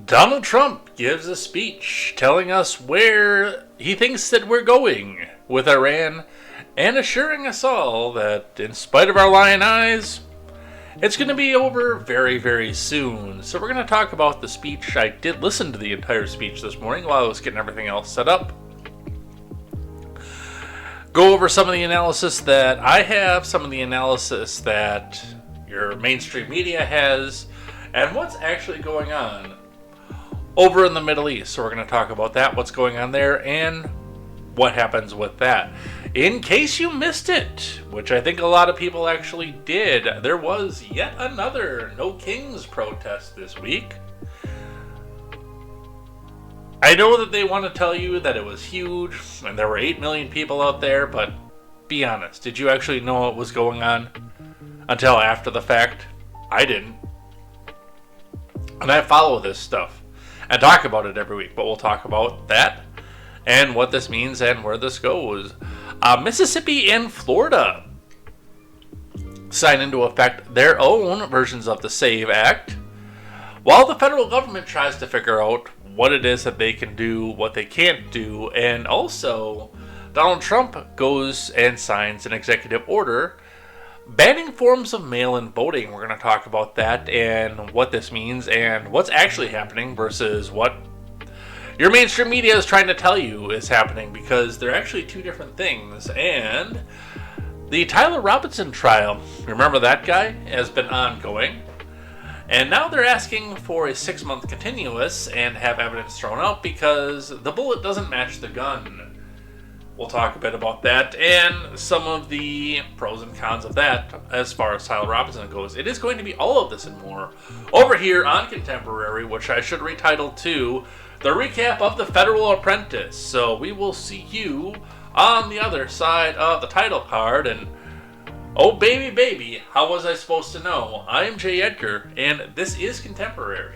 Donald Trump gives a speech telling us where he thinks that we're going with Iran and assuring us all that in spite of our lying eyes, it's going to be over very, very soon. So we're going to talk about the speech. I did listen to the entire speech this morning while I was getting everything else set up. Go over some of the analysis that I have, some of the analysis that your mainstream media has, and what's actually going on over in the Middle East. So we're going to talk about that, what's going on there, and what happens with that. In case you missed it, which I think a lot of people actually did, there was yet another No Kings protest this week. I know that they want to tell you that it was huge and there were 8 million people out there, but be honest, did you actually know what was going on until after the fact? I didn't. And I follow this stuff and talk about it every week, but we'll talk about that and what this means and where this goes. Mississippi and Florida sign into effect their own versions of the SAVE Act, while the federal government tries to figure out what it is that they can do, what they can't do, and also Donald Trump goes and signs an executive order banning forms of mail-in voting. We're going to talk about that and what this means and what's actually happening versus what your mainstream media is trying to tell you is happening, because they're actually two different things. And the Tyler Robinson trial, remember that guy, has been ongoing. And now they're asking for a 6-month continuous and have evidence thrown out because the bullet doesn't match the gun. We'll talk a bit about that and some of the pros and cons of that as far as Tyler Robinson goes. It is going to be all of this and more over here on Contemporary, which I should retitle to the recap of the Federal Apprentice. So we will see you on the other side of the title card. And oh baby, baby, how was I supposed to know? I am Jay Edgar, and this is Contemporary.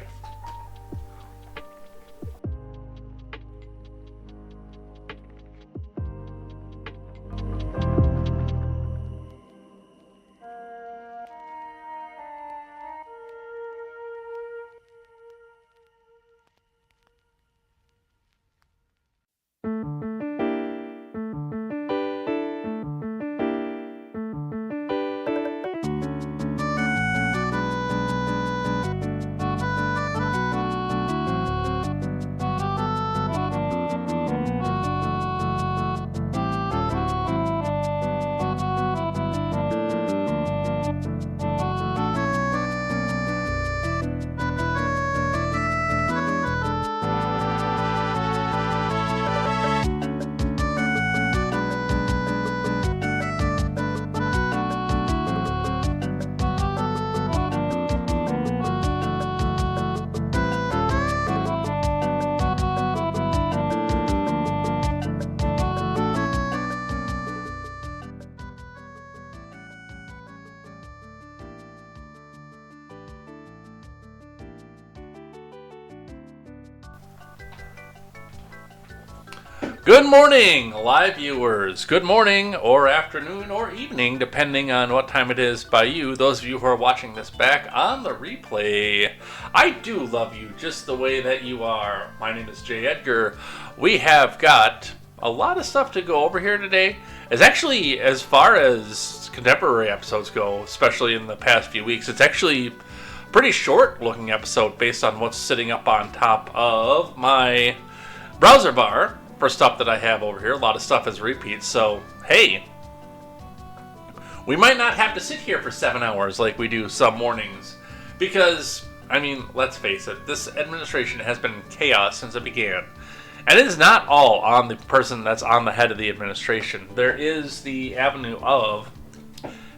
Good morning, live viewers. Good morning, or afternoon, or evening, depending on what time it is by you. Those of you who are watching this back on the replay, I do love you just the way that you are. My name is Jay Edgar. We have got a lot of stuff to go over here today. It's actually, as far as contemporary episodes go, especially in the past few weeks, it's actually a pretty short looking episode based on what's sitting up on top of my browser bar for stuff that I have over here. A lot of stuff is repeats, so hey, we might not have to sit here for 7 hours like we do some mornings, because, I mean, let's face it, this administration has been chaos since it began. And it is not all on the person that's on the head of the administration. There is the avenue of,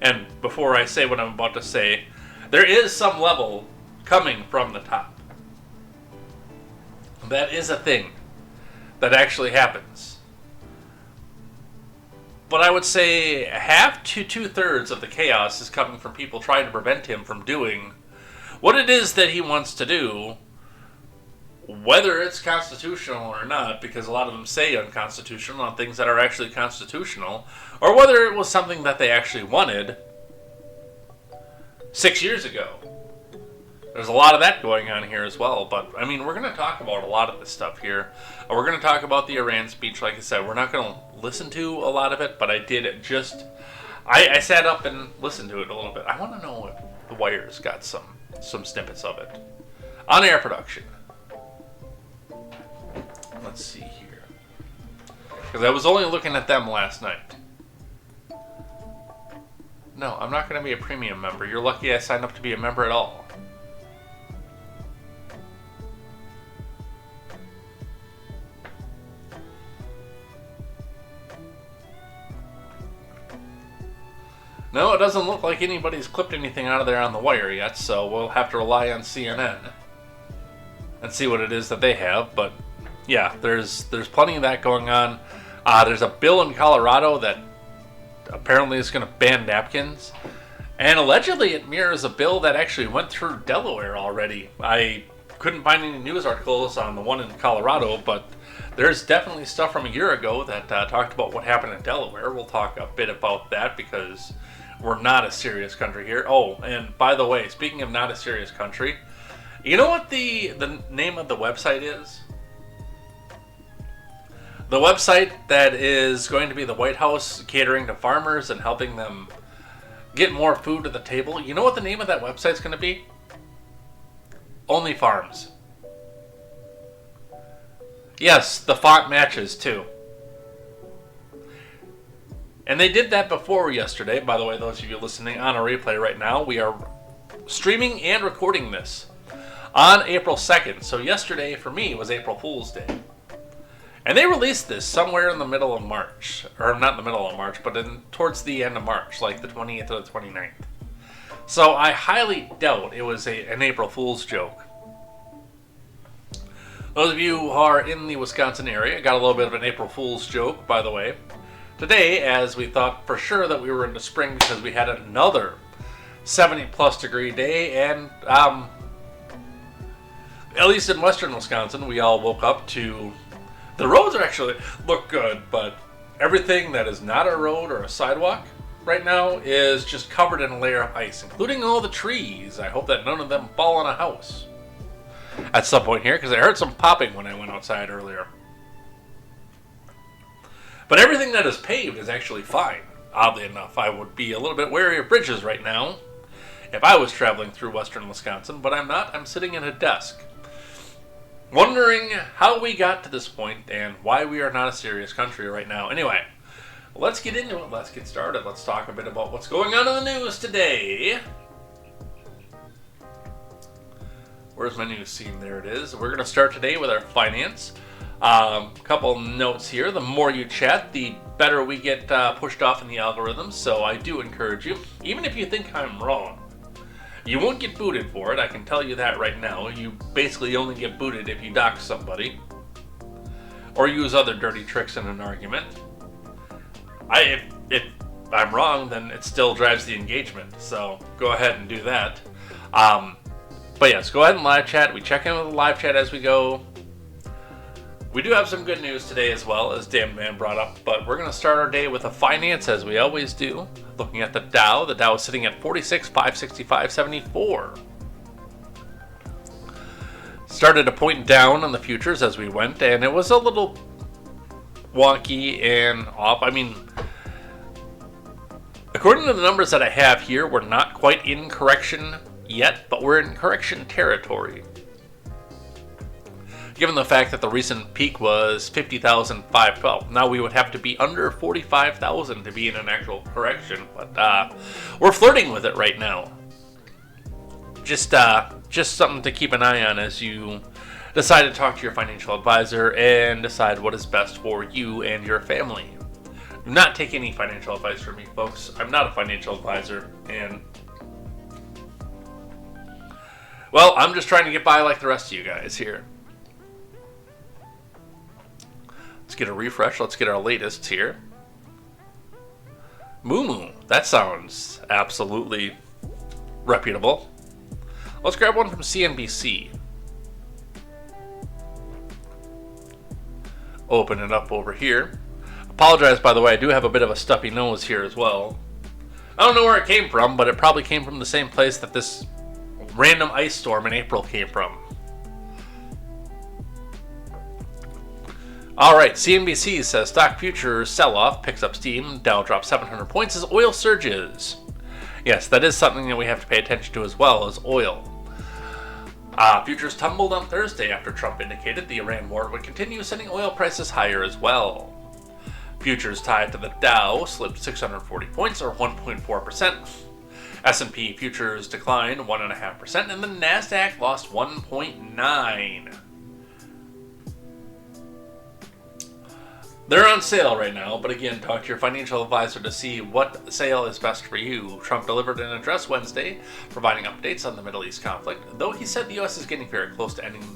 and before I say what I'm about to say, there is some level coming from the top. That is a thing that actually happens. But I would say half to 2/3 of the chaos is coming from people trying to prevent him from doing what it is that he wants to do, whether it's constitutional or not, because a lot of them say unconstitutional on things that are actually constitutional, or whether it was something that they actually wanted 6 years ago. there's a lot of that going on here as well. But, I mean, we're going to talk about a lot of this stuff here. We're going to talk about the Iran speech, like I said. We're not going to listen to a lot of it, but I did just... I sat up and listened to it a little bit. I want to know if The Wire's got some snippets of it. On-air production. Let's see here. Because I was only looking at them last night. No, I'm not going to be a premium member. You're lucky I signed up to be a member at all. No, it doesn't look like anybody's clipped anything out of there on The Wire yet, so we'll have to rely on CNN and see what it is that they have. But yeah, there's plenty of that going on. There's a bill in Colorado that apparently is going to ban napkins, and allegedly it mirrors a bill that actually went through Delaware already. I couldn't find any news articles on the one in Colorado, but there's definitely stuff from a year ago that talked about what happened in Delaware. We'll talk a bit about that because we're not a serious country here. Oh, and by the way, speaking of not a serious country, you know what the name of the website is? The website that is going to be the White House catering to farmers and helping them get more food to the table. You know what the name of that website's going to be? Only Farms. Yes, the font matches too. And they did that before yesterday. By the way, those of you listening on a replay right now, we are streaming and recording this on April 2nd. So yesterday for me was April Fool's Day. And they released this somewhere in the middle of March. Or not in the middle of March, but towards the end of March, like the 28th or the 29th. So I highly doubt it was an April Fool's joke. Those of you who are in the Wisconsin area got a little bit of an April Fool's joke, by the way. Today, as we thought for sure that we were into spring because we had another 70-plus degree day, and at least in western Wisconsin, we all woke up to... The roads are actually look good, but everything that is not a road or a sidewalk right now is just covered in a layer of ice, including all the trees. I hope that none of them fall on a house at some point here, because I heard some popping when I went outside earlier. But everything that is paved is actually fine. Oddly enough, I would be a little bit wary of bridges right now if I was traveling through western Wisconsin, but I'm not. I'm sitting at a desk, wondering how we got to this point and why we are not a serious country right now. Anyway, let's get into it. Let's get started. Let's talk a bit about what's going on in the news today. Where's my news scene? There it is. We're going to start today with our finance. Couple notes here. The more you chat, the better we get pushed off in the algorithm. So I do encourage you, even if you think I'm wrong, you won't get booted for it. I can tell you that right now. You basically only get booted if you dox somebody or use other dirty tricks in an argument. If I'm wrong, then it still drives the engagement. So go ahead and do that. But yes, go ahead and live chat. We check in with the live chat as we go. We do have some good news today as well, as Damn Man brought up, but we're going to start our day with a finance as we always do. Looking at the Dow. The Dow is sitting at 46,565.74. Started to point down on the futures as we went, and it was a little wonky and off. I mean, according to the numbers that I have here, we're not quite in correction yet, but we're in correction territory. Given the fact that the recent peak was 50,512. Now we would have to be under 45,000 to be in an actual correction, but we're flirting with it right now. Just something to keep an eye on as you decide to talk to your financial advisor and decide what is best for you and your family. Do not take any financial advice from me, folks. I'm not a financial advisor, and well, I'm just trying to get by like the rest of you guys here. Let's get a refresh. Let's get our latest here. Moo. That sounds absolutely reputable. Let's grab one from CNBC. Open it up over here. Apologize, by the way, I do have a bit of a stuffy nose here as well. I don't know where it came from, but it probably came from the same place that this random ice storm in April came from. Alright, CNBC says stock futures sell-off picks up steam. Dow drops 700 points as oil surges. Yes, that is something that we have to pay attention to as well as oil. Futures tumbled on Thursday after Trump indicated the Iran war would continue, sending oil prices higher as well. Futures tied to the Dow slipped 640 points or 1.4%. S&P futures declined 1.5% and the Nasdaq lost 1.9%. They're on sale right now, but again, talk to your financial advisor to see what sale is best for you. Trump delivered an address Wednesday, providing updates on the Middle East conflict. Though he said the U.S. is getting very close to ending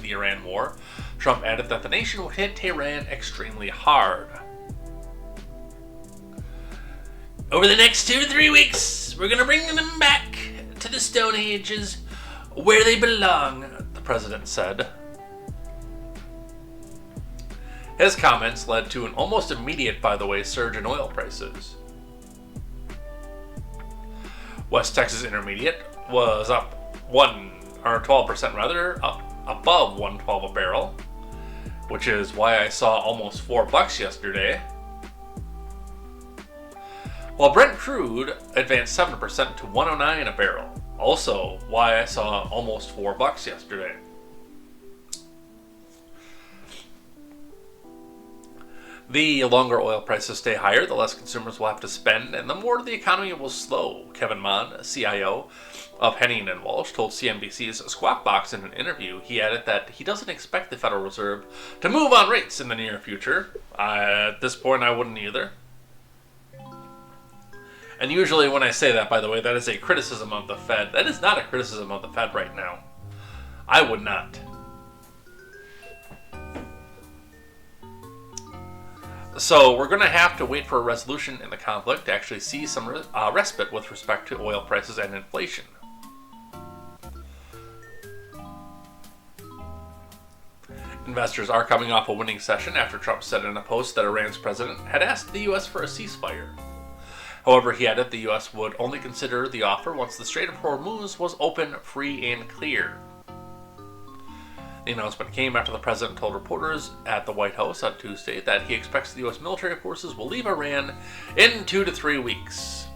the Iran war, Trump added that the nation would hit Tehran extremely hard. Over the next 2 to 3 weeks, we're going to bring them back to the Stone Ages where they belong, the president said. His comments led to an almost immediate, by the way, surge in oil prices. West Texas Intermediate was up 12% rather, up above $1.12 a barrel, which is why I saw almost $4 yesterday. While Brent crude advanced 7% to $109 a barrel, also why I saw almost $4 yesterday. The longer oil prices stay higher, the less consumers will have to spend, and the more the economy will slow. Kevin Mon, CIO of Henning & Walsh, told CNBC's Squawk Box in an interview. He added that he doesn't expect the Federal Reserve to move on rates in the near future. At this point, I wouldn't either. And usually when I say that, by the way, that is a criticism of the Fed. That is not a criticism of the Fed right now. I would not. So we're going to have to wait for a resolution in the conflict to actually see some respite with respect to oil prices and inflation. Investors are coming off a winning session after Trump said in a post that Iran's president had asked the U.S. for a ceasefire. However, he added the U.S. would only consider the offer once the Strait of Hormuz was open, free, and clear. The announcement came after the president told reporters at the White House on Tuesday that he expects the U.S. military forces will leave Iran in 2 to 3 weeks.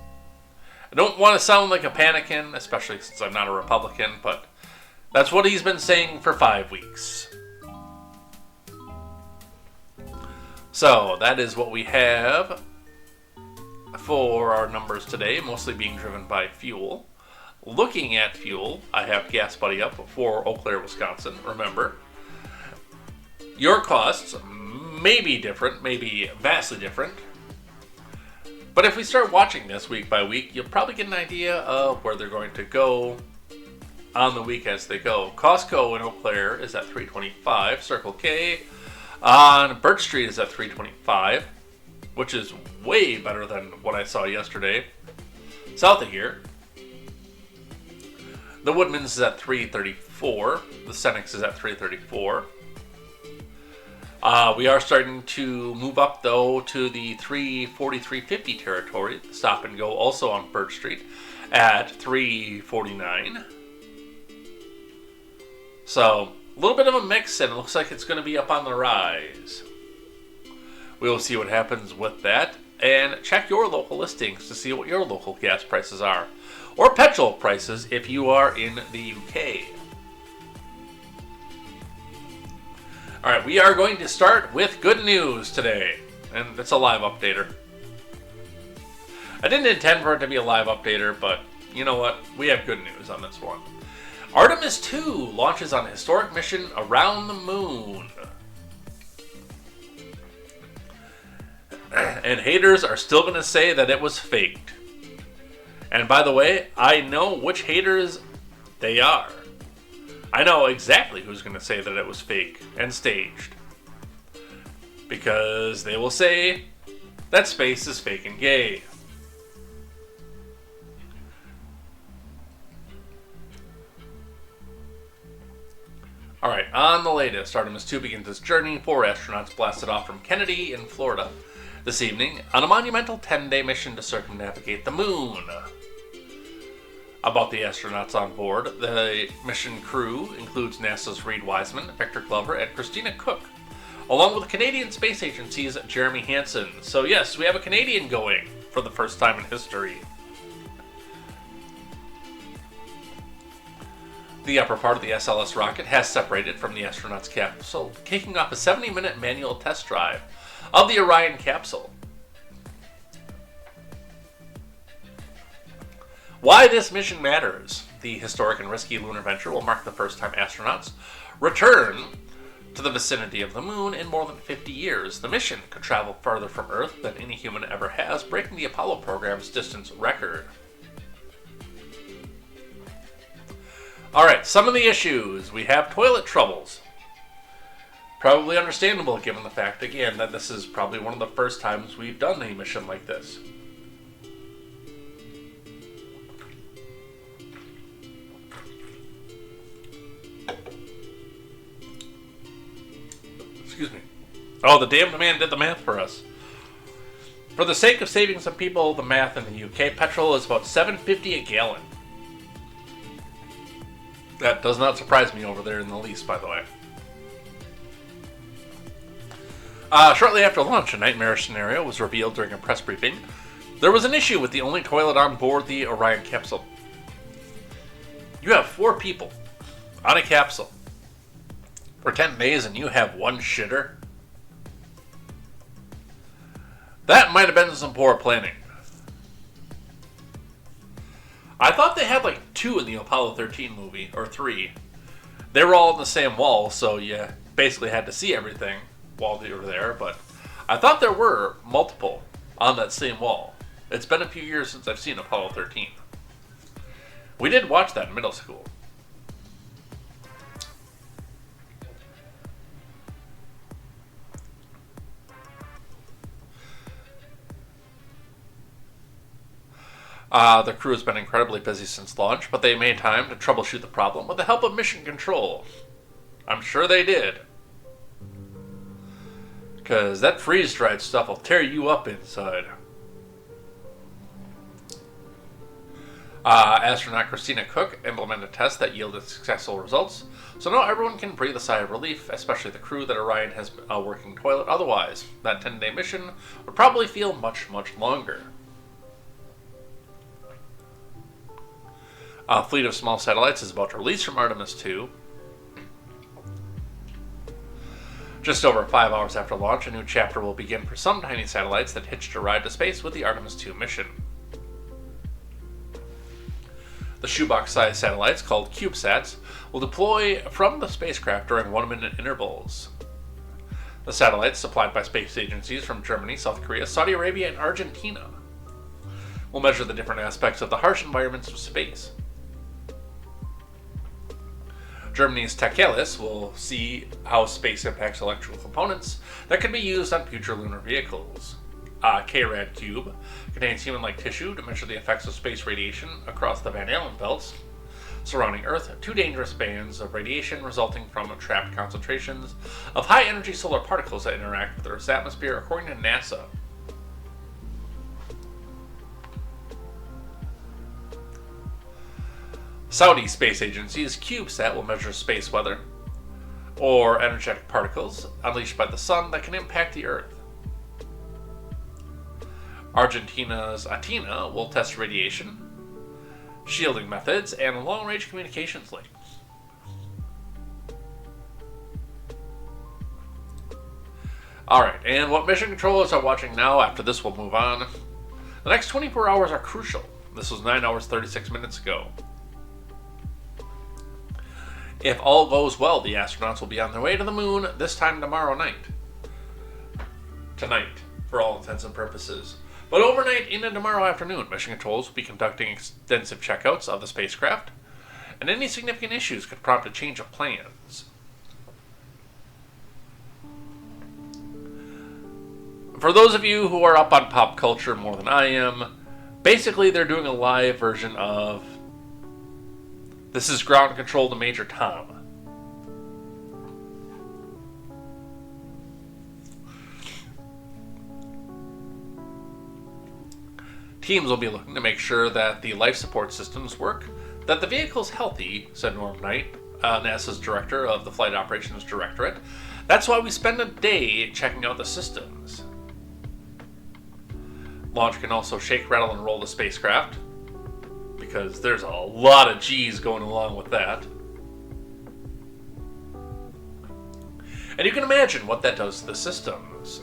I don't want to sound like a panicking, especially since I'm not a Republican, but that's what he's been saying for 5 weeks. So that is what we have for our numbers today, mostly being driven by fuel. Looking at fuel, I have Gas Buddy up for Eau Claire, Wisconsin. Remember, your costs may be different, maybe vastly different. But if we start watching this week by week, you'll probably get an idea of where they're going to go on the week as they go. Costco in Eau Claire is at $3.25. Circle K on Birch Street is at $3.25, which is way better than what I saw yesterday. South of here, the Woodman's is at $3.34. The Senex is at $3.34. We are starting to move up, though, to the $3.40, $3.50 territory. The Stop and Go also on Birch Street at $3.49. So, a little bit of a mix, and it looks like it's going to be up on the rise. We will see what happens with that. And check your local listings to see what your local gas prices are. Or petrol prices if you are in the UK. Alright, we are going to start with good news today. And it's a live updater. I didn't intend for it to be a live updater, but you know what? We have good news on this one. Artemis 2 launches on a historic mission around the moon. And haters are still going to say that it was faked. And by the way, I know which haters they are. I know exactly who's going to say that it was fake and staged. Because they will say that space is fake and gay. Alright, on the latest, Artemis 2 begins its journey. 4 astronauts blasted off from Kennedy in Florida this evening on a monumental 10-day mission to circumnavigate the moon. About the astronauts on board, the mission crew includes NASA's Reed Wiseman, Victor Glover, and Christina Cook, along with the Canadian Space Agency's Jeremy Hansen. So yes, we have a Canadian going for the first time in history. The upper part of the SLS rocket has separated from the astronauts' capsule, kicking off a 70-minute manual test drive of the Orion capsule. Why this mission matters. The historic and risky lunar venture will mark the first time astronauts return to the vicinity of the moon in more than 50 years. The mission could travel farther from Earth than any human ever has, breaking the Apollo program's distance record. Alright, some of the issues. We have toilet troubles. Probably understandable given the fact, again, that this is probably one of the first times we've done a mission like this. Excuse me. Oh, the damned man did the math for us. For the sake of saving some people the math in the UK, petrol is about $7.50 a gallon. That does not surprise me over there in the least, by the way. Shortly after launch, a nightmarish scenario was revealed during a press briefing. There was an issue with the only toilet on board the Orion capsule. You have 4 people on a capsule for 10 days and you have one shitter? That might have been some poor planning. I thought they had like 2 in the Apollo 13 movie, or 3. They were all on the same wall, so you basically had to see everything while they were there, but I thought there were multiple on that same wall. It's been a few years since I've seen Apollo 13. We did watch that in middle school. The crew has been incredibly busy since launch, but they made time to troubleshoot the problem with the help of Mission Control. I'm sure they did. Because that freeze-dried stuff will tear you up inside. Astronaut Christina Cook implemented a test that yielded successful results, so now everyone can breathe a sigh of relief, especially the crew that Orion has a working toilet. Otherwise, that 10-day mission would probably feel much, much longer. A fleet of small satellites is about to release from Artemis 2. Just over 5 hours after launch, a new chapter will begin for some tiny satellites that hitched a ride to space with the Artemis 2 mission. The shoebox-sized satellites, called CubeSats, will deploy from the spacecraft during 1-minute intervals. The satellites, supplied by space agencies from Germany, South Korea, Saudi Arabia, and Argentina, will measure the different aspects of the harsh environments of space. Germany's Tacheles will see how space impacts electrical components that can be used on future lunar vehicles. K-Rad Cube contains human-like tissue to measure the effects of space radiation across the Van Allen belts surrounding Earth, 2 dangerous bands of radiation resulting from trapped concentrations of high-energy solar particles that interact with Earth's atmosphere, according to NASA. Saudi Space Agency's CubeSat will measure space weather, or energetic particles unleashed by the sun that can impact the Earth. Argentina's Athena will test radiation, shielding methods, and long-range communications links. Alright, and what mission controllers are watching now, after this we'll move on. The next 24 hours are crucial. This was 9 hours 36 minutes ago. If all goes well, the astronauts will be on their way to the moon this time tomorrow night. Tonight, for all intents and purposes. But overnight into tomorrow afternoon, Mission Controls will be conducting extensive checkouts of the spacecraft, and any significant issues could prompt a change of plans. For those of you who are up on pop culture more than I am, basically they're doing a live version of This is Ground Control to Major Tom. Teams will be looking to make sure that the life support systems work, that the vehicle's healthy, said Norm Knight, NASA's director of the Flight Operations Directorate. That's why we spend a day checking out the systems. Launch can also shake, rattle, and roll the spacecraft, because there's a lot of G's going along with that. And you can imagine what that does to the systems.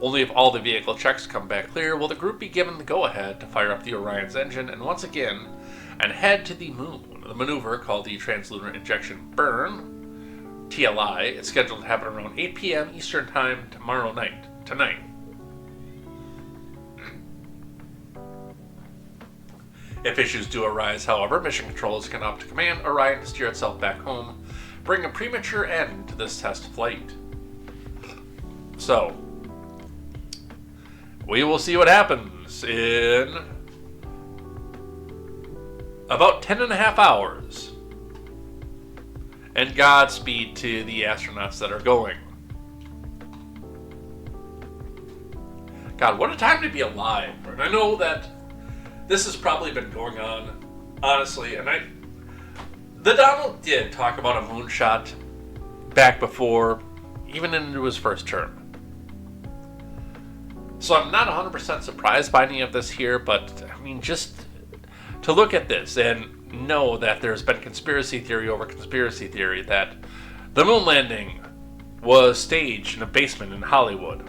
Only if all the vehicle checks come back clear will the group be given the go-ahead to fire up the Orion's engine and once again and head to the moon. The maneuver, called the Translunar Injection Burn, TLI, is scheduled to happen around 8 p.m. Eastern Time tonight. If issues do arise, however, Mission Control is going to opt to command Orion to steer itself back home, bring a premature end to this test flight. So, we will see what happens in about 10.5 hours. And Godspeed to the astronauts that are going. God, what a time to be alive. And I know that this has probably been going on, honestly, and the Donald did talk about a moonshot back before, even into his first term. So I'm not 100% surprised by any of this here, but I mean, just to look at this and know that there's been conspiracy theory over conspiracy theory that the moon landing was staged in a basement in Hollywood,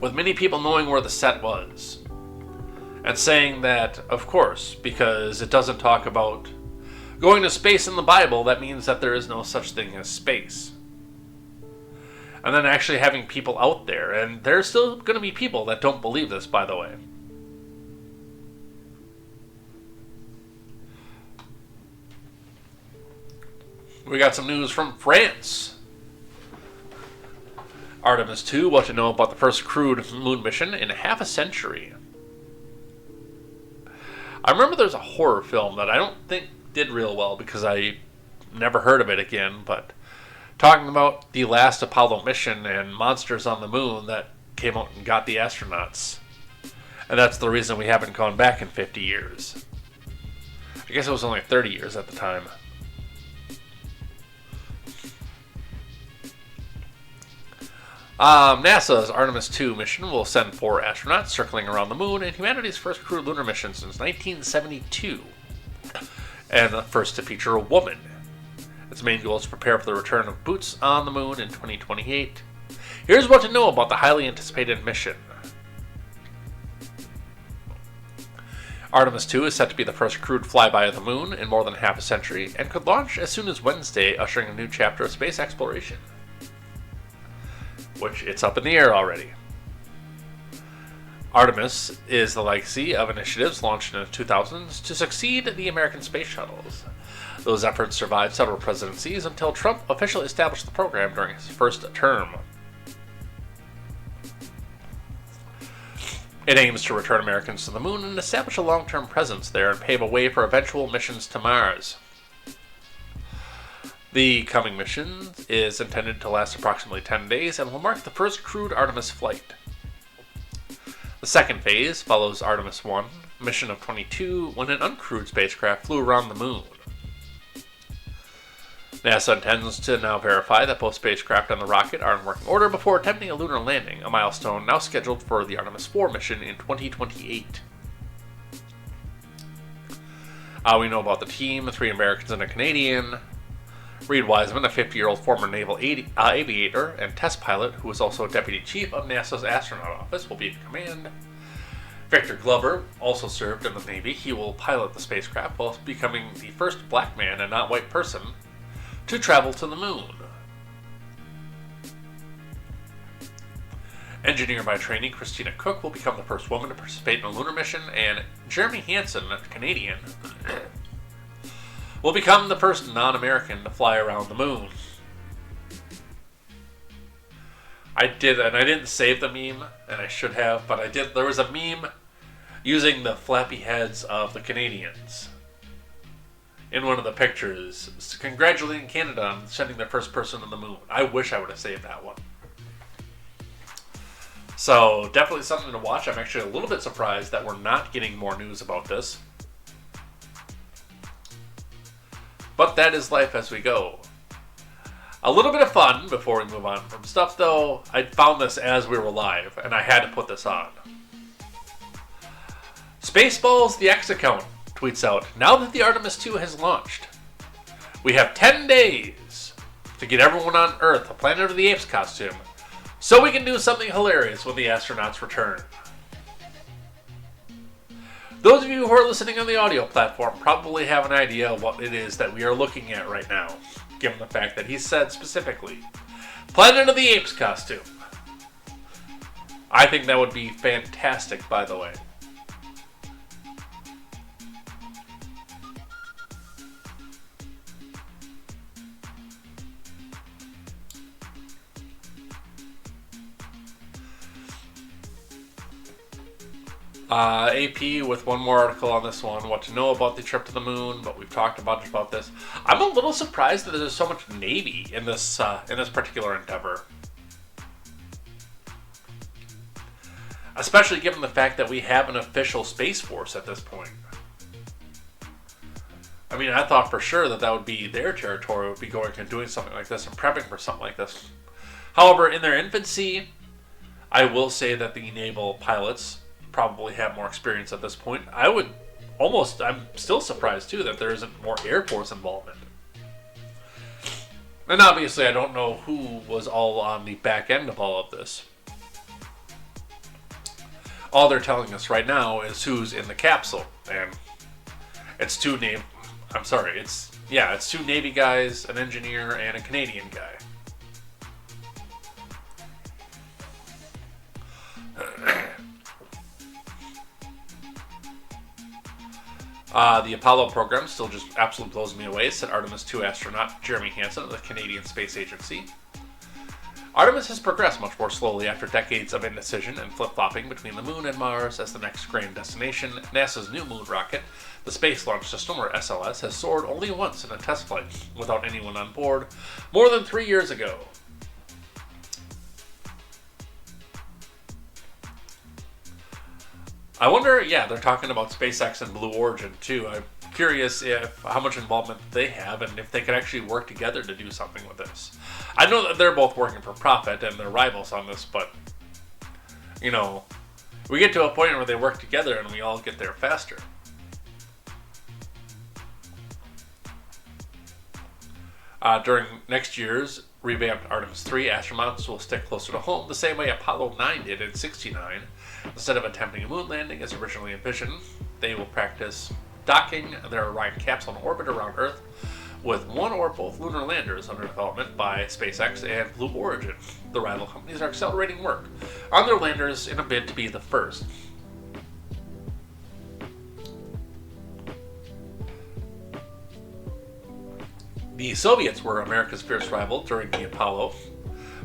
with many people knowing where the set was, and saying that, of course, because it doesn't talk about going to space in the Bible, that means that there is no such thing as space. And then actually having people out there, and there's still going to be people that don't believe this, by the way. We got some news from France. Artemis 2, what to know about the first crewed moon mission in half a century. I remember there's a horror film that I don't think did real well because I never heard of it again, but talking about the last Apollo mission and monsters on the moon that came out and got the astronauts. And that's the reason we haven't gone back in 50 years. I guess it was only 30 years at the time. NASA's Artemis 2 mission will send 4 astronauts circling around the moon in humanity's first crewed lunar mission since 1972, and the first to feature a woman. Its main goal is to prepare for the return of boots on the moon in 2028. Here's what to know about the highly anticipated mission. Artemis 2 is set to be the first crewed flyby of the moon in more than half a century, and could launch as soon as Wednesday, ushering a new chapter of space exploration. Which, it's up in the air already. Artemis is the legacy of initiatives launched in the 2000s to succeed the American space shuttles. Those efforts survived several presidencies until Trump officially established the program during his first term. It aims to return Americans to the moon and establish a long-term presence there and pave a way for eventual missions to Mars. The coming mission is intended to last approximately 10 days and will mark the first crewed Artemis flight. The second phase follows Artemis 1, mission of 22, when an uncrewed spacecraft flew around the moon. NASA intends to now verify that both spacecraft and the rocket are in working order before attempting a lunar landing, a milestone now scheduled for the Artemis 4 mission in 2028. We know about the team, 3 Americans and a Canadian. Reed Wiseman, a 50-year-old former naval aviator and test pilot who is also deputy chief of NASA's astronaut office, will be in command. Victor Glover also served in the Navy. He will pilot the spacecraft while becoming the first black man and not white person to travel to the moon. Engineer by training, Christina Cook will become the first woman to participate in a lunar mission, and Jeremy Hansen, a Canadian, will become the first non-American to fly around the moon. I didn't save the meme, and I should have, but I did. There was a meme using the flappy heads of the Canadians in one of the pictures, congratulating Canada on sending their first person to the moon. I wish I would have saved that one. So definitely something to watch. I'm actually a little bit surprised that we're not getting more news about this. But that is life as we go. A little bit of fun before we move on from stuff, though. I found this as we were live, and I had to put this on. Spaceballs the X account tweets out, now that the Artemis 2 has launched, we have 10 days to get everyone on Earth a Planet of the Apes costume, so we can do something hilarious when the astronauts return. Those of you who are listening on the audio platform probably have an idea of what it is that we are looking at right now, given the fact that he said specifically, Planet of the Apes costume. I think that would be fantastic, by the way. AP with one more article on this one. What to know about the trip to the moon, but we've talked about this. I'm a little surprised that there's so much Navy in this particular endeavor, especially given the fact that we have an official Space Force at this point. I mean, I thought for sure that would be their territory, would be going and doing something like this and prepping for something like this. However, in their infancy, I will say that the naval pilots probably have more experience at this point. I'm still surprised too that there isn't more Air Force involvement. And obviously I don't know who was all on the back end of all of this. All they're telling us right now is who's in the capsule, and it's two Navy guys, an engineer, and a Canadian guy. The Apollo program still just absolutely blows me away, said Artemis 2 astronaut Jeremy Hansen of the Canadian Space Agency. Artemis has progressed much more slowly after decades of indecision and flip-flopping between the Moon and Mars as the next grand destination. NASA's new moon rocket, the Space Launch System, or SLS, has soared only once in a test flight without anyone on board more than 3 years ago. I wonder, they're talking about SpaceX and Blue Origin too. I'm curious how much involvement they have and if they could actually work together to do something with this. I know that they're both working for profit and they're rivals on this, but, we get to a point where they work together and we all get there faster. During next year's revamped Artemis 3, astronauts will stick closer to home the same way Apollo 9 did in '69. Instead of attempting a moon landing as originally envisioned, they will practice docking their Orion capsule in orbit around Earth with one or both lunar landers under development by SpaceX and Blue Origin. The rival companies are accelerating work on their landers in a bid to be the first. The Soviets were America's fierce rival during the Apollo,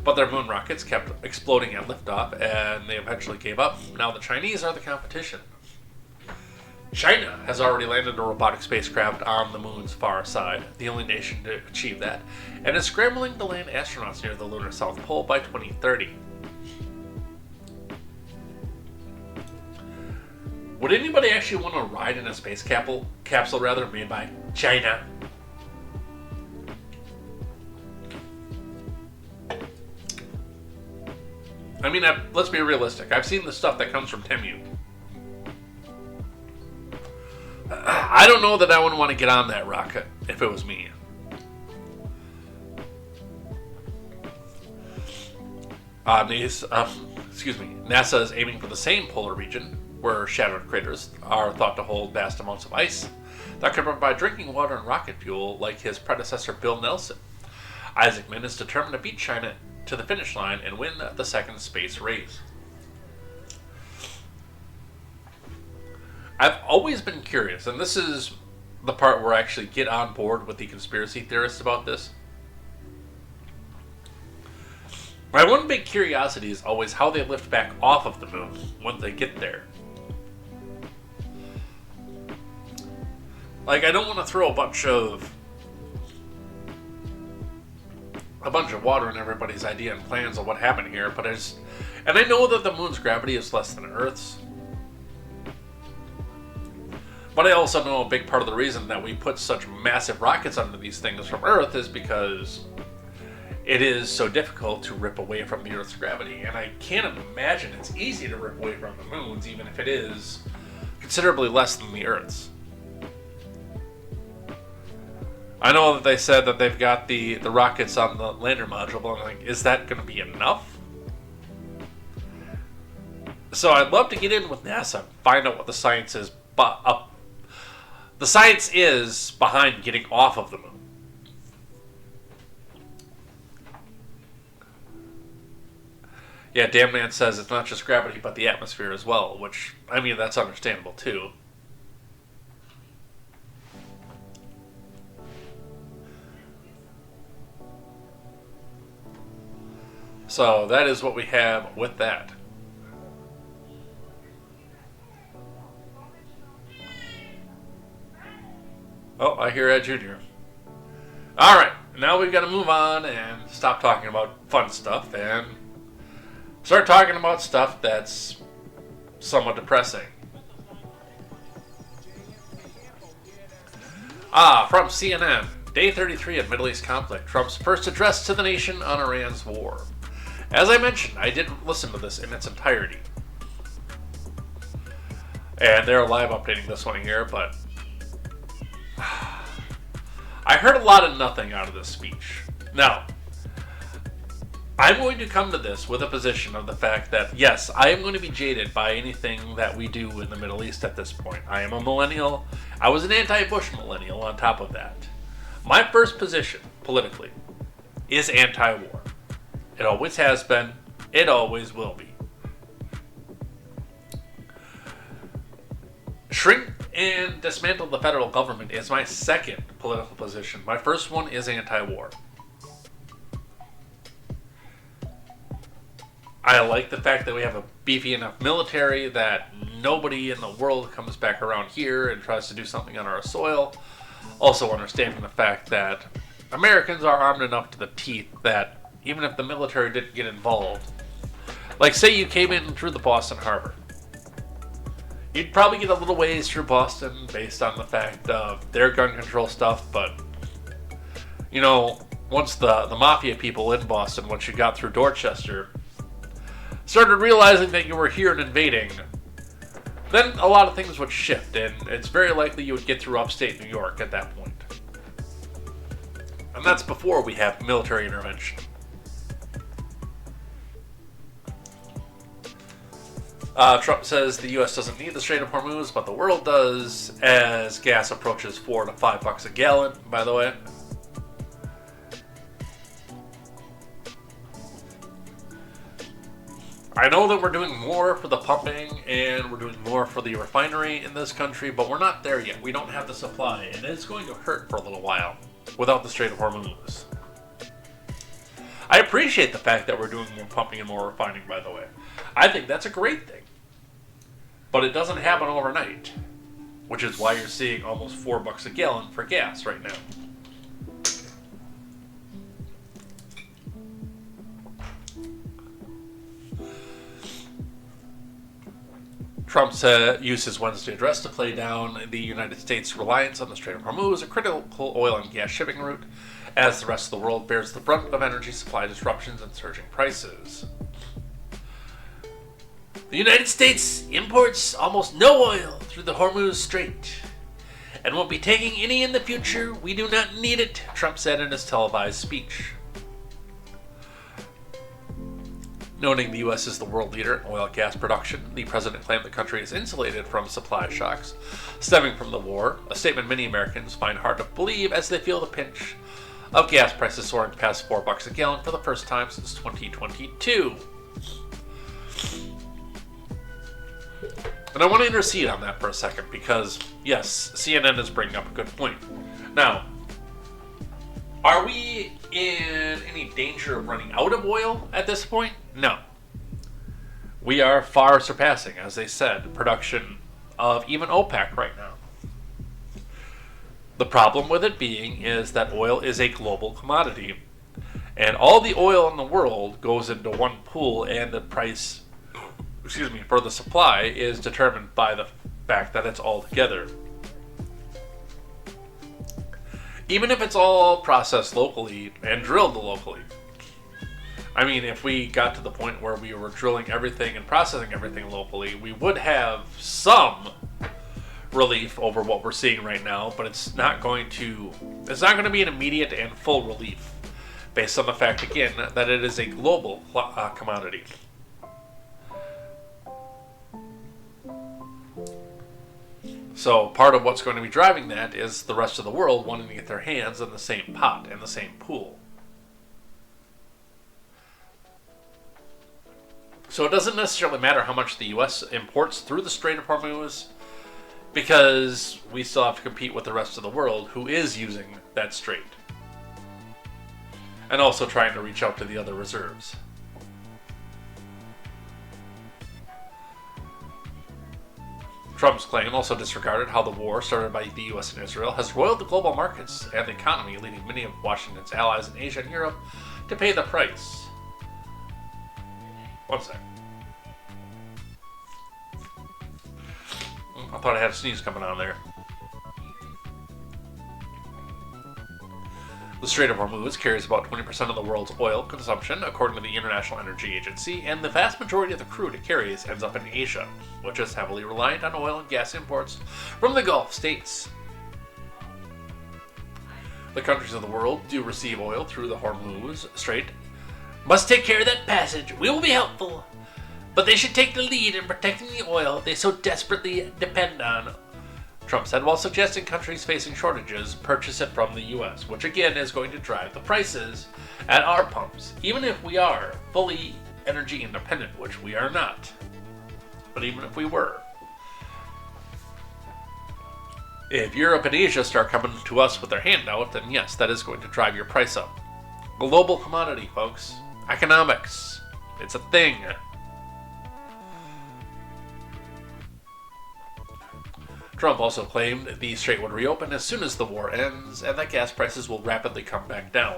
but their moon rockets kept exploding at liftoff, and they eventually gave up. Now the Chinese are the competition. China has already landed a robotic spacecraft on the moon's far side, the only nation to achieve that, and is scrambling to land astronauts near the lunar South Pole by 2030. Would anybody actually want to ride in a space capsule made by China? I mean, let's be realistic. I've seen the stuff that comes from Temu. I don't know that I would want to get on that rocket if it was me. NASA is aiming for the same polar region where shattered craters are thought to hold vast amounts of ice that could provide drinking water and rocket fuel like his predecessor Bill Nelson. Isaacman is determined to beat China to the finish line and win the second space race. I've always been curious, and this is the part where I actually get on board with the conspiracy theorists about this. My one big curiosity is always how they lift back off of the moon once they get there. Like, I don't want to throw a bunch of a bunch of water in everybody's idea and plans of what happened here, but and I know that the moon's gravity is less than Earth's, but I also know a big part of the reason that we put such massive rockets under these things from Earth is because it is so difficult to rip away from the Earth's gravity, and I can't imagine it's easy to rip away from the moon's, even if it is considerably less than the Earth's. I know that they said that they've got the rockets on the lander module, but I'm like, is that going to be enough? So I'd love to get in with NASA, find out what the science is, the science is behind getting off of the moon. Yeah, Damn Man says it's not just gravity, but the atmosphere as well, which, I mean, that's understandable too. So that is what we have with that. Oh, I hear Ed Jr. Alright, now we've got to move on and stop talking about fun stuff and start talking about stuff that's somewhat depressing. From CNN, Day 33 of Middle East conflict, Trump's first address to the nation on Iran's war. As I mentioned, I didn't listen to this in its entirety. And they're live updating this one here, but I heard a lot of nothing out of this speech. Now, I'm going to come to this with a position of the fact that, yes, I am going to be jaded by anything that we do in the Middle East at this point. I am a millennial. I was an anti-Bush millennial on top of that. My first position, politically, is anti-war. It always has been. It always will be. Shrink and dismantle the federal government is my second political position. My first one is anti-war. I like the fact that we have a beefy enough military that nobody in the world comes back around here and tries to do something on our soil. Also understanding the fact that Americans are armed enough to the teeth that even if the military didn't get involved, like say you came in through the Boston Harbor, you'd probably get a little ways through Boston based on the fact of their gun control stuff, but you know, once the mafia people in Boston, once you got through Dorchester, started realizing that you were here and invading, then a lot of things would shift, and it's very likely you would get through upstate New York at that point. And that's before we have military intervention. Trump says the U.S. doesn't need the Strait of Hormuz, but the world does, as gas approaches $4 to $5 a gallon, by the way. I know that we're doing more for the pumping and we're doing more for the refinery in this country, but we're not there yet. We don't have the supply, and it's going to hurt for a little while without the Strait of Hormuz. I appreciate the fact that we're doing more pumping and more refining, by the way. I think that's a great thing. But it doesn't happen overnight, which is why you're seeing almost $4 a gallon for gas right now. Trump used his Wednesday address to play down the United States' reliance on the Strait of Hormuz, a critical oil and gas shipping route, as the rest of the world bears the brunt of energy supply disruptions and surging prices. The United States imports almost no oil through the Hormuz Strait and won't be taking any in the future. We do not need it, Trump said in his televised speech. Noting the U.S. is the world leader in oil and gas production, the president claimed the country is insulated from supply shocks stemming from the war, a statement many Americans find hard to believe as they feel the pinch of gas prices soaring past $4 a gallon for the first time since 2022. And I want to intercede on that for a second because, yes, CNN is bringing up a good point. Now, are we in any danger of running out of oil at this point? No. We are far surpassing, as they said, production of even OPEC right now. The problem with it being is that oil is a global commodity, And all the oil in the world goes into one pool, and the price, for the supply is determined by the fact that it's all together. Even if it's all processed locally and drilled locally. I mean, if we got to the point where we were drilling everything and processing everything locally, we would have some relief over what we're seeing right now, but it's not going to be an immediate and full relief, based on the fact, again, that it is a global commodity. So part of what's going to be driving that is the rest of the world wanting to get their hands in the same pot and the same pool. So it doesn't necessarily matter how much the U.S. imports through the Strait of Hormuz, because we still have to compete with the rest of the world who is using that strait. And also trying to reach out to the other reserves. Trump's claim also disregarded how the war started by the U.S. and Israel has roiled the global markets and the economy, leading many of Washington's allies in Asia and Europe to pay the price. One sec. I thought I had a sneeze coming on there. The Strait of Hormuz carries about 20% of the world's oil consumption, according to the International Energy Agency, and the vast majority of the crude it carries ends up in Asia, which is heavily reliant on oil and gas imports from the Gulf states. The countries of the world do receive oil through the Hormuz Strait. Must take care of that passage. We will be helpful. But they should take the lead in protecting the oil they so desperately depend on, Trump said, while suggesting countries facing shortages purchase it from the U.S., which again is going to drive the prices at our pumps, even if we are fully energy independent, which we are not. But even if we were. If Europe and Asia start coming to us with their hand out, then yes, that is going to drive your price up. Global commodity, folks. Economics. It's a thing. Trump also claimed the strait would reopen as soon as the war ends, and that gas prices will rapidly come back down.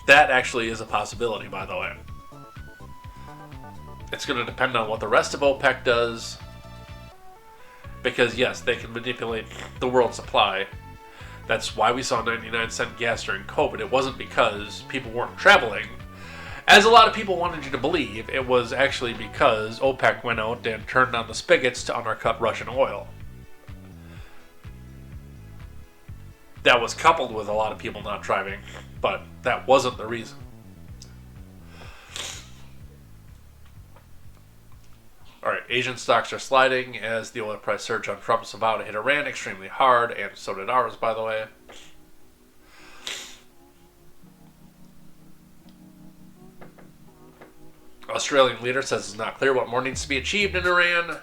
That actually is a possibility, by the way. It's going to depend on what the rest of OPEC does, because yes, they can manipulate the world supply. That's why we saw 99-cent gas during COVID. It wasn't because people weren't traveling, as a lot of people wanted you to believe. It was actually because OPEC went out and turned on the spigots to undercut Russian oil. That was coupled with a lot of people not driving, but that wasn't the reason. Alright, Asian stocks are sliding as the oil price surge on Trump's vow to hit Iran extremely hard, and so did ours, by the way. Australian leader says it's not clear what more needs to be achieved in Iran.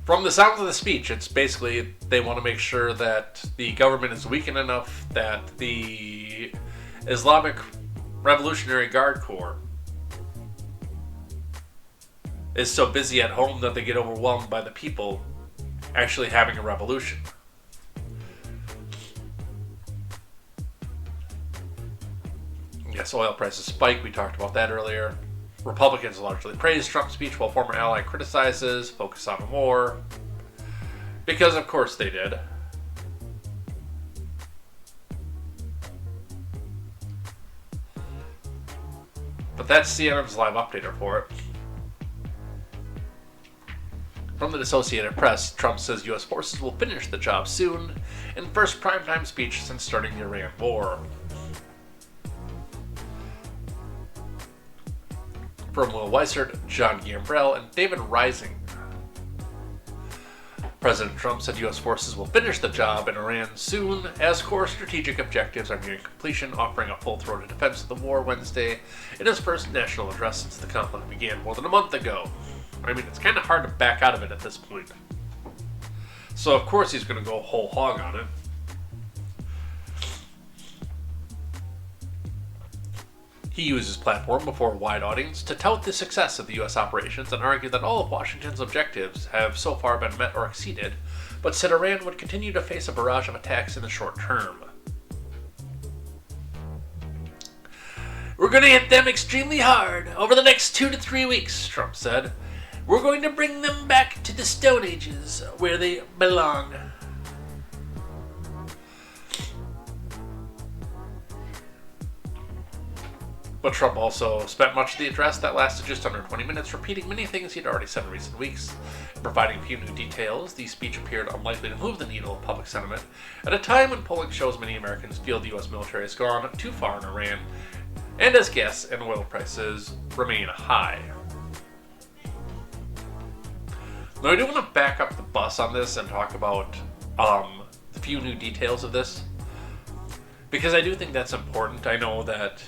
From the sounds of the speech, it's basically they want to make sure that the government is weakened enough that the Islamic Revolutionary Guard Corps is so busy at home that they get overwhelmed by the people actually having a revolution. Yes, oil prices spike. We talked about that earlier. Republicans largely praise Trump's speech while former ally criticizes, focus on war. Because of course they did. But that's CNN's live update report. From the Associated Press, Trump says U.S. forces will finish the job soon in first primetime speech since starting the Iran war. From Will Weissert, John Gambrell, and David Rising. President Trump said U.S. forces will finish the job in Iran soon as core strategic objectives are nearing completion, offering a full-throated defense of the war Wednesday in his first national address since the conflict began more than a month ago. I mean, it's kind of hard to back out of it at this point. So of course he's going to go whole hog on it. He used his platform before a wide audience to tout the success of the U.S. operations and argue that all of Washington's objectives have so far been met or exceeded, but said Iran would continue to face a barrage of attacks in the short term. "We're going to hit them extremely hard over the next 2 to 3 weeks," Trump said. "We're going to bring them back to the Stone Ages, where they belong." But Trump also spent much of the address that lasted just under 20 minutes repeating many things he'd already said in recent weeks. Providing few new details, the speech appeared unlikely to move the needle of public sentiment at a time when polling shows many Americans feel the U.S. military has gone too far in Iran, and as gas and oil prices remain high. Now, I do want to back up the bus on this and talk about the few new details of this, because I do think that's important. I know that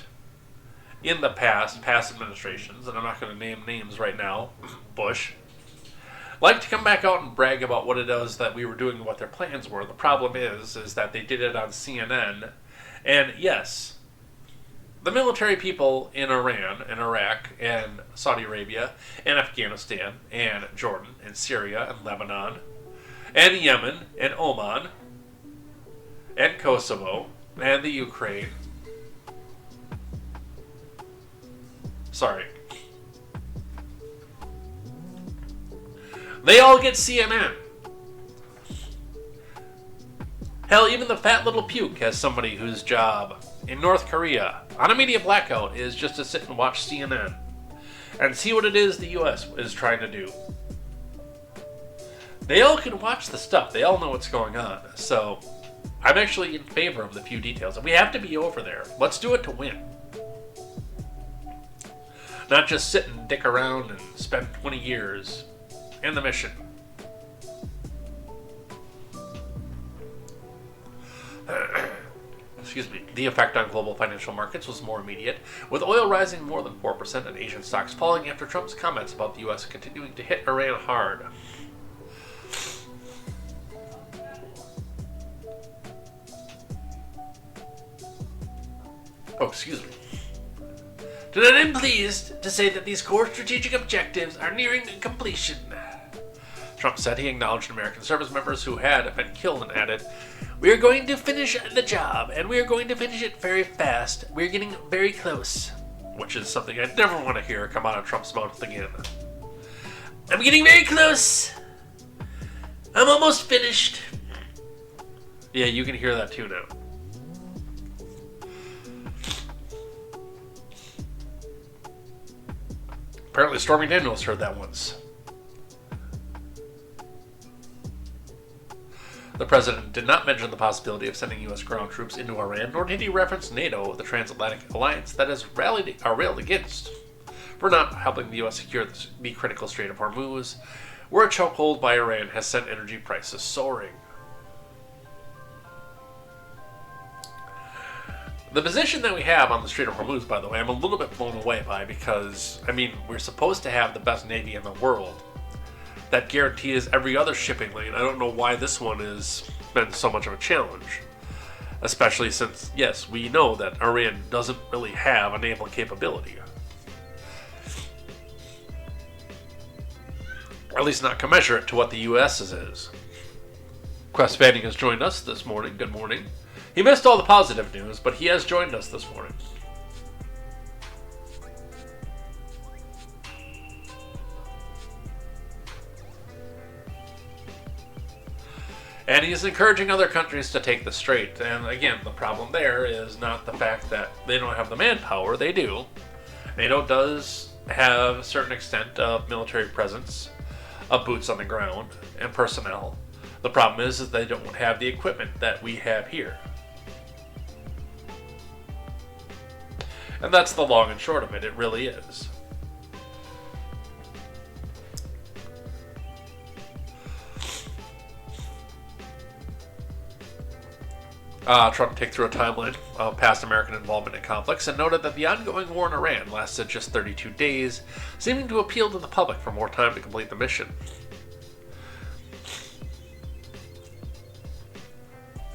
in the past administrations, and I'm not going to name names right now, Bush, like to come back out and brag about what it is that we were doing and what their plans were. The problem is that they did it on CNN, and yes, the military people in Iran and Iraq and Saudi Arabia and Afghanistan and Jordan and Syria and Lebanon and Yemen and Oman and Kosovo and the Ukraine. Sorry. They all get CNN. Hell, even the fat little puke has somebody whose job in North Korea on a media blackout is just to sit and watch CNN and see what it is the U.S. is trying to do. They all can watch the stuff. They all know what's going on. So I'm actually in favor of the few details. And we have to be over there. Let's do it to win. Not just sit and dick around and spend 20 years in the mission. Excuse me. The effect on global financial markets was more immediate, with oil rising more than 4% and Asian stocks falling after Trump's comments about the U.S. continuing to hit Iran hard. Oh, excuse me. "Today I'm pleased to say that these core strategic objectives are nearing completion," Trump said. He acknowledged American service members who had been killed and added, "We are going to finish the job, and we are going to finish it very fast. We're getting very close," which is something I never want to hear come out of Trump's mouth again. "I'm getting very close. I'm almost finished." Yeah, you can hear that too now. Apparently Stormy Daniels heard that once. The president did not mention the possibility of sending U.S. ground troops into Iran, nor did he reference NATO, the transatlantic alliance that has railed against for not helping the U.S. secure the critical Strait of Hormuz, where a chokehold by Iran has sent energy prices soaring. The position that we have on the Strait of Hormuz, by the way, I'm a little bit blown away by, because, I mean, we're supposed to have the best Navy in the world that guarantees every other shipping lane. I don't know why this one has been so much of a challenge, especially since, yes, we know that Iran doesn't really have a naval capability. Or at least not commensurate to what the U.S.'s is. Quest Fanning has joined us this morning. Good morning. He missed all the positive news, but he has joined us this morning. And he's encouraging other countries to take the strait. And again, the problem there is not the fact that they don't have the manpower. They do. NATO does have a certain extent of military presence, of boots on the ground, and personnel. The problem is they don't have the equipment that we have here. And that's the long and short of it. It really is. Trump took through a timeline of past American involvement in conflicts and noted that the ongoing war in Iran lasted just 32 days, seeming to appeal to the public for more time to complete the mission.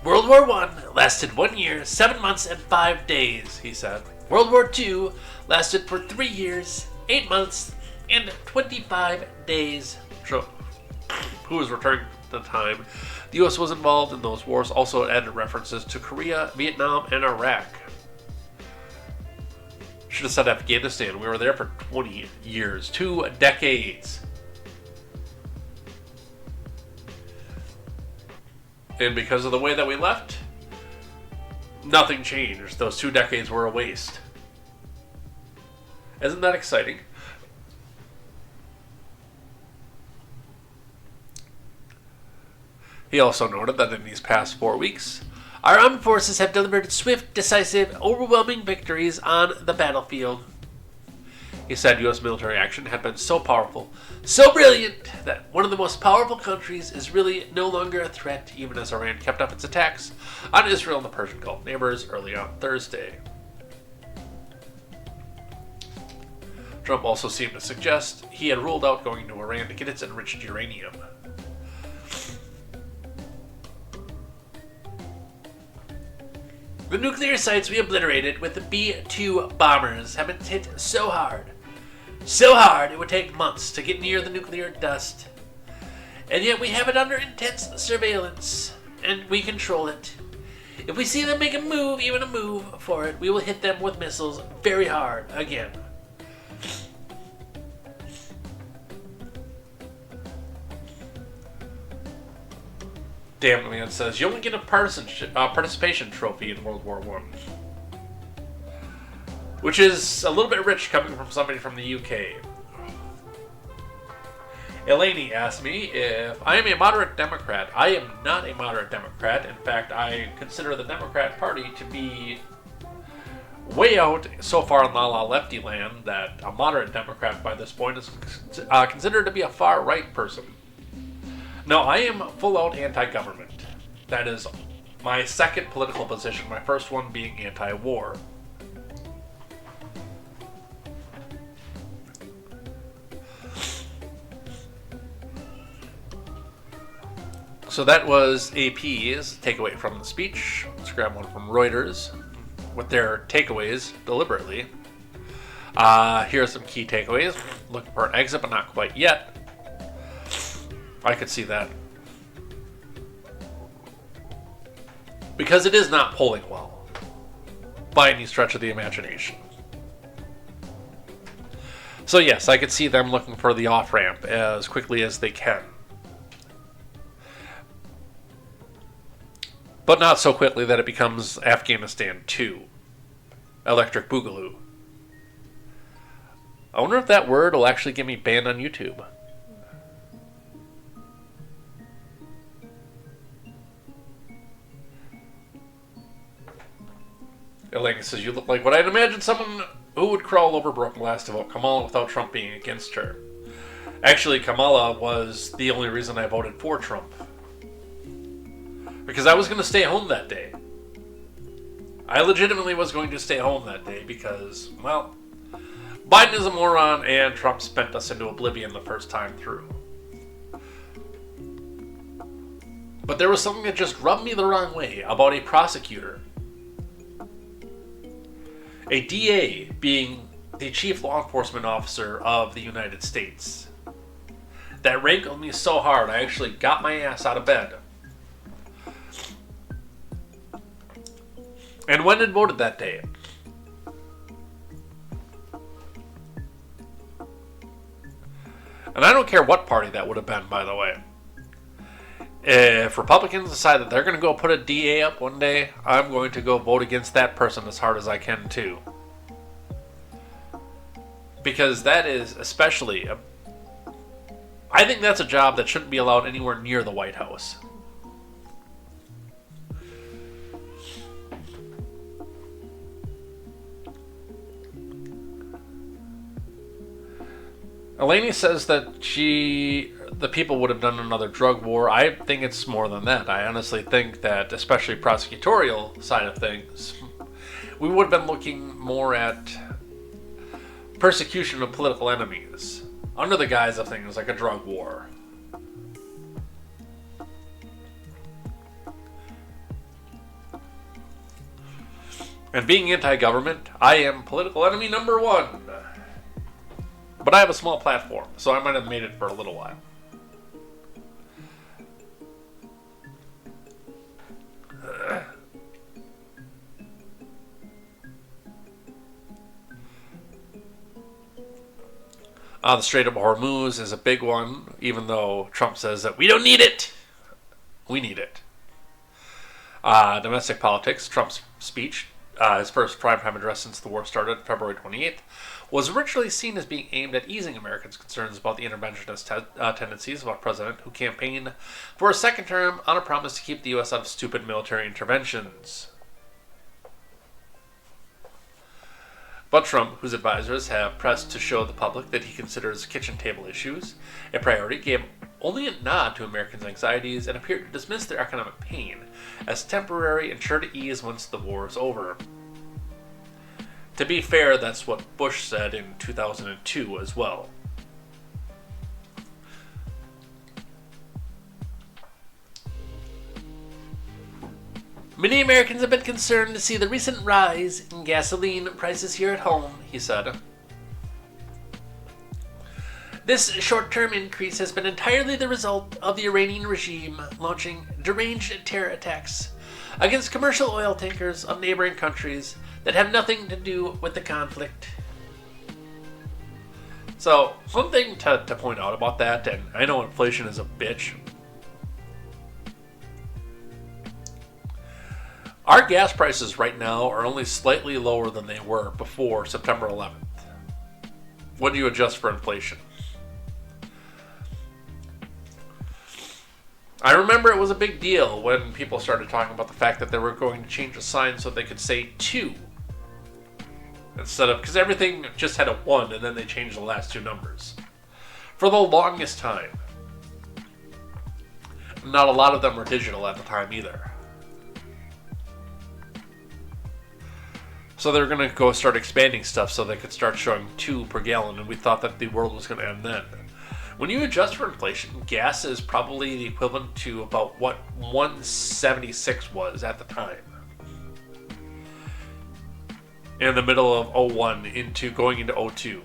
World War I lasted 1 year, 7 months, and 5 days, he said. World War II lasted for 3 years, 8 months, and 25 days. Trump, who was referring the time the U.S. was involved in those wars. Also added references to Korea, Vietnam, and Iraq. Should have said Afghanistan. We were there for 20 years. 2 decades. And because of the way that we left, nothing changed. Those 2 decades were a waste. Isn't that exciting? He also noted that in these past 4 weeks, our armed forces have delivered swift, decisive, overwhelming victories on the battlefield. He said U.S. military action had been so powerful, so brilliant, that one of the most powerful countries is really no longer a threat, even as Iran kept up its attacks on Israel and the Persian Gulf neighbors early on Thursday. Trump also seemed to suggest he had ruled out going to Iran to get its enriched uranium. The nuclear sites we obliterated with the B-2 bombers have been hit so hard it would take months to get near the nuclear dust. And yet we have it under intense surveillance, and we control it. If we see them make a move, even a move for it, we will hit them with missiles very hard again. Damn, man says you only get a participation trophy in World War I. Which is a little bit rich coming from somebody from the UK. Elaine asked me if I am a moderate Democrat. I am not a moderate Democrat. In fact, I consider the Democrat Party to be way out so far in la la lefty land that a moderate Democrat by this point is considered to be a far right person. No, I am full out anti-government. That is my second political position, my first one being anti-war. So that was AP's takeaway from the speech. Let's grab one from Reuters with their takeaways deliberately. Here are some key takeaways. Looking for an exit, but not quite yet. I could see that. Because it is not polling well, by any stretch of the imagination. So yes, I could see them looking for the off-ramp as quickly as they can. But not so quickly that it becomes Afghanistan 2. Electric Boogaloo. I wonder if that word will actually get me banned on YouTube. Elaine says, you look like what I'd imagine someone who would crawl over broken glass to vote Kamala without Trump being against her. Actually, Kamala was the only reason I voted for Trump. Because I was going to stay home that day. I legitimately was going to stay home that day because, well, Biden is a moron and Trump spent us into oblivion the first time through. But there was something that just rubbed me the wrong way about a prosecutor. A DA being the chief law enforcement officer of the United States. That rankled me so hard I actually got my ass out of bed and went and voted that day. And I don't care what party that would have been, by the way. If Republicans decide that they're going to go put a DA up one day, I'm going to go vote against that person as hard as I can too. Because that is especially... I think that's a job that shouldn't be allowed anywhere near the White House. Elaine says that the people would have done another drug war. I think it's more than that. I honestly think that, especially prosecutorial side of things, we would have been looking more at persecution of political enemies under the guise of things like a drug war. And being anti-government, I am political enemy number one. But I have a small platform, so I might have made it for a little while. The Strait of Hormuz is a big one, even though Trump says that we don't need it. We need it. Domestic politics, Trump's speech, his first primetime address since the war started, February 28th, was originally seen as being aimed at easing Americans' concerns about the interventionist tendencies of a president who campaigned for a second term on a promise to keep the U.S. out of stupid military interventions. But Trump, whose advisors have pressed to show the public that he considers kitchen table issues a priority, gave only a nod to Americans' anxieties and appeared to dismiss their economic pain as temporary and sure to ease once the war is over. To be fair, that's what Bush said in 2002 as well. Many Americans have been concerned to see the recent rise in gasoline prices here at home, he said. This short-term increase has been entirely the result of the Iranian regime launching deranged terror attacks against commercial oil tankers of neighboring countries that have nothing to do with the conflict. So, one thing to point out about that, and I know inflation is a bitch, our gas prices right now are only slightly lower than they were before September 11th. When you adjust for inflation. I remember it was a big deal when people started talking about the fact that they were going to change the sign so they could say 2. Instead of, because everything just had a 1 and then they changed the last 2 numbers. For the longest time. Not a lot of them were digital at the time either. So they were going to go start expanding stuff so they could start showing 2 per gallon, and we thought that the world was going to end then. When you adjust for inflation, gas is probably the equivalent to about what 176 was at the time. In the middle of 01 going into 02.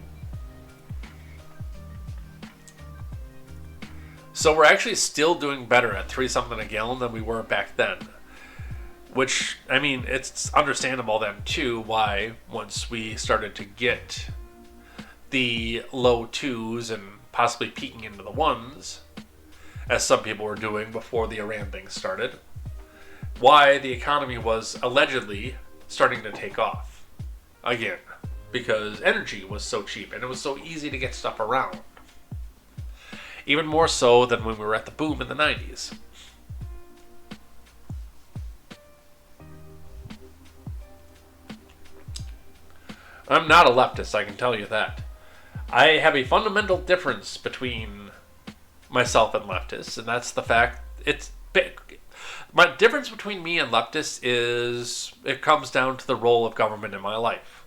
So we're actually still doing better at 3 something a gallon than we were back then. Which, I mean, it's understandable then too why once we started to get the low 2s and possibly peaking into the 1s, as some people were doing before the Iran thing started, why the economy was allegedly starting to take off again, because energy was so cheap and it was so easy to get stuff around. Even more so than when we were at the boom in the 90s. I'm not a leftist, I can tell you that. I have a fundamental difference between myself and leftists, and that's the fact my difference between me and leftists is it comes down to the role of government in my life.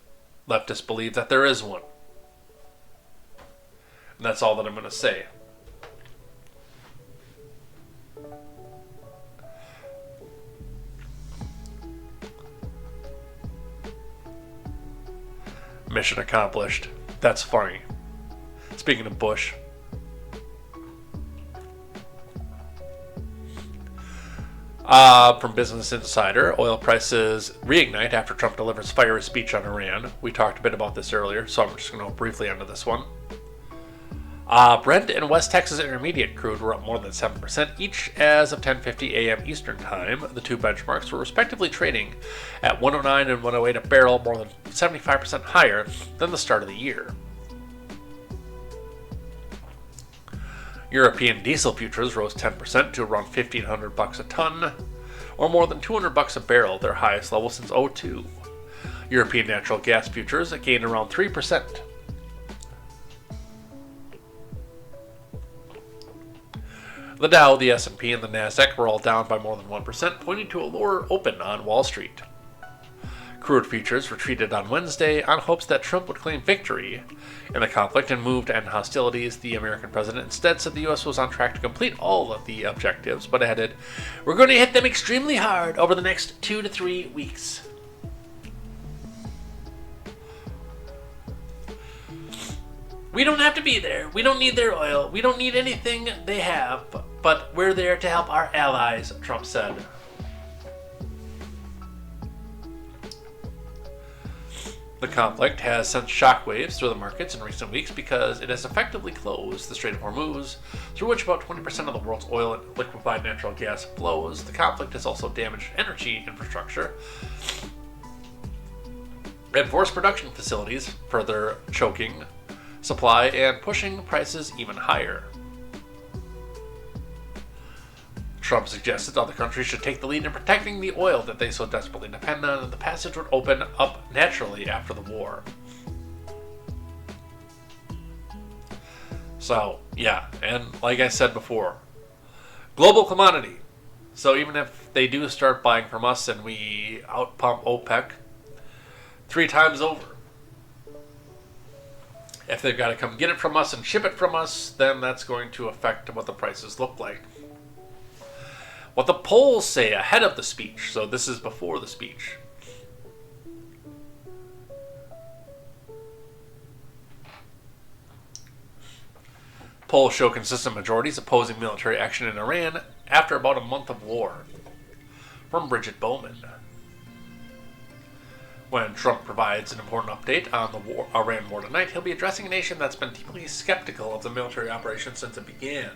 Leftists believe that there is one. And that's all that I'm going to say. Mission accomplished. That's funny. Speaking of Bush. From Business Insider, oil prices reignite after Trump delivers fiery speech on Iran. We talked a bit about this earlier, so I'm just going to go briefly onto this one. Brent and West Texas Intermediate crude were up more than 7% each as of 10:50 a.m. Eastern Time. The two benchmarks were respectively trading at 109 and 108 a barrel, more than 75% higher than the start of the year. European diesel futures rose 10% to around $1,500 a ton, or more than $200 a barrel, their highest level since '02. European natural gas futures gained around 3%. The Dow, the S&P, and the Nasdaq were all down by more than 1%, pointing to a lower open on Wall Street. Crude futures retreated on Wednesday on hopes that Trump would claim victory in the conflict and move to end hostilities. The American president instead said the U.S. was on track to complete all of the objectives, but added, "We're going to hit them extremely hard over the next 2 to 3 weeks." We don't have to be there. We don't need their oil. We don't need anything they have, but we're there to help our allies, Trump said. The conflict has sent shockwaves through the markets in recent weeks because it has effectively closed the Strait of Hormuz, through which about 20% of the world's oil and liquefied natural gas flows. The conflict has also damaged energy infrastructure and forced production facilities, further choking supply and pushing prices even higher. Trump suggested other countries should take the lead in protecting the oil that they so desperately depend on, and the passage would open up naturally after the war. So, yeah, and like I said before, global commodity. So even if they do start buying from us and we outpump OPEC 3 times over, if they've got to come get it from us and ship it from us, then that's going to affect what the prices look like. What the polls say ahead of the speech, so this is before the speech. Polls show consistent majorities opposing military action in Iran after about a month of war. From Bridget Bowman. When Trump provides an important update on the Iran war tonight, he'll be addressing a nation that's been deeply skeptical of the military operation since it began.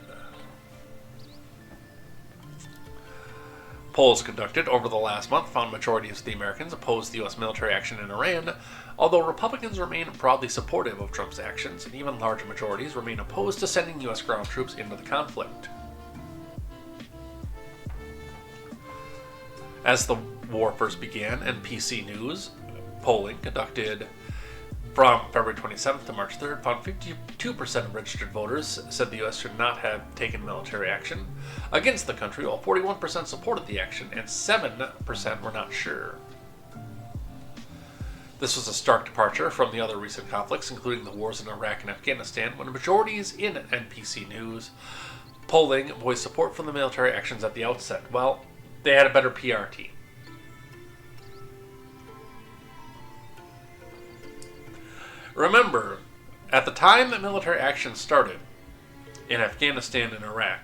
Polls conducted over the last month found majorities of the Americans opposed the U.S. military action in Iran, although Republicans remain broadly supportive of Trump's actions, and even larger majorities remain opposed to sending U.S. ground troops into the conflict. As the war first began, NBC News polling conducted from February 27th to March 3rd found 52% of registered voters said the U.S. should not have taken military action against the country, while 41% supported the action and 7% were not sure. This was a stark departure from the other recent conflicts, including the wars in Iraq and Afghanistan, when majorities in NBC News polling voiced support for the military actions at the outset. Well, they had a better PR team. Remember, at the time that military action started in Afghanistan and Iraq,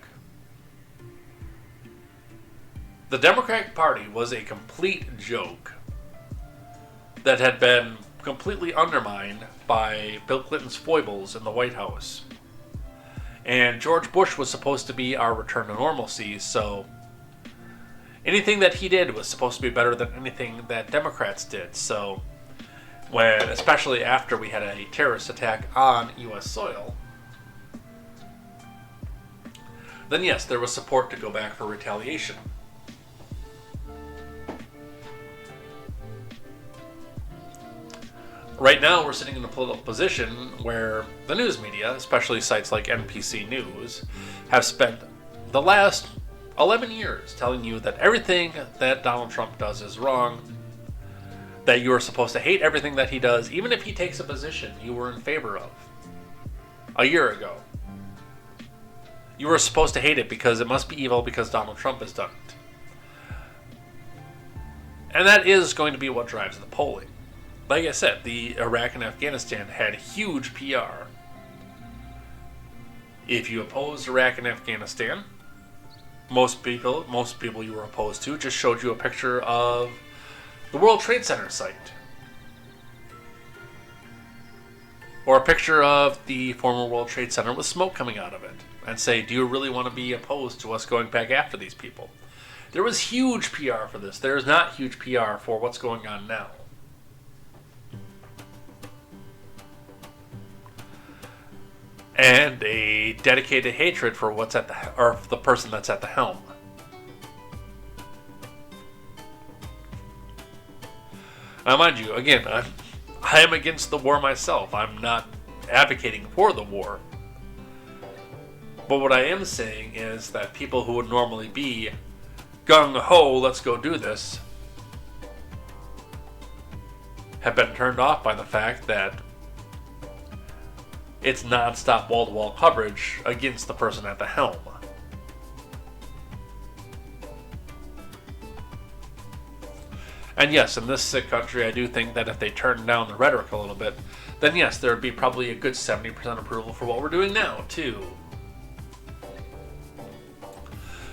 the Democratic Party was a complete joke that had been completely undermined by Bill Clinton's foibles in the White House. And George Bush was supposed to be our return to normalcy, so anything that he did was supposed to be better than anything that Democrats did. So when, especially after we had a terrorist attack on U.S. soil, then yes, there was support to go back for retaliation. Right now, we're sitting in a political position where the news media, especially sites like NBC News, have spent the last 11 years telling you that everything that Donald Trump does is wrong, that you are supposed to hate everything that he does, even if he takes a position you were in favor of a year ago. You were supposed to hate it because it must be evil because Donald Trump has done it. And that is going to be what drives the polling. Like I said, the Iraq and Afghanistan had huge PR. If you opposed Iraq and Afghanistan, most people you were opposed to just showed you a picture of the World Trade Center site, or a picture of the former World Trade Center with smoke coming out of it, and say, do you really want to be opposed to us going back after these people? There was huge PR for this. There is not huge PR for what's going on now. And a dedicated hatred for the person that's at the helm. Now, mind you, again, I am against the war myself. I'm not advocating for the war. But what I am saying is that people who would normally be gung-ho, let's go do this, have been turned off by the fact that it's non-stop wall-to-wall coverage against the person at the helm. And yes, in this sick country, I do think that if they turn down the rhetoric a little bit, then yes, there would be probably a good 70% approval for what we're doing now, too.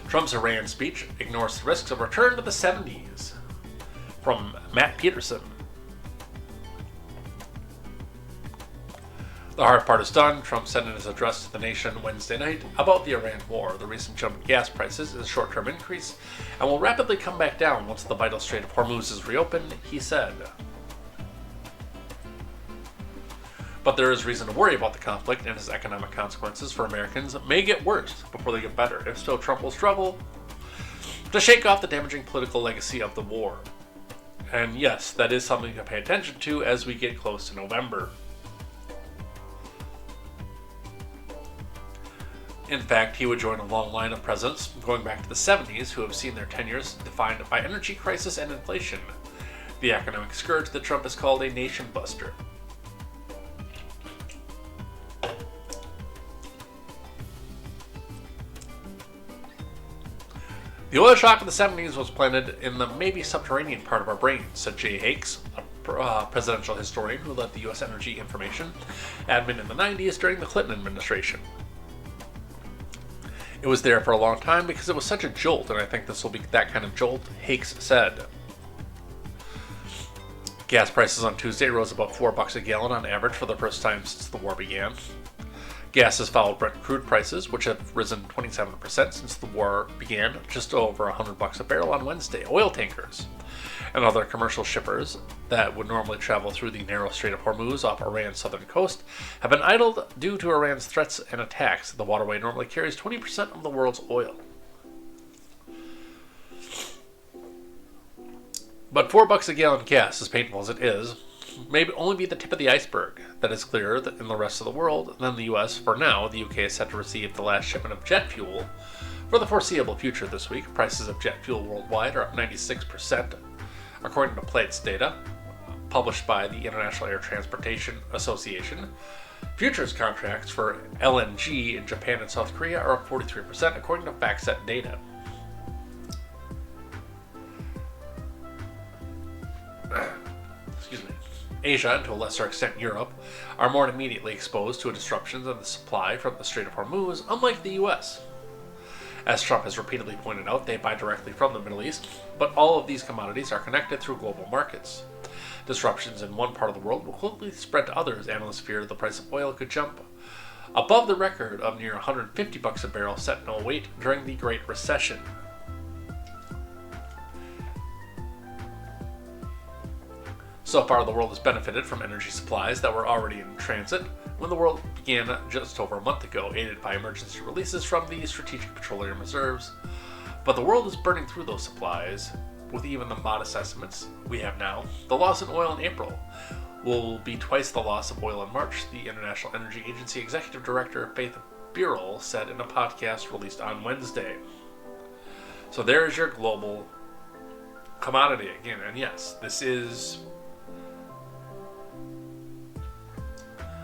Trump's Iran speech ignores the risks of return to the 70s. From Matt Peterson. The hard part is done. Trump said in his address to the nation Wednesday night about the Iran war. The recent jump in gas prices is a short-term increase and will rapidly come back down once the vital Strait of Hormuz is reopened, he said. But there is reason to worry about the conflict, and its economic consequences for Americans may get worse before they get better. If so, Trump will struggle to shake off the damaging political legacy of the war. And yes, that is something to pay attention to as we get close to November. In fact, he would join a long line of presidents going back to the 70s who have seen their tenures defined by energy crisis and inflation, the economic scourge that Trump has called a nation buster. The oil shock of the 70s was planted in the maybe subterranean part of our brains, said Jay Hakes, a presidential historian who led the U.S. Energy Information Admin in the 90s during the Clinton administration. It was there for a long time because it was such a jolt, and I think this will be that kind of jolt, Hakes said. Gas prices on Tuesday rose about $4 a gallon on average for the first time since the war began. Gas has followed Brent crude prices, which have risen 27% since the war began, just over $100 a barrel on Wednesday. Oil tankers and other commercial shippers that would normally travel through the narrow Strait of Hormuz off Iran's southern coast have been idled due to Iran's threats and attacks. The waterway normally carries 20% of the world's oil. But $4 a gallon gas, as painful as it is, may only be the tip of the iceberg. That is clearer in the rest of the world than the US. For now, the UK is set to receive the last shipment of jet fuel for the foreseeable future this week. Prices of jet fuel worldwide are up 96%, according to Plate's data, published by the International Air Transportation Association. Futures contracts for LNG in Japan and South Korea are up 43%, according to FactSet data. Excuse me. Asia, and to a lesser extent Europe, are more immediately exposed to disruptions in the supply from the Strait of Hormuz, unlike the US. As Trump has repeatedly pointed out, they buy directly from the Middle East, but all of these commodities are connected through global markets. Disruptions in one part of the world will quickly spread to others. Analysts fear the price of oil could jump above the record of near $150 a barrel set in 2008 during the Great Recession. So far, the world has benefited from energy supplies that were already in transit when the world began just over a month ago, aided by emergency releases from the Strategic Petroleum Reserves. But the world is burning through those supplies, with even the modest estimates we have now. The loss in oil in April will be twice the loss of oil in March, the International Energy Agency Executive Director Faith Burrell said in a podcast released on Wednesday. So there is your global commodity again. And yes, this is...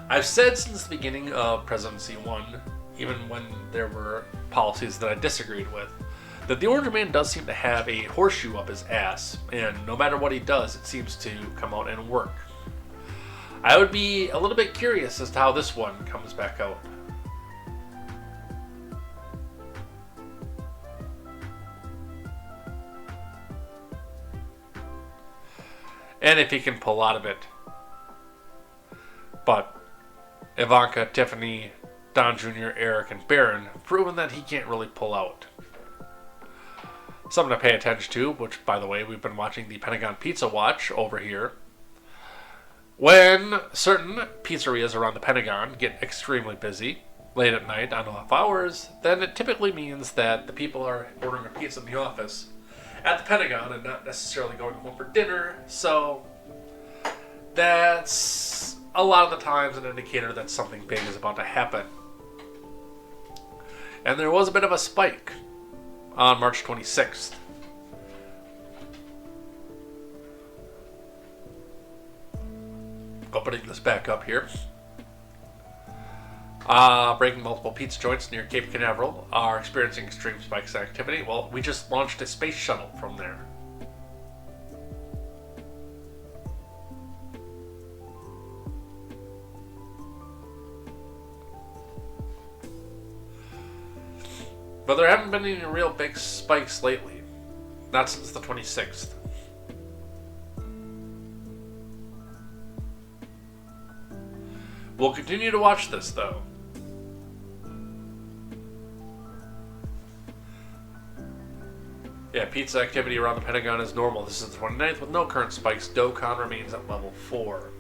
I've said since the beginning of Presidency 1, even when there were policies that I disagreed with, that the Orange Man does seem to have a horseshoe up his ass, and no matter what he does, it seems to come out and work. I would be a little bit curious as to how this one comes back out. And if he can pull out of it. But Ivanka, Tiffany, Don Jr., Eric, and Barron have proven that he can't really pull out. Something to pay attention to, which, by the way, we've been watching the Pentagon Pizza Watch over here. When certain pizzerias around the Pentagon get extremely busy, late at night on off hours, then it typically means that the people are ordering a pizza in the office at the Pentagon and not necessarily going home for dinner, so that's a lot of the times an indicator that something big is about to happen. And there was a bit of a spike on March 26th. Opening this back up here. Breaking multiple pizza joints near Cape Canaveral are experiencing extreme spikes in activity. Well, we just launched a space shuttle from there. But there haven't been any real big spikes lately. Not since the 26th. We'll continue to watch this, though. Yeah, pizza activity around the Pentagon is normal. This is the 29th with no current spikes. DOCON remains at level 4.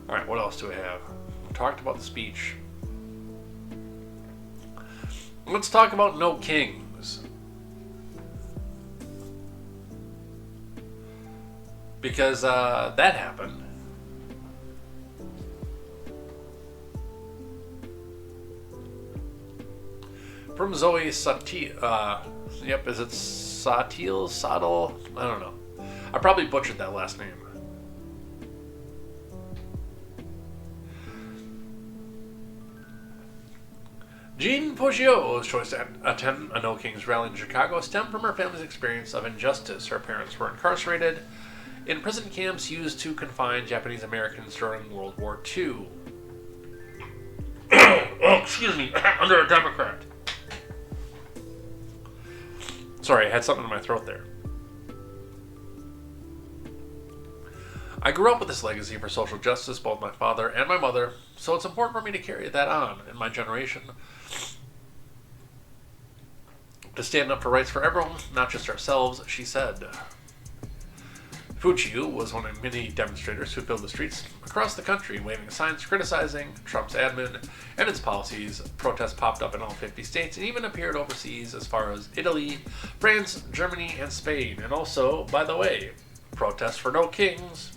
Alright, what else do we have? We talked about the speech. Let's talk about no kings. Because that happened. From Zoe Satil, is it Satil? Sadal? I don't know. I probably butchered that last name. Jean Poggio's choice to attend a No Kings rally in Chicago stemmed from her family's experience of injustice. Her parents were incarcerated in prison camps used to confine Japanese Americans during World War II. Oh, excuse me, under a Democrat. Sorry, I had something in my throat there. I grew up with this legacy for social justice, both my father and my mother, so it's important for me to carry that on in my generation. To stand up for rights for everyone, not just ourselves, she said. Fujiu was one of many demonstrators who filled the streets across the country, waving signs criticizing Trump's admin and its policies. Protests popped up in all 50 states and even appeared overseas as far as Italy, France, Germany, and Spain. And also, by the way, protests for no kings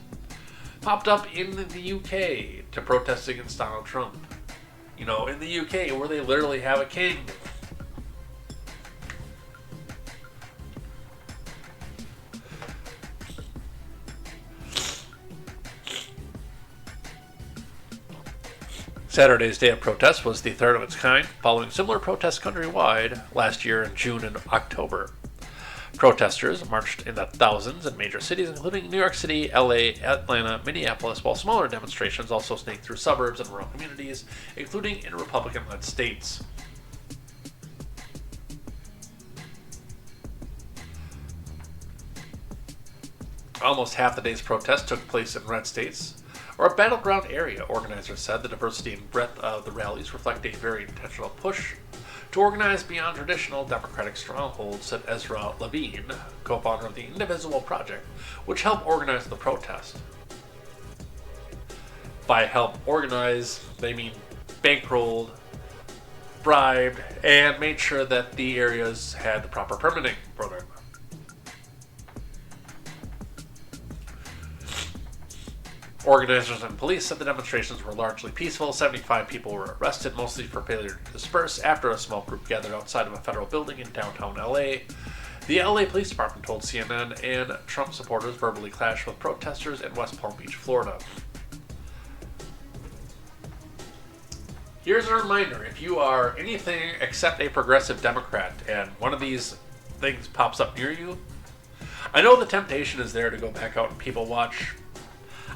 popped up in the UK to protest against Donald Trump. You know, in the UK, where they literally have a king. Saturday's day of protest was the third of its kind, following similar protests countrywide last year in June and October. Protesters marched in the thousands in major cities, including New York City, LA, Atlanta, Minneapolis, while smaller demonstrations also snaked through suburbs and rural communities, including in Republican-led states. Almost half the day's protest took place in red states, or a battleground area, organizers said. The diversity and breadth of the rallies reflect a very intentional push to organize beyond traditional Democratic strongholds, said Ezra Levine, co-founder of the Indivisible Project, which helped organize the protest. By help organize, they mean bankrolled, bribed, and made sure that the areas had the proper permitting for them. Organizers and police said the demonstrations were largely peaceful. 75 people were arrested, mostly for failure to disperse, after a small group gathered outside of a federal building in downtown LA. The LA Police Department told CNN, and Trump supporters verbally clashed with protesters in West Palm Beach, Florida. Here's a reminder, if you are anything except a progressive Democrat and one of these things pops up near you, I know the temptation is there to go back out and people watch.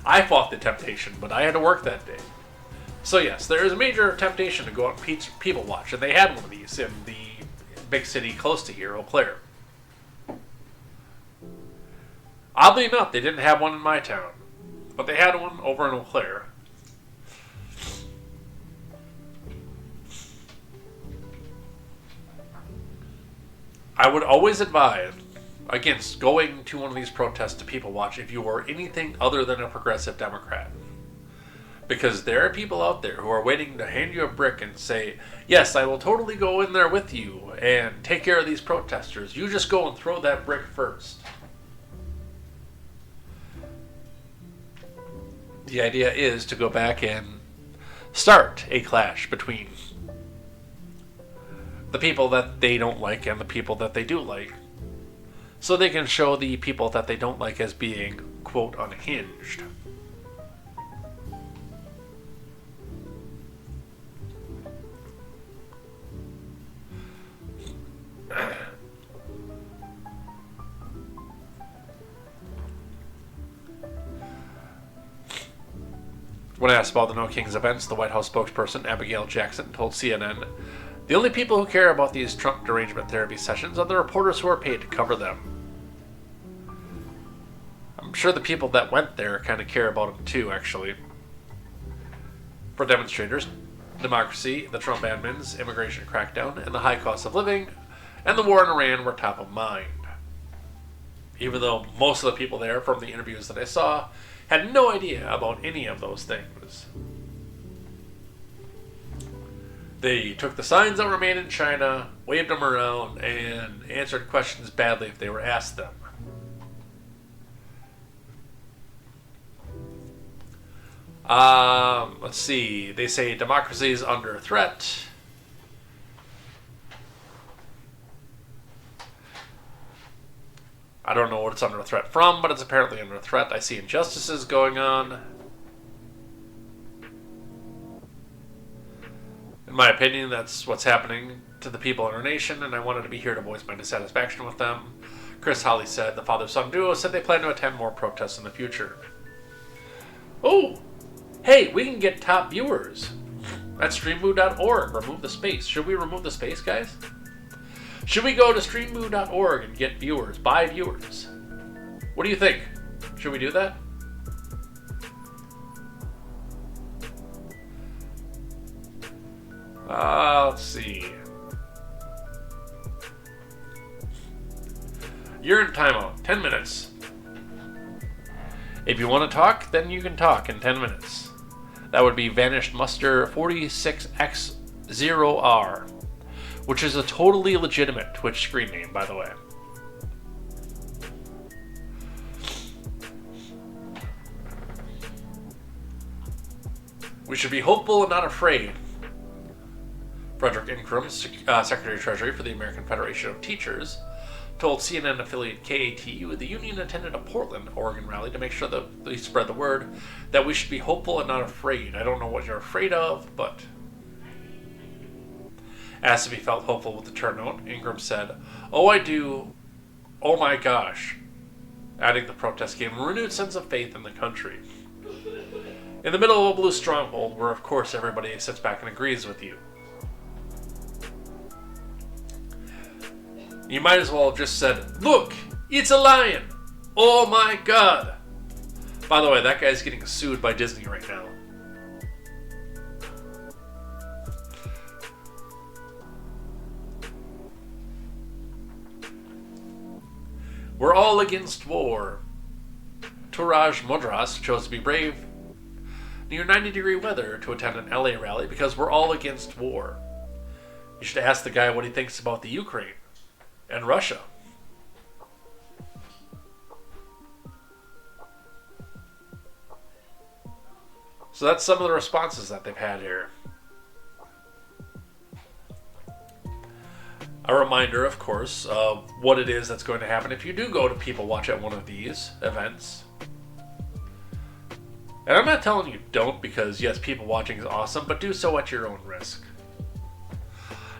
I fought the temptation, but I had to work that day. So yes, there is a major temptation to go out and people watch, and they had one of these in the big city close to here, Eau Claire. Oddly enough, they didn't have one in my town, but they had one over in Eau Claire. I would always advise against going to one of these protests to people watch if you are anything other than a progressive Democrat. Because there are people out there who are waiting to hand you a brick and say, yes, I will totally go in there with you and take care of these protesters. You just go and throw that brick first. The idea is to go back and start a clash between the people that they don't like and the people that they do like, so they can show the people that they don't like as being, quote, unhinged. When asked about the No Kings events, the White House spokesperson Abigail Jackson told CNN, "The only people who care about these Trump derangement therapy sessions are the reporters who are paid to cover them." sure the people that went there kind of care about him too, actually. For demonstrators, democracy, the Trump admins, immigration crackdown, and the high cost of living, and the war in Iran were top of mind. Even though most of the people there, from the interviews that I saw, had no idea about any of those things. They took the signs that were made in China, waved them around, and answered questions badly if they were asked them. Let's see. They say democracy is under threat. I don't know what it's under threat from, but it's apparently under threat. I see injustices going on. In my opinion, that's what's happening to the people in our nation, and I wanted to be here to voice my dissatisfaction with them. Chris Holly said the father-son duo said they plan to attend more protests in the future. Oh! Hey, we can get top viewers at streammoo.org. Remove the space. Should we remove the space, guys? Should we go to streammoo.org and get viewers, buy viewers? What do you think? Should we do that? Let's see. You're in timeout. 10 minutes. If you want to talk, then you can talk in 10 minutes. That would be Vanished Muster 46X0R, which is a totally legitimate Twitch screen name, by the way. We should be hopeful and not afraid. Frederick Ingram, Secretary of Treasury for the American Federation of Teachers, told CNN affiliate KATU the union attended a Portland, Oregon rally to make sure that they spread the word that we should be hopeful and not afraid. I don't know what you're afraid of, but... Asked if he felt hopeful with the turnout, Ingram said, "Oh, I do. Oh my gosh." Adding the protest gave him a renewed sense of faith in the country. In the middle of a blue stronghold, where of course everybody sits back and agrees with you. You might as well have just said, "Look, it's a lion! Oh my god!" By the way, that guy's getting sued by Disney right now. We're all against war. Turaj Modras chose to be brave near 90-degree weather to attend an LA rally because we're all against war. You should ask the guy what he thinks about the Ukraine and Russia. So that's some of the responses that they've had here. A reminder, of course, of what it is that's going to happen if you do go to People Watch at one of these events. And I'm not telling you don't, because yes, people watching is awesome, but do so at your own risk.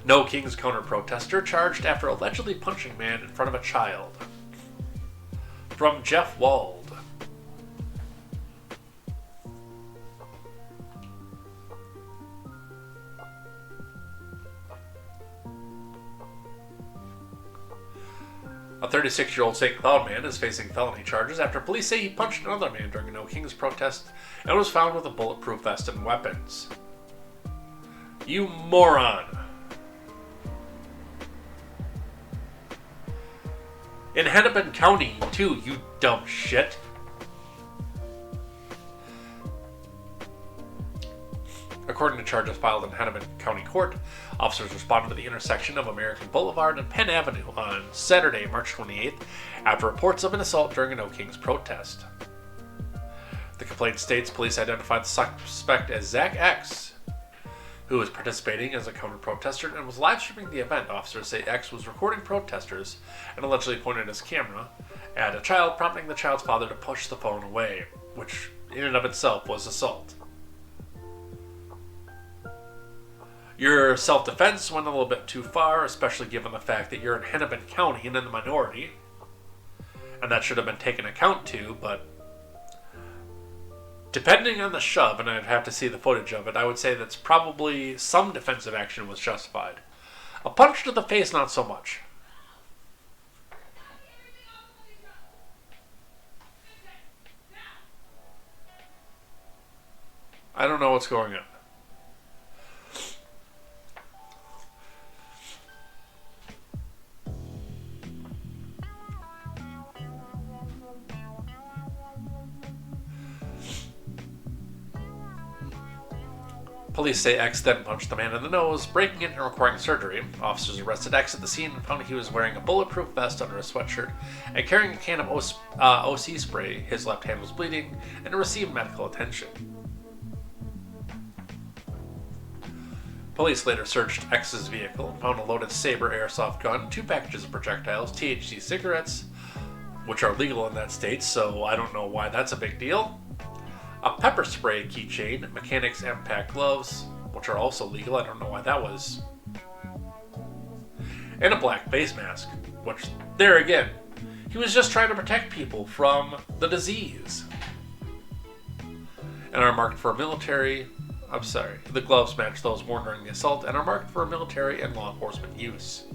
No King's counter-protester charged after allegedly punching man in front of a child. From Jeff Wald. A 36-year-old St. Cloud man is facing felony charges after police say he punched another man during a No Kings protest and was found with a bulletproof vest and weapons. You moron! In Hennepin County, too, you dumb shit. According to charges filed in Hennepin County Court, officers responded to the intersection of American Boulevard and Penn Avenue on Saturday, March 28th, after reports of an assault during a No Kings protest. The complaint states police identified the suspect as Zach X, who was participating as a counter-protester and was live-streaming the event. Officers say X was recording protesters and allegedly pointed his camera at a child, prompting the child's father to push the phone away, which in and of itself was assault. Your self-defense went a little bit too far, especially given the fact that you're in Hennepin County and in the minority, and that should have been taken account to, but depending on the shove, and I'd have to see the footage of it, I would say that's probably some defensive action was justified. A punch to the face, not so much. I don't know what's going on. Police say X then punched the man in the nose, breaking it and requiring surgery. Officers arrested X at the scene and found he was wearing a bulletproof vest under a sweatshirt and carrying a can of OC spray. His left hand was bleeding and received medical attention. Police later searched X's vehicle and found a loaded Saber airsoft gun, 2 packages of projectiles, THC cigarettes, which are legal in that state, so I don't know why that's a big deal. A pepper spray keychain, mechanics M-Pack gloves, which are also legal. I don't know why that was. And a black face mask, which, there again, he was just trying to protect people from the disease. And are marked for military. The gloves match those worn during the assault and are marked for military and law enforcement use.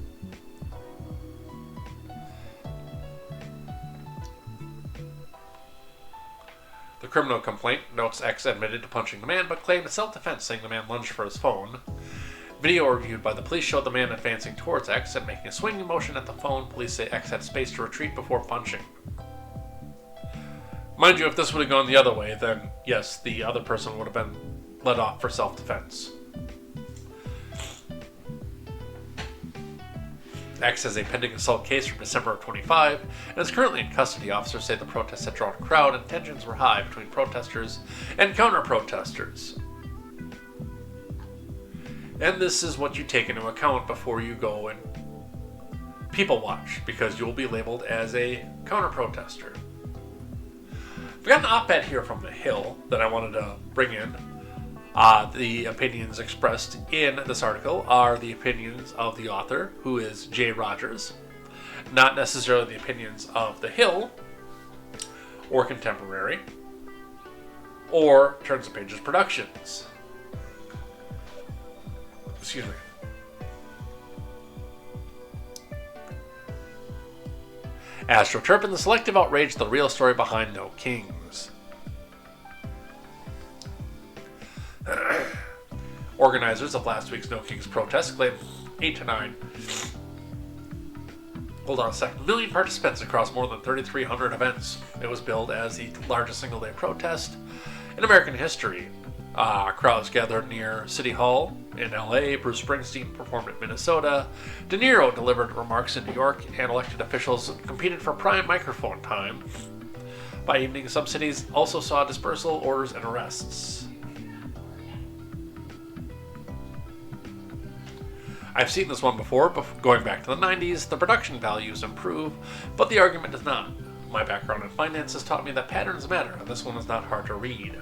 The criminal complaint notes X admitted to punching the man, but claimed self-defense, saying the man lunged for his phone. Video reviewed by the police showed the man advancing towards X and making a swinging motion at the phone. Police say X had space to retreat before punching. Mind you, if this would have gone the other way, then yes, the other person would have been let off for self-defense. X has a pending assault case from December of 25 and is currently in custody. Officers say the protests had drawn a crowd and tensions were high between protesters and counter-protesters. And this is what you take into account before you go and people watch, because you will be labeled as a counter-protester. We've got an op-ed here from The Hill that I wanted to bring in. The opinions expressed in this article are the opinions of the author, who is Jay Rogers, not necessarily the opinions of The Hill, or Contemporary, or Turns the Pages Productions. Excuse me. AstroTurf, the selective outrage, the real story behind No Kings. Organizers of last week's No Kings protest claimed 8 to 9. Hold on a sec. Million participants across more than 3,300 events. It was billed as the largest single-day protest in American history. Crowds gathered near City Hall in LA. Bruce Springsteen performed in Minnesota. De Niro delivered remarks in New York, and elected officials competed for prime microphone time. By evening, some cities also saw dispersal orders and arrests. I've seen this one before, going back to the 90s. The production values improve, but the argument does not. My background in finance has taught me that patterns matter, and this one is not hard to read.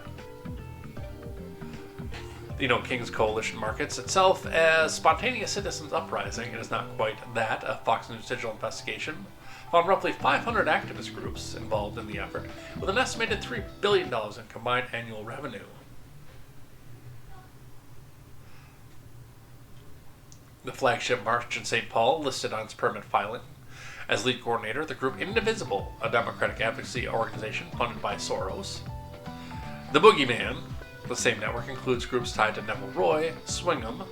The No Kings Coalition markets itself as spontaneous citizens uprising. It is not quite that. A Fox News digital investigation found roughly 500 activist groups involved in the effort, with an estimated $3 billion in combined annual revenue. The flagship march in St. Paul listed on its permit filing. As lead coordinator, the group Indivisible, a Democratic advocacy organization funded by Soros. The Boogeyman, the same network, includes groups tied to Neville Roy, Swingham,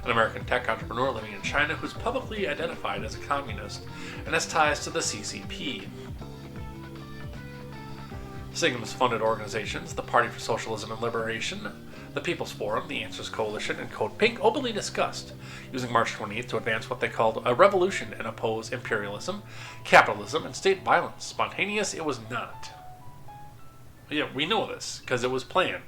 an American tech entrepreneur living in China who's publicly identified as a communist and has ties to the CCP. Swingham's funded organizations, the Party for Socialism and Liberation, the People's Forum, the Answers Coalition, and Code Pink openly discussed using March 20th to advance what they called a revolution and oppose imperialism, capitalism, and state violence. Spontaneous, it was not. Yeah, we know this, because it was planned.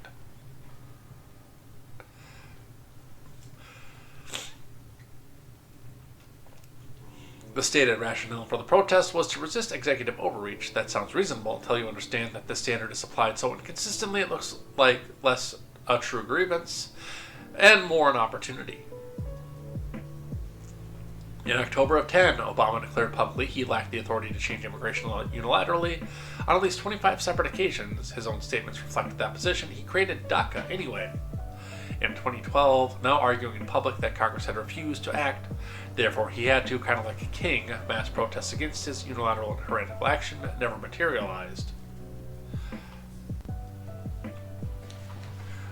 The stated rationale for the protest was to resist executive overreach. That sounds reasonable until you understand that this standard is applied so inconsistently it looks like less a true grievance and more an opportunity. In October of 10, Obama declared publicly he lacked the authority to change immigration law unilaterally. On at least 25 separate occasions, his own statements reflected that position. He created DACA anyway. In 2012, now arguing in public that Congress had refused to act, therefore he had to, kind of like a king, mass protests against his unilateral and heretical action never materialized.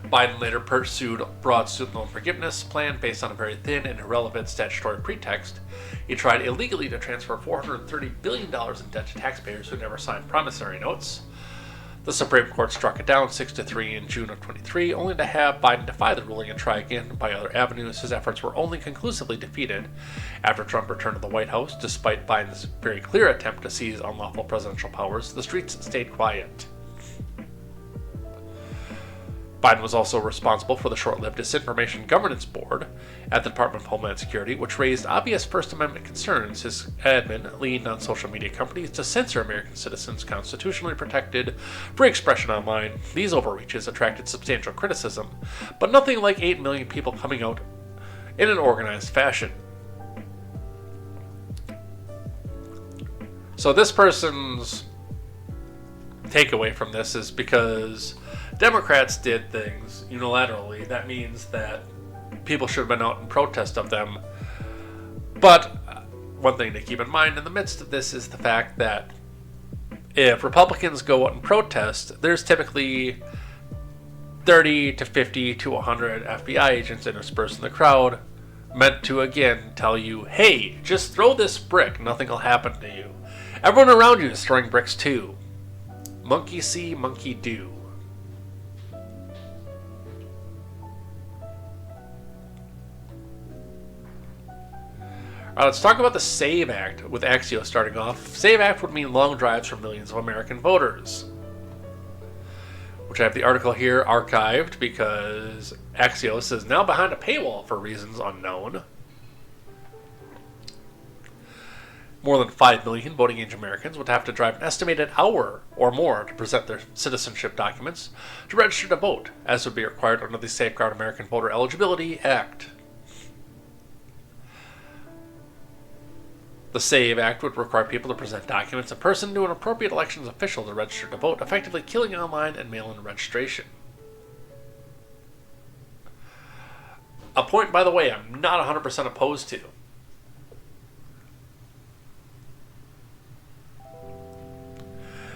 Biden later pursued a broad student loan forgiveness plan based on a very thin and irrelevant statutory pretext. He tried illegally to transfer $430 billion in debt to taxpayers who never signed promissory notes. The Supreme Court struck it down 6-3 in June of 23, only to have Biden defy the ruling and try again by other avenues. His efforts were only conclusively defeated after Trump returned to the White House. Despite Biden's very clear attempt to seize unlawful presidential powers, the streets stayed quiet. Biden was also responsible for the short-lived Disinformation Governance Board at the Department of Homeland Security, which raised obvious First Amendment concerns. His admin leaned on social media companies to censor American citizens' constitutionally protected free expression online. These overreaches attracted substantial criticism, but nothing like 8 million people coming out in an organized fashion. So this person's takeaway from this is because Democrats did things unilaterally, that means that people should have been out in protest of them. But one thing to keep in mind in the midst of this is the fact that if Republicans go out and protest, there's typically 30 to 50 to 100 FBI agents interspersed in the crowd, meant to again tell you, hey, just throw this brick, nothing will happen to you. Everyone around you is throwing bricks too. Monkey see, monkey do. Let's talk about the SAVE Act with Axios starting off. SAVE Act would mean long drives for millions of American voters. Which I have the article here archived because Axios is now behind a paywall for reasons unknown. More than 5 million voting age Americans would have to drive an estimated hour or more to present their citizenship documents to register to vote, as would be required under the Safeguard American Voter Eligibility Act. The SAVE Act would require people to present documents in person to an appropriate elections official to register to vote, effectively killing online and mail-in registration. A point, by the way, I'm not 100% opposed to.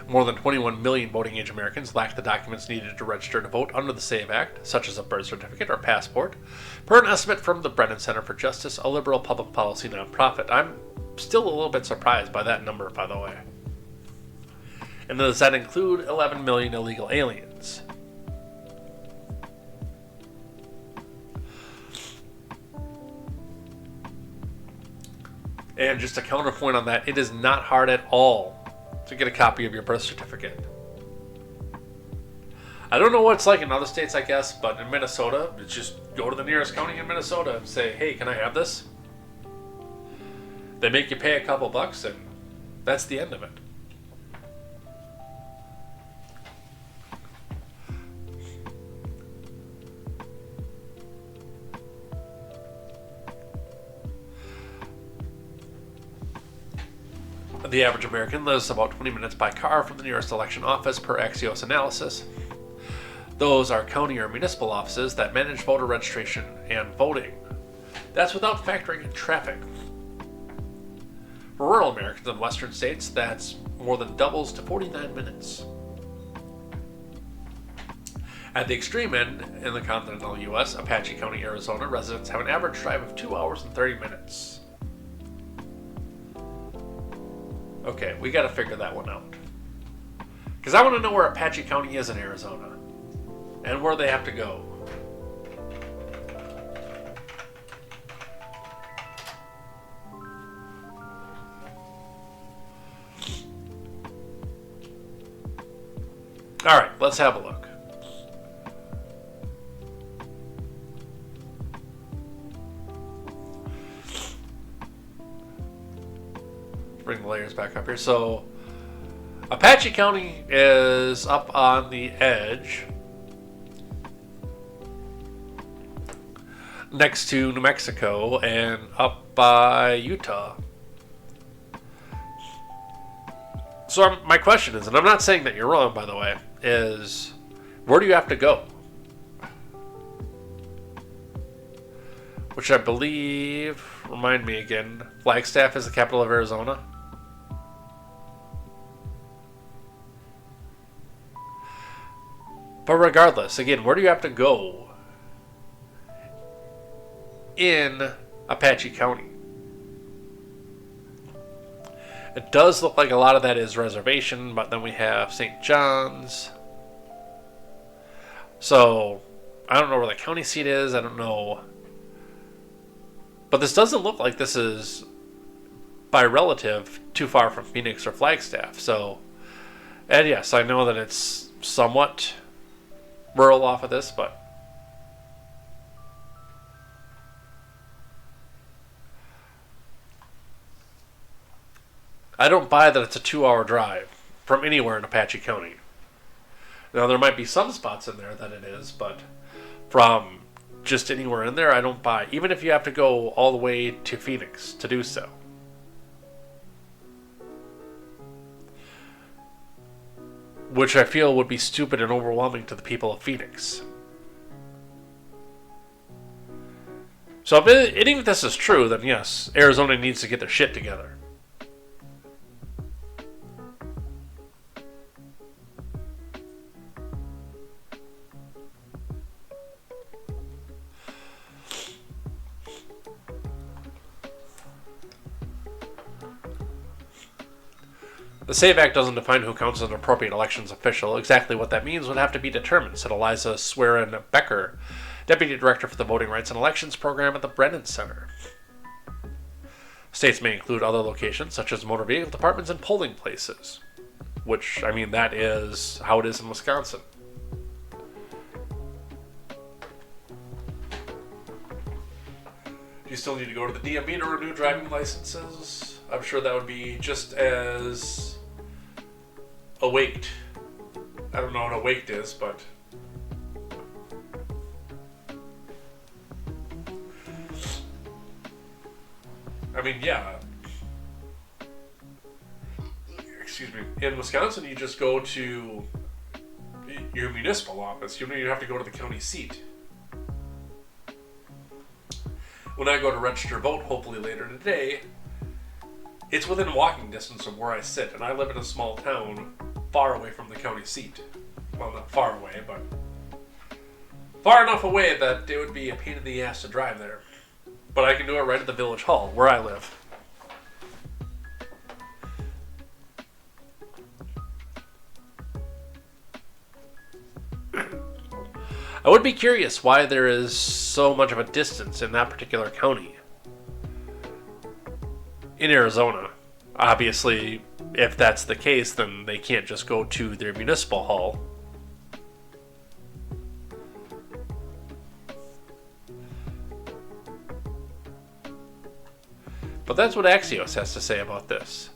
More than 21 million voting-age Americans lack the documents needed to register to vote under the SAVE Act, such as a birth certificate or passport, per an estimate from the Brennan Center for Justice, a liberal public policy nonprofit. I'm still a little bit surprised by that number, by the way. And does that include 11 million illegal aliens? And just a counterpoint on that, it is not hard at all to get a copy of your birth certificate. I don't know what it's like in other states, I guess, but in Minnesota, it's just go to the nearest county in Minnesota and say, hey, can I have this? They make you pay a couple bucks, and that's the end of it. The average American lives about 20 minutes by car from the nearest election office per Axios analysis. Those are county or municipal offices that manage voter registration and voting. That's without factoring in traffic. For rural Americans in western states, that's more than doubles to 49 minutes. At the extreme end, in the continental U.S., Apache County, Arizona, residents have an average drive of 2 hours and 30 minutes. Okay, we gotta figure that one out. Because I want to know where Apache County is in Arizona. And where they have to go. Alright, let's have a look. Bring the layers back up here. So, Apache County is up on the edge next to New Mexico and up by Utah. So my question is, and I'm not saying that you're wrong, by the way, is where do you have to go? Which I believe, remind me again, Flagstaff is the capital of Arizona. But regardless, again, where do you have to go in Apache County? It does look like a lot of that is reservation, but then we have St. John's. So, I don't know where the county seat is. I don't know. But this doesn't look like this is, by relative, too far from Phoenix or Flagstaff. So, and yes, I know that it's somewhat rural off of this, but I don't buy that it's a 2-hour drive from anywhere in Apache County. Now, there might be some spots in there that it is, but from just anywhere in there, I don't buy. Even if you have to go all the way to Phoenix to do so. Which I feel would be stupid and overwhelming to the people of Phoenix. So even if this is true, then yes, Arizona needs to get their shit together. The SAVE Act doesn't define who counts as an appropriate elections official. Exactly what that means would have to be determined, said Eliza Swearin-Becker, Deputy Director for the Voting Rights and Elections Program at the Brennan Center. States may include other locations, such as motor vehicle departments and polling places. Which, I mean, that is how it is in Wisconsin. Do you still need to go to the DMV to renew driving licenses? I'm sure that would be just as awaked. I don't know what awaked is, but I mean, yeah. Excuse me. In Wisconsin, you just go to your municipal office. You don't even have to go to the county seat. When I go to register to vote, hopefully later today, it's within walking distance of where I sit, and I live in a small town far away from the county seat. Well, not far away, but far enough away that it would be a pain in the ass to drive there. But I can do it right at the village hall, where I live. I would be curious why there is so much of a distance in that particular county. In Arizona. Obviously, if that's the case, then they can't just go to their municipal hall. But that's what Axios has to say about this.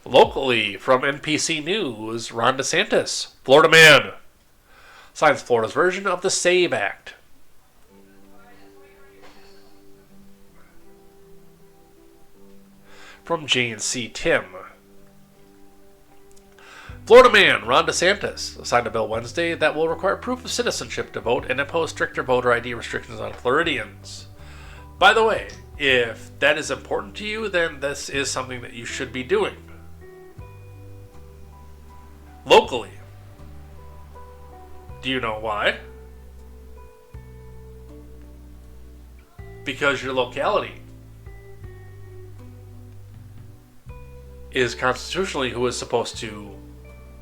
Locally, from NPC News, Ron DeSantis, Florida man, signs Florida's version of the SAVE Act. From JNC Tim, Florida man Ron DeSantis signed a bill Wednesday that will require proof of citizenship to vote and impose stricter voter ID restrictions on Floridians. By the way, if that is important to you, then this is something that you should be doing. Locally. Do you know why? Because your locality is constitutionally who is supposed to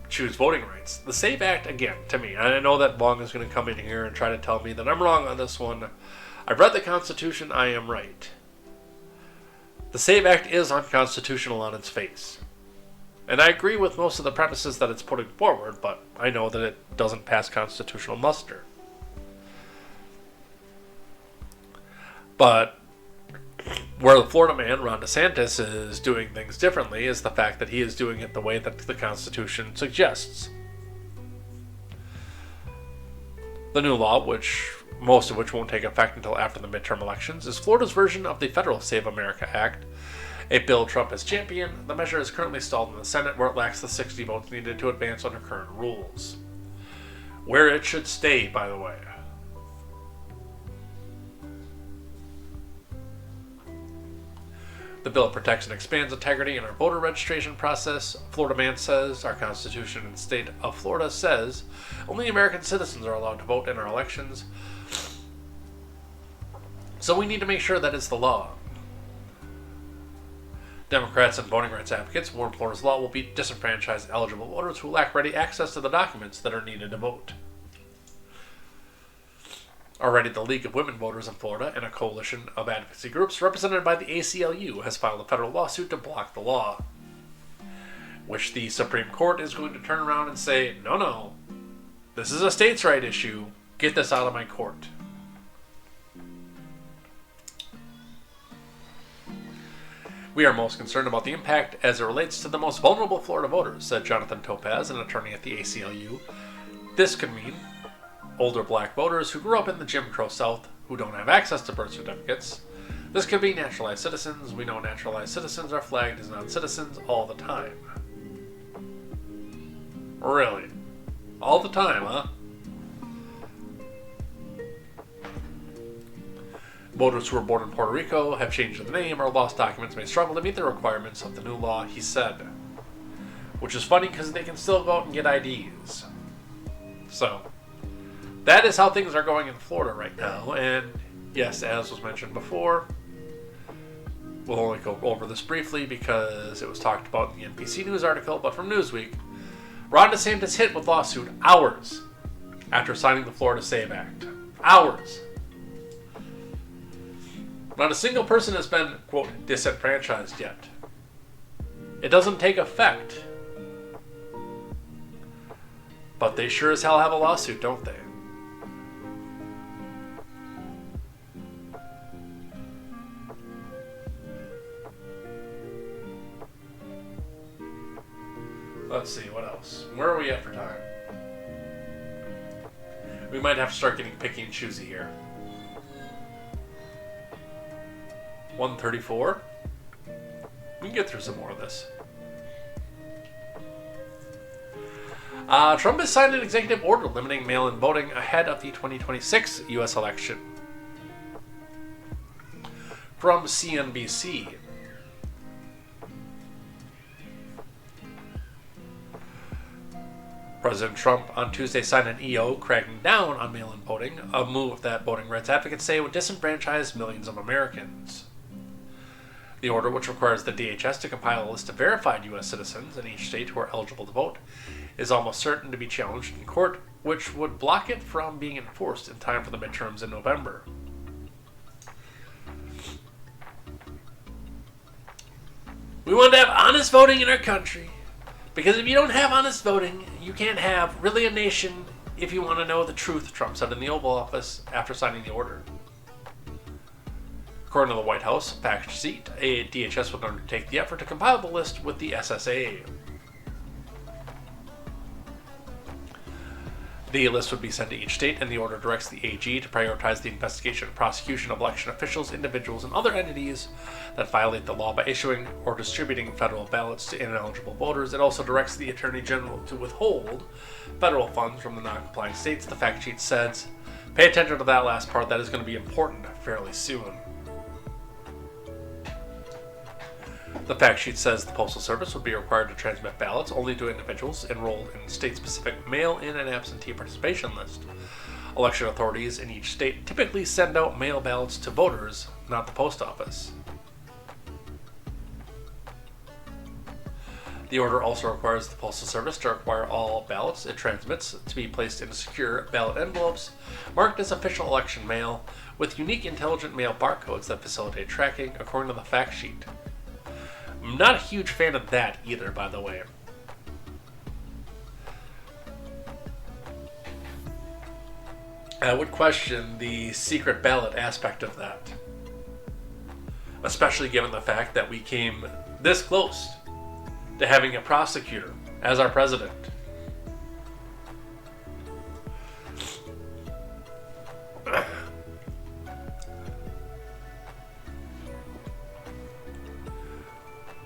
choose voting rights. The SAVE Act, again, to me, and I know that Long is going to come in here and try to tell me that I'm wrong on this one. I've read the Constitution, I am right. The SAVE Act is unconstitutional on its face. And I agree with most of the premises that it's putting forward, but I know that it doesn't pass constitutional muster. But where the Florida man, Ron DeSantis, is doing things differently is the fact that he is doing it the way that the Constitution suggests. The new law, most of which won't take effect until after the midterm elections, is Florida's version of the federal Save America Act, a bill Trump has championed. The measure is currently stalled in the Senate, where it lacks the 60 votes needed to advance under current rules. Where it should stay, by the way. The bill protects and expands integrity in our voter registration process. Florida man says, our Constitution and state of Florida says, only American citizens are allowed to vote in our elections. So we need to make sure that it's the law. Democrats and voting rights advocates warn Florida's law will be disenfranchise eligible voters who lack ready access to the documents that are needed to vote. Already, the League of Women Voters in Florida and a coalition of advocacy groups represented by the ACLU has filed a federal lawsuit to block the law, which the Supreme Court is going to turn around and say, no, this is a states' right issue, get this out of my court. We are most concerned about the impact as it relates to the most vulnerable Florida voters, said Jonathan Topaz, an attorney at the ACLU. This could mean older black voters who grew up in the Jim Crow South who don't have access to birth certificates. This could be naturalized citizens. We know naturalized citizens are flagged as non-citizens all the time. Really? All the time, huh? Voters who were born in Puerto Rico have changed their name or lost documents may struggle to meet the requirements of the new law, he said. Which is funny because they can still go out and get IDs. So, that is how things are going in Florida right now. And yes, as was mentioned before, we'll only go over this briefly because it was talked about in the NBC News article, but from Newsweek, Ron DeSantis hit with lawsuit hours after signing the Florida SAVE Act. Hours. Not a single person has been, quote, disenfranchised yet. It doesn't take effect. But they sure as hell have a lawsuit, don't they? Let's see, what else? Where are we at for time? We might have to start getting picky and choosy here. 1:34. We can get through some more of this. Trump has signed an executive order limiting mail-in voting ahead of the 2026 U.S. election. From CNBC. President Trump on Tuesday signed an EO cracking down on mail-in voting, a move that voting rights advocates say would disenfranchise millions of Americans. The order, which requires the DHS to compile a list of verified U.S. citizens in each state who are eligible to vote, is almost certain to be challenged in court, which would block it from being enforced in time for the midterms in November. We want to have honest voting in our country, because if you don't have honest voting, you can't have really a nation if you want to know the truth, Trump said in the Oval Office after signing the order. According to the White House fact sheet, a DHS would undertake the effort to compile the list with the SSA. The list would be sent to each state, and the order directs the AG to prioritize the investigation and prosecution of election officials, individuals, and other entities that violate the law by issuing or distributing federal ballots to ineligible voters. It also directs the Attorney General to withhold federal funds from the non-compliant states. The fact sheet says, pay attention to that last part, that is going to be important fairly soon. The fact sheet says the Postal Service would be required to transmit ballots only to individuals enrolled in state-specific mail-in and absentee participation list. Election authorities in each state typically send out mail ballots to voters, not the post office. The order also requires the Postal Service to require all ballots it transmits to be placed in secure ballot envelopes marked as official election mail with unique intelligent mail barcodes that facilitate tracking, according to the fact sheet. I'm not a huge fan of that either, by the way. I would question the secret ballot aspect of that. Especially given the fact that we came this close to having a prosecutor as our president.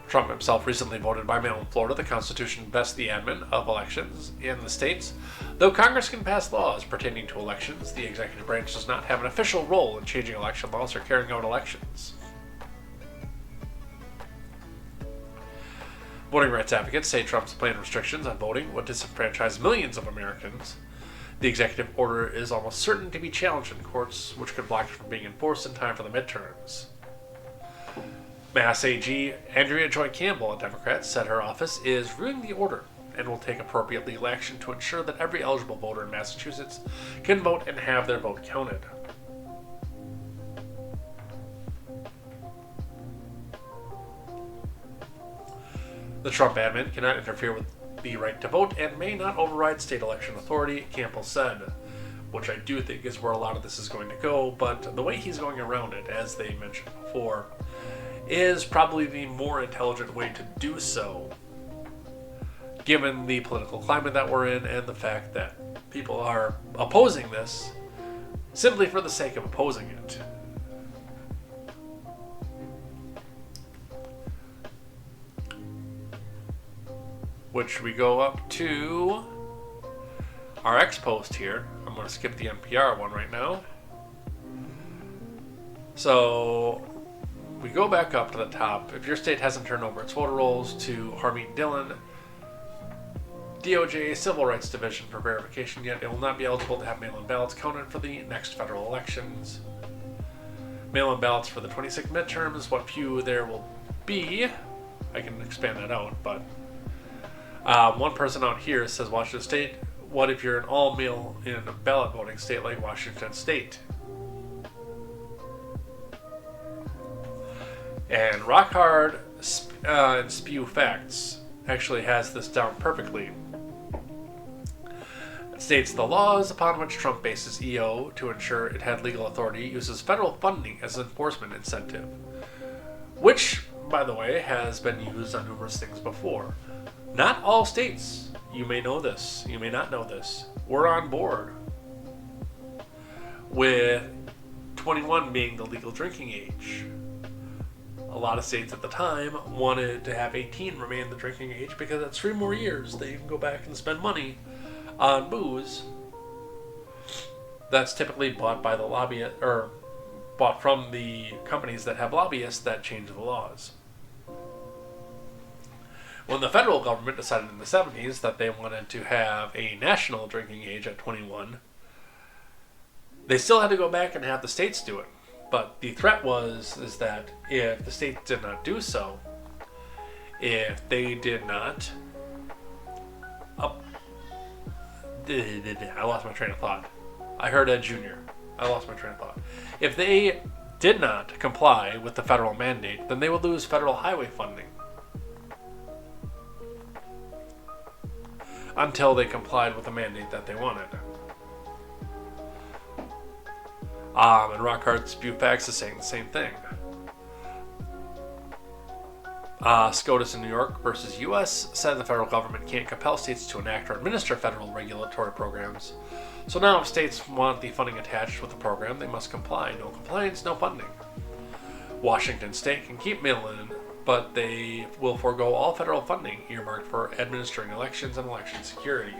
Trump himself recently voted by mail in Florida. The Constitution vests the admin of elections in the states. Though Congress can pass laws pertaining to elections, the executive branch does not have an official role in changing election laws or carrying out elections. Voting rights advocates say Trump's planned restrictions on voting would disenfranchise millions of Americans. The executive order is almost certain to be challenged in courts, which could block it from being enforced in time for the midterms. Mass AG Andrea Joy Campbell, a Democrat, said her office is reviewing the order and will take appropriate legal action to ensure that every eligible voter in Massachusetts can vote and have their vote counted. The Trump admin cannot interfere with the right to vote and may not override state election authority, Campbell said, which I do think is where a lot of this is going to go, but the way he's going around it, as they mentioned before, is probably the more intelligent way to do so, given the political climate that we're in and the fact that people are opposing this simply for the sake of opposing it. Which we go up to our X post here. I'm going to skip the NPR one right now. So we go back up to the top. If your state hasn't turned over its voter rolls to Harmeet Dillon, DOJ Civil Rights Division for verification yet, it will not be eligible to have mail-in ballots counted for the next federal elections. Mail-in ballots for the 26 midterms, what few there will be. I can expand that out, but one person out here says Washington State, what if you're an all-mail-in ballot voting state like Washington State? And Rock Hard and Spew Facts actually has this down perfectly. It states the laws upon which Trump bases EO to ensure it had legal authority uses federal funding as an enforcement incentive, which, by the way, has been used on numerous things before. Not all states, you may know this, you may not know this, were on board with 21 being the legal drinking age. A lot of states at the time wanted to have 18 remain the drinking age because that's 3 more years they can go back and spend money on booze that's typically bought by the lobbyist or bought from the companies that have lobbyists that change the laws. When the federal government decided in the 70s that they wanted to have a national drinking age at 21, they still had to go back and have the states do it. But the threat is that if the states did not do so, if they did not, I lost my train of thought. I heard Ed Jr. I lost my train of thought. If they did not comply with the federal mandate, then they would lose federal highway funding until they complied with the mandate that they wanted. And Rock Hard Spew Facts is saying the same thing. SCOTUS in New York versus U.S. said the federal government can't compel states to enact or administer federal regulatory programs. So now if states want the funding attached with the program, they must comply. No compliance, no funding. Washington State can keep mail-in, but they will forego all federal funding earmarked for administering elections and election security.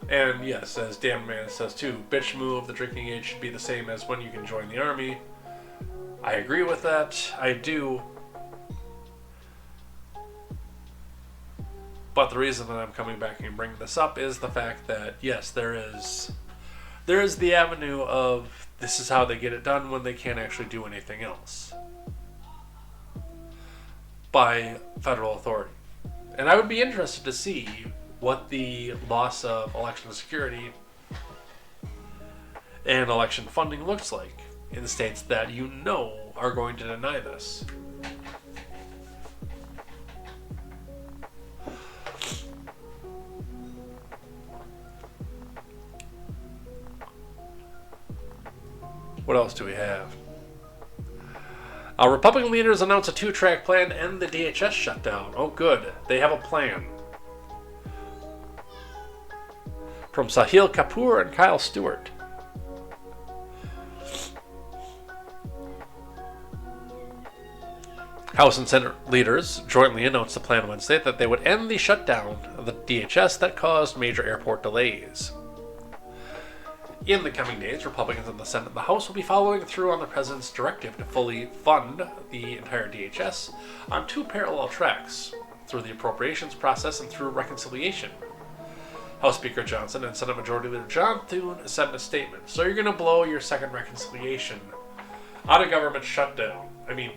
And yes, as Dan Man says too, bitch move, the drinking age should be the same as when you can join the army. I agree with that. I do. But the reason that I'm coming back and bringing this up is the fact that, yes, there is the avenue of this is how they get it done when they can't actually do anything else by federal authority. And I would be interested to see what the loss of election security and election funding looks like in the states that you know are going to deny this. What else do we have? Republican leaders announce a 2-track plan to end the DHS shutdown. Oh, good. They have a plan. From Sahil Kapoor and Kyle Stewart. House and Senate leaders jointly announced the plan Wednesday that they would end the shutdown of the DHS that caused major airport delays. In the coming days, Republicans in the Senate and the House will be following through on the president's directive to fully fund the entire DHS on two parallel tracks, through the appropriations process and through reconciliation. House Speaker Johnson and Senate Majority Leader John Thune said in a statement, "So you're going to blow your second reconciliation on a government shutdown. I mean,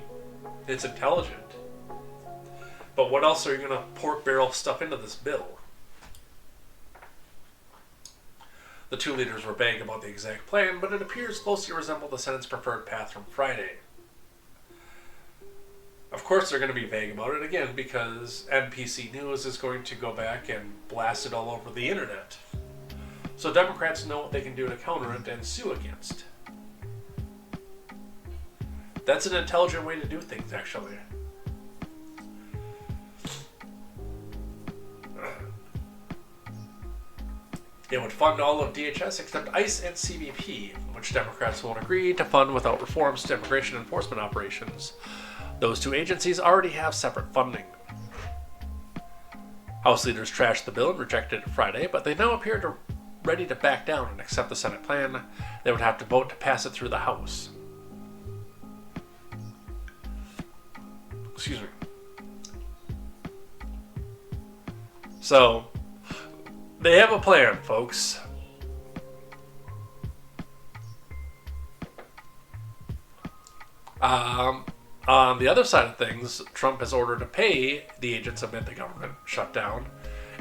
it's intelligent. But what else are you going to pork barrel stuff into this bill?" The two leaders were vague about the exact plan, but it appears closely resembled the Senate's preferred path from Friday. Of course they're going to be vague about it again because NBC News is going to go back and blast it all over the internet. So Democrats know what they can do to counter it and sue against. That's an intelligent way to do things, actually. It would fund all of DHS except ICE and CBP, which Democrats won't agree to fund without reforms to immigration enforcement operations. Those two agencies already have separate funding. House leaders trashed the bill and rejected it Friday, but they now appear ready to back down and accept the Senate plan. They would have to vote to pass it through the House. Excuse me. So, they have a plan, folks. On the other side of things, Trump has ordered to pay the agents amid the government shutdown,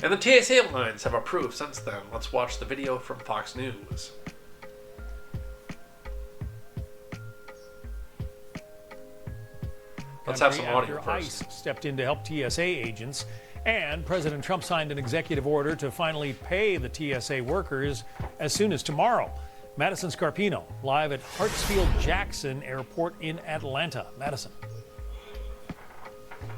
and the TSA lines have approved since then. Let's watch the video from Fox News. Let's have some audio first. ICE stepped in to help TSA agents, and President Trump signed an executive order to finally pay the TSA workers as soon as tomorrow. Madison Scarpino, live at Hartsfield-Jackson Airport in Atlanta. Madison.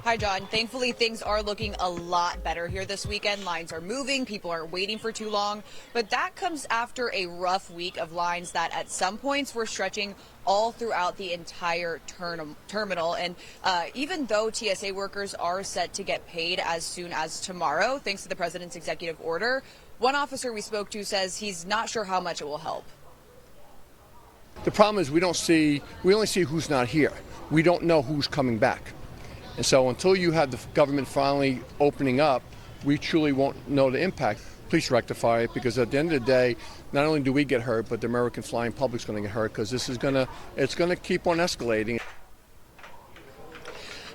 Hi, John. Thankfully, things are looking a lot better here this weekend. Lines are moving. People aren't waiting for too long. But that comes after a rough week of lines that at some points were stretching all throughout the entire terminal. And even though TSA workers are set to get paid as soon as tomorrow, thanks to the president's executive order, one officer we spoke to says he's not sure how much it will help. The problem is we only see who's not here. We don't know who's coming back. And so until you have the government finally opening up, we truly won't know the impact. Please rectify it, because at the end of the day, not only do we get hurt, but the American flying public's going to get hurt, because it's going to keep on escalating.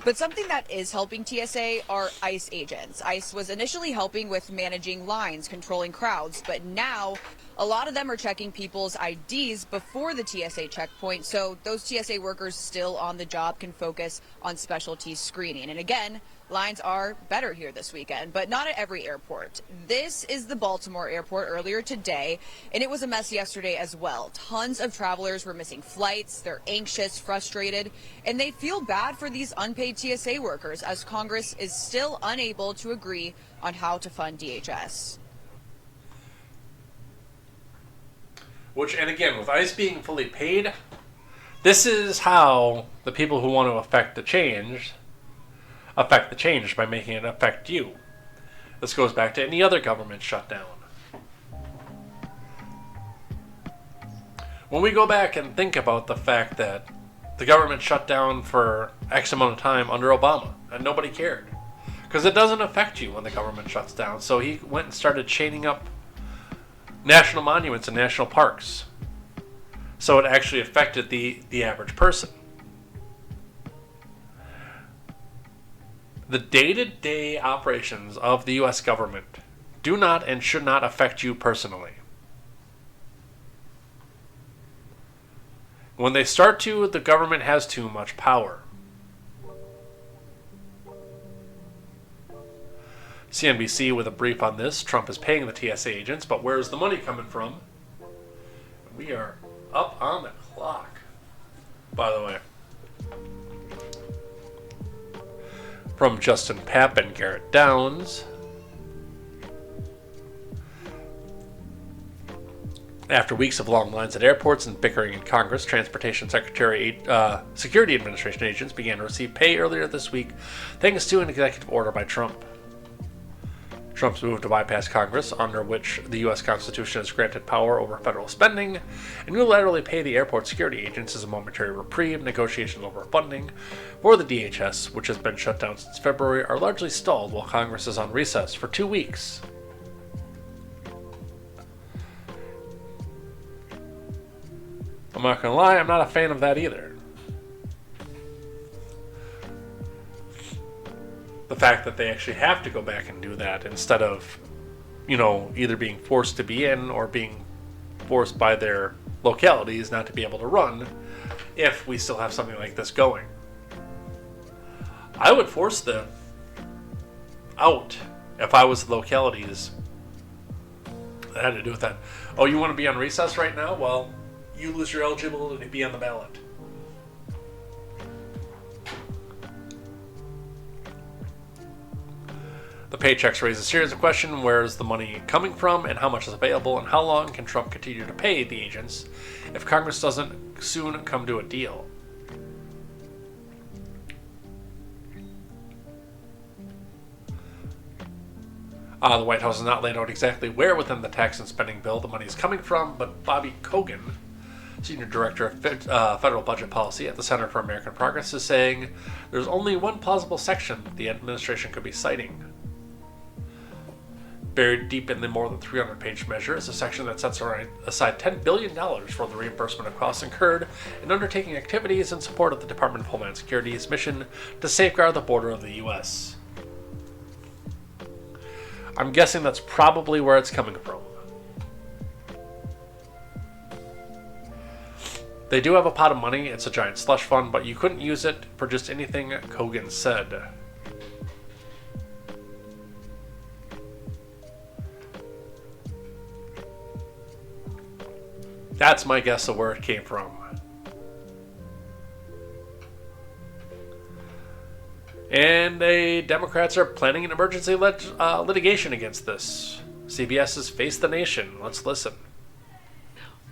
But something that is helping TSA are ICE agents. ICE was initially helping with managing lines, controlling crowds, but now a lot of them are checking people's IDs before the TSA checkpoint, so those TSA workers still on the job can focus on specialty screening. And again, lines are better here this weekend, but not at every airport. This is the Baltimore airport earlier today, and it was a mess yesterday as well. Tons of travelers were missing flights. They're anxious, frustrated, and they feel bad for these unpaid TSA workers as Congress is still unable to agree on how to fund DHS. And again, with ICE being fully paid, this is how the people who want to affect the change by making it affect you. This goes back to any other government shutdown. When we go back and think about the fact that the government shut down for X amount of time under Obama, and nobody cared, because it doesn't affect you when the government shuts down. So he went and started chaining up national monuments and national parks. So it actually affected the average person. The day-to-day operations of the U.S. government do not and should not affect you personally. When they start to, the government has too much power. CNBC with a brief on this. Trump is paying the TSA agents, but where's the money coming from? We are up on the clock, by the way. From Justin Papp and Garrett Downs. After weeks of long lines at airports and bickering in Congress, Transportation Secretary Security Administration agents began to receive pay earlier this week, thanks to an executive order by Trump. Trump's move to bypass Congress, under which the U.S. Constitution has granted power over federal spending, and unilaterally pay the airport security agents as a momentary reprieve. Negotiations over funding for the DHS, which has been shut down since February, are largely stalled while Congress is on recess for 2 weeks. I'm not gonna lie, I'm not a fan of that either. The fact that they actually have to go back and do that instead of, either being forced to be in or being forced by their localities not to be able to run if we still have something like this going. I would force them out if I was the localities that had to do with that. Oh, you want to be on recess right now? Well, you lose your eligibility to be on the ballot. The paychecks raise a series of questions. Where is the money coming from, and how much is available, and how long can Trump continue to pay the agents if Congress doesn't soon come to a deal? The White House has not laid out exactly where within the tax and spending bill the money is coming from, but Bobby Kogan, Senior Director of Federal Budget Policy at the Center for American Progress, is saying there's only one plausible section the administration could be citing. Buried deep in the more than 300-page measure is a section that sets aside $10 billion for the reimbursement of costs incurred in undertaking activities in support of the Department of Homeland Security's mission to safeguard the border of the U.S. I'm guessing that's probably where it's coming from. They do have a pot of money. It's a giant slush fund, but you couldn't use it for just anything, Kogan said. That's my guess of where it came from. And the Democrats are planning an emergency litigation against this. CBS has Face the Nation. Let's listen.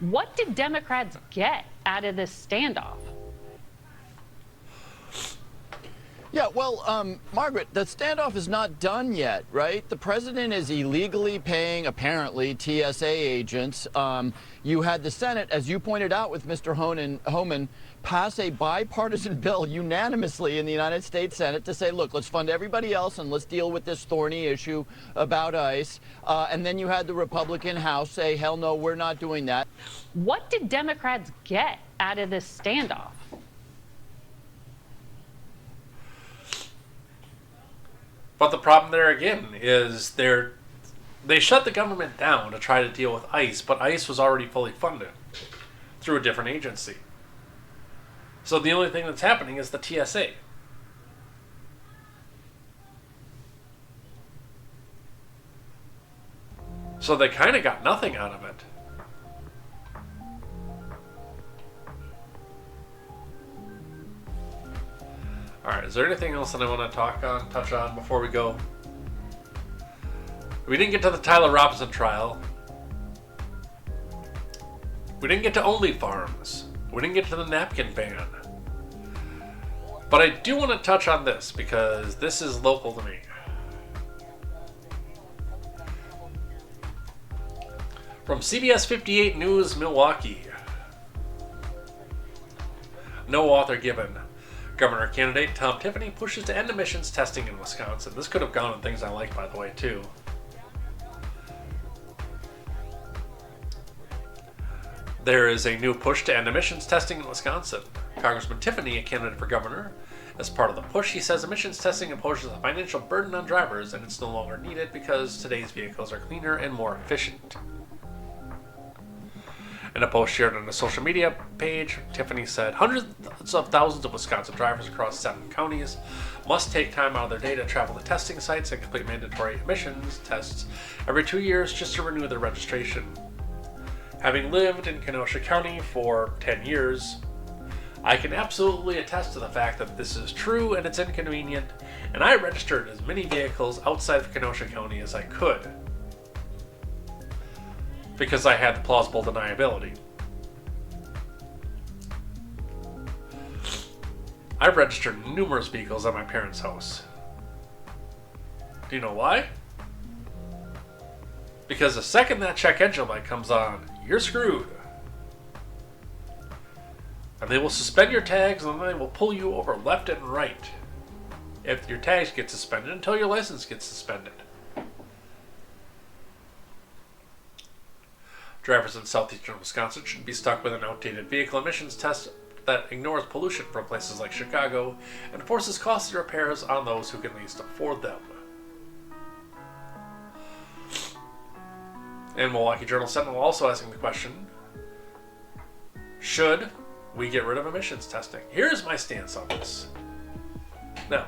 What did Democrats get out of this standoff? Yeah, well, Margaret, the standoff is not done yet, right? The president is illegally paying, apparently, TSA agents. You had the Senate, as you pointed out with Mr. Homan, pass a bipartisan bill unanimously in the United States Senate to say, look, let's fund everybody else and let's deal with this thorny issue about ICE. And then you had the Republican House say, hell no, we're not doing that. What did Democrats get out of this standoff? But the problem there again is they shut the government down to try to deal with ICE, but ICE was already fully funded through a different agency. So the only thing that's happening is the TSA. So they kind of got nothing out of it. Alright, is there anything else that I want to touch on before we go? We didn't get to the Tyler Robinson trial. We didn't get to Only Farms. We didn't get to the napkin ban. But I do want to touch on this because this is local to me. From CBS 58 News, Milwaukee. No author given. Governor candidate Tom Tiffany pushes to end emissions testing in Wisconsin. This could have gone on things I like, by the way, too. There is a new push to end emissions testing in Wisconsin. Congressman Tiffany, a candidate for governor, as part of the push, he says emissions testing imposes a financial burden on drivers and it's no longer needed because today's vehicles are cleaner and more efficient. In a post shared on a social media page, Tiffany said, hundreds of thousands of Wisconsin drivers across 7 counties must take time out of their day to travel to testing sites and complete mandatory emissions tests every 2 years just to renew their registration. Having lived in Kenosha County for 10 years, I can absolutely attest to the fact that this is true and it's inconvenient, and I registered as many vehicles outside of Kenosha County as I could, because I had the plausible deniability. I've registered numerous vehicles at my parents' house. Do you know why? Because the second that check engine light comes on, you're screwed. And they will suspend your tags, and then they will pull you over left and right if your tags get suspended until your license gets suspended. Drivers in southeastern Wisconsin should be stuck with an outdated vehicle emissions test that ignores pollution from places like Chicago and forces costly repairs on those who can least afford them. And Milwaukee Journal Sentinel also asking the question, should we get rid of emissions testing? Here's my stance on this. Now,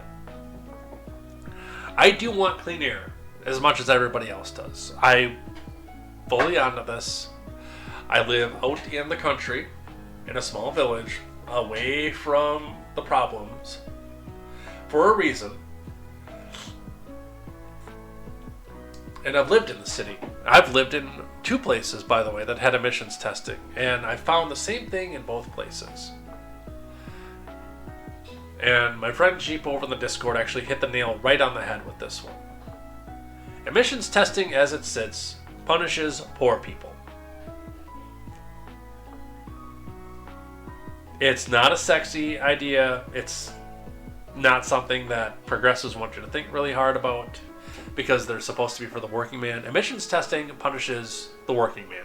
I do want clean air as much as everybody else does. I'm fully onto this. I live out in the country, in a small village, away from the problems, for a reason. And I've lived in the city. I've lived in 2 places, by the way, that had emissions testing, and I found the same thing in both places. And my friend Jeep over in the Discord actually hit the nail right on the head with this one. Emissions testing, as it sits, punishes poor people. It's not a sexy idea. It's not something that progressives want you to think really hard about, because they're supposed to be for the working man. Emissions testing punishes the working man,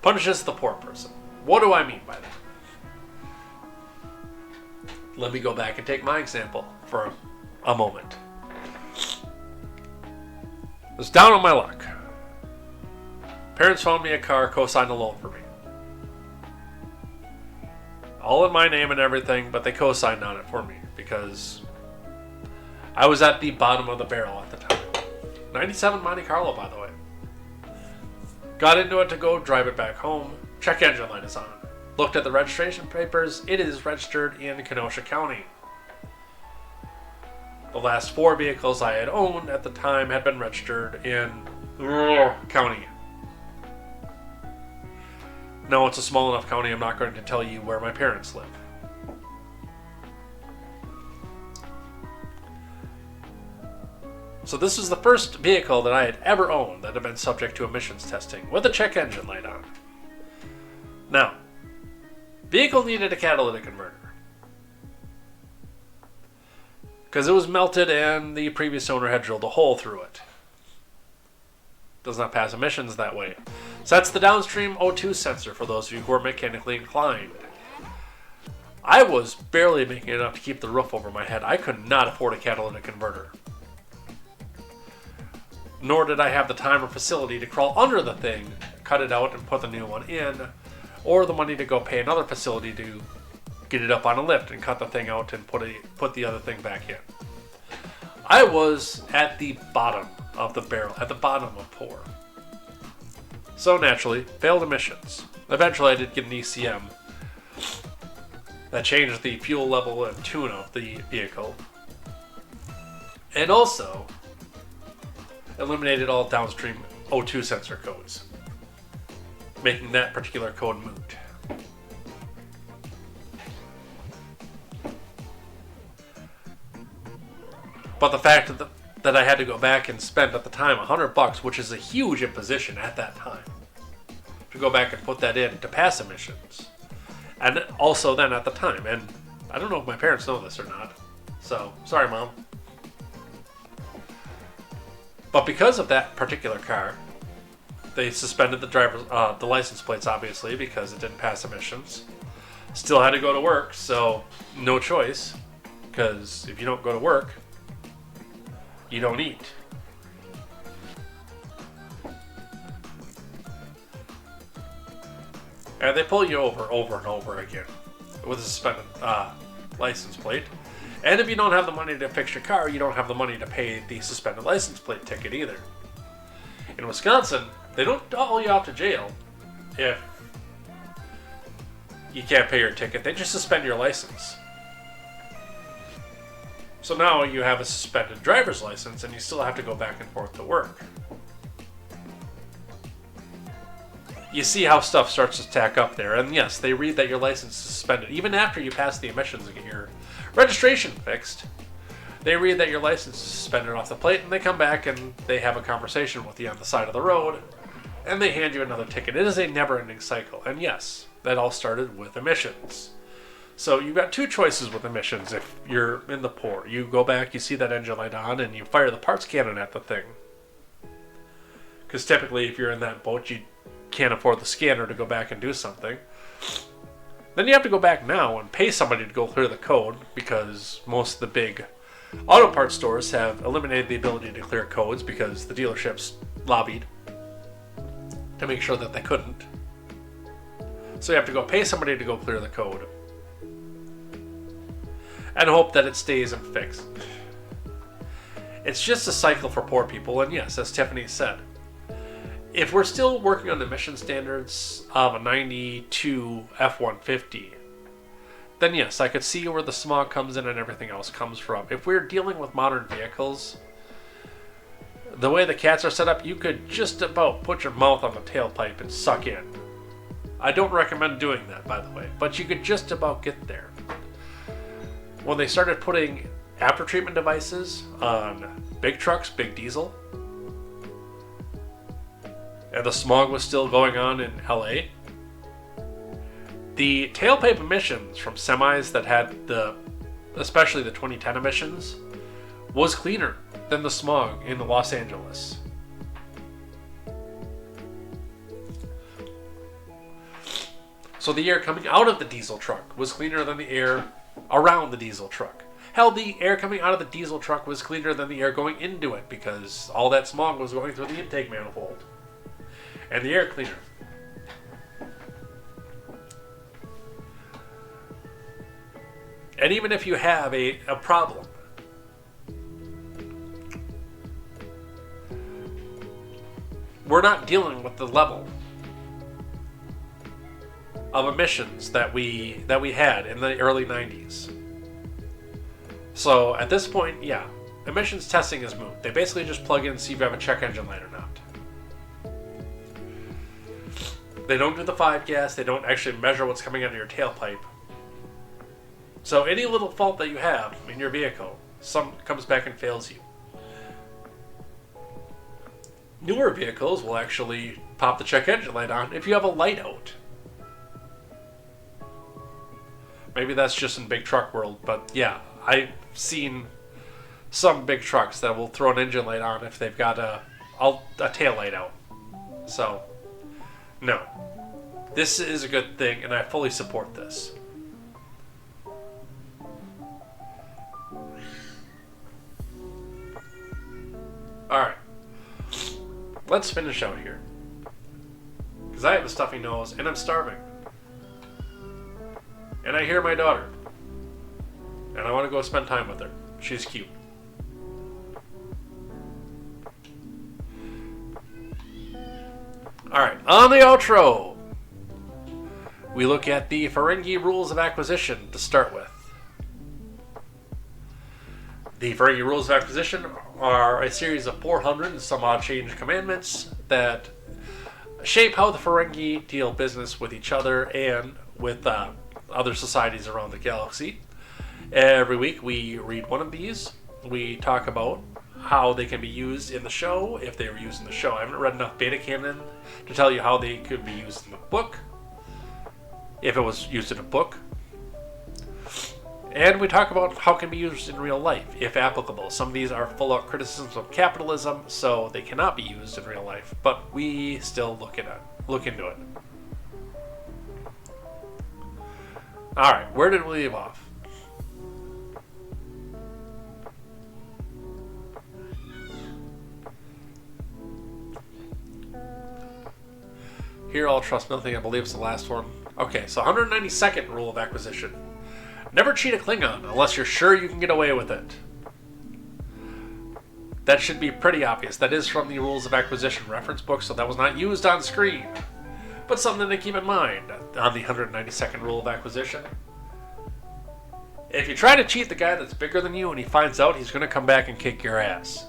punishes the poor person. What do I mean by that? Let me go back and take my example for a moment. I was down on my luck. Parents found me a car, co-signed a loan for me. All in my name and everything, but they co-signed on it for me because I was at the bottom of the barrel at the time. 97 Monte Carlo, by the way. Got into it to go drive it back home. Check engine light is on. Looked at the registration papers. It is registered in Kenosha County. The last 4 vehicles I had owned at the time had been registered in County. No, it's a small enough county, I'm not going to tell you where my parents live. So this was the first vehicle that I had ever owned that had been subject to emissions testing with a check engine light on. Now, vehicle needed a catalytic converter, because it was melted and the previous owner had drilled a hole through it. Does not pass emissions that way. Sets the downstream O2 sensor for those of you who are mechanically inclined. I was barely making enough to keep the roof over my head. I could not afford a catalytic converter. Nor did I have the time or facility to crawl under the thing, cut it out and put the new one in, or the money to go pay another facility to get it up on a lift and cut the thing out and put the other thing back in. I was at the bottom of the barrel, at the bottom of poor. So naturally, failed emissions. Eventually I did get an ECM that changed the fuel level and tune of the vehicle, and also eliminated all downstream O2 sensor codes, making that particular code moot. But the fact that I had to go back and spend at the time $100, which is a huge imposition at that time, to go back and put that in to pass emissions. And also then at the time, and I don't know if my parents know this or not, so sorry Mom. But because of that particular car, they suspended the license plates, obviously, because it didn't pass emissions. Still had to go to work, so no choice, because if you don't go to work, you don't eat. And they pull you over and over again with a suspended license plate. And if you don't have the money to fix your car, you don't have the money to pay the suspended license plate ticket either. In Wisconsin, they don't haul you out to jail if you can't pay your ticket. They just suspend your license. So now you have a suspended driver's license and you still have to go back and forth to work. You see how stuff starts to stack up there. And yes, they read that your license is suspended. Even after you pass the emissions and get your registration fixed, they read that your license is suspended off the plate, and they come back and they have a conversation with you on the side of the road And they hand you another ticket. It is a never-ending cycle. And yes, that all started with emissions. So you've got two choices with emissions if you're in the port. You go back, you see that engine light on, and you fire the parts cannon at the thing. Because typically, if you're in that boat, you can't afford the scanner to go back and do something. Then you have to go back now and pay somebody to go clear the code, because most of the big auto parts stores have eliminated the ability to clear codes because the dealerships lobbied to make sure that they couldn't. So you have to go pay somebody to go clear the code and hope that it stays and fixed. It's just a cycle for poor people, and yes, as Tiffany said, if we're still working on the emission standards of a 92 F-150, then yes, I could see where the smog comes in and everything else comes from. If we're dealing with modern vehicles, the way the cats are set up, you could just about put your mouth on the tailpipe and suck in. I don't recommend doing that, by the way, but you could just about get there. When they started putting after treatment devices on big trucks, big diesel, and the smog was still going on in LA, the tailpipe emissions from semis that had especially the 2010 emissions, was cleaner than the smog in Los Angeles. So the air coming out of the diesel truck was cleaner than the air around the diesel truck. Hell, the air coming out of the diesel truck was cleaner than the air going into it because all that smog was going through the intake manifold. And the air cleaner. And even if you have a problem, we're not dealing with the level of emissions that we had in the early 90s. So at this point, yeah, emissions testing is moot. They basically just plug in and see if you have a check engine light or not. They don't do the 5 gas. They don't actually measure what's coming out of your tailpipe. So any little fault that you have in your vehicle, some comes back and fails you. Newer vehicles will actually pop the check engine light on if you have a light out. Maybe that's just in big truck world, but yeah, I've seen some big trucks that will throw an engine light on if they've got a tail light out. So, no. This is a good thing, and I fully support this. Alright. Let's finish out here. Because I have a stuffy nose, and I'm starving. And I hear my daughter. And I want to go spend time with her. She's cute. Alright, on the outro, we look at the Ferengi Rules of Acquisition to start with. The Ferengi Rules of Acquisition are a series of 400 and some odd change commandments that shape how the Ferengi deal business with each other and with other societies around the galaxy. Every week we read one of these. We talk about how they can be used in the show, if they were used in the show. I haven't read enough beta canon to tell you how they could be used in the book, if it was used in a book. And we talk about how it can be used in real life, if applicable. Some of these are full-out criticisms of capitalism, so they cannot be used in real life, but we still look into it. Alright, where did we leave off? Here I'll trust nothing, I believe it's the last one. Okay, so 192nd rule of acquisition. Never cheat a Klingon unless you're sure you can get away with it. That should be pretty obvious. That is from the Rules of Acquisition reference book, so that was not used on screen. But something to keep in mind on the 192nd rule of acquisition. If you try to cheat the guy that's bigger than you and he finds out, he's going to come back and kick your ass.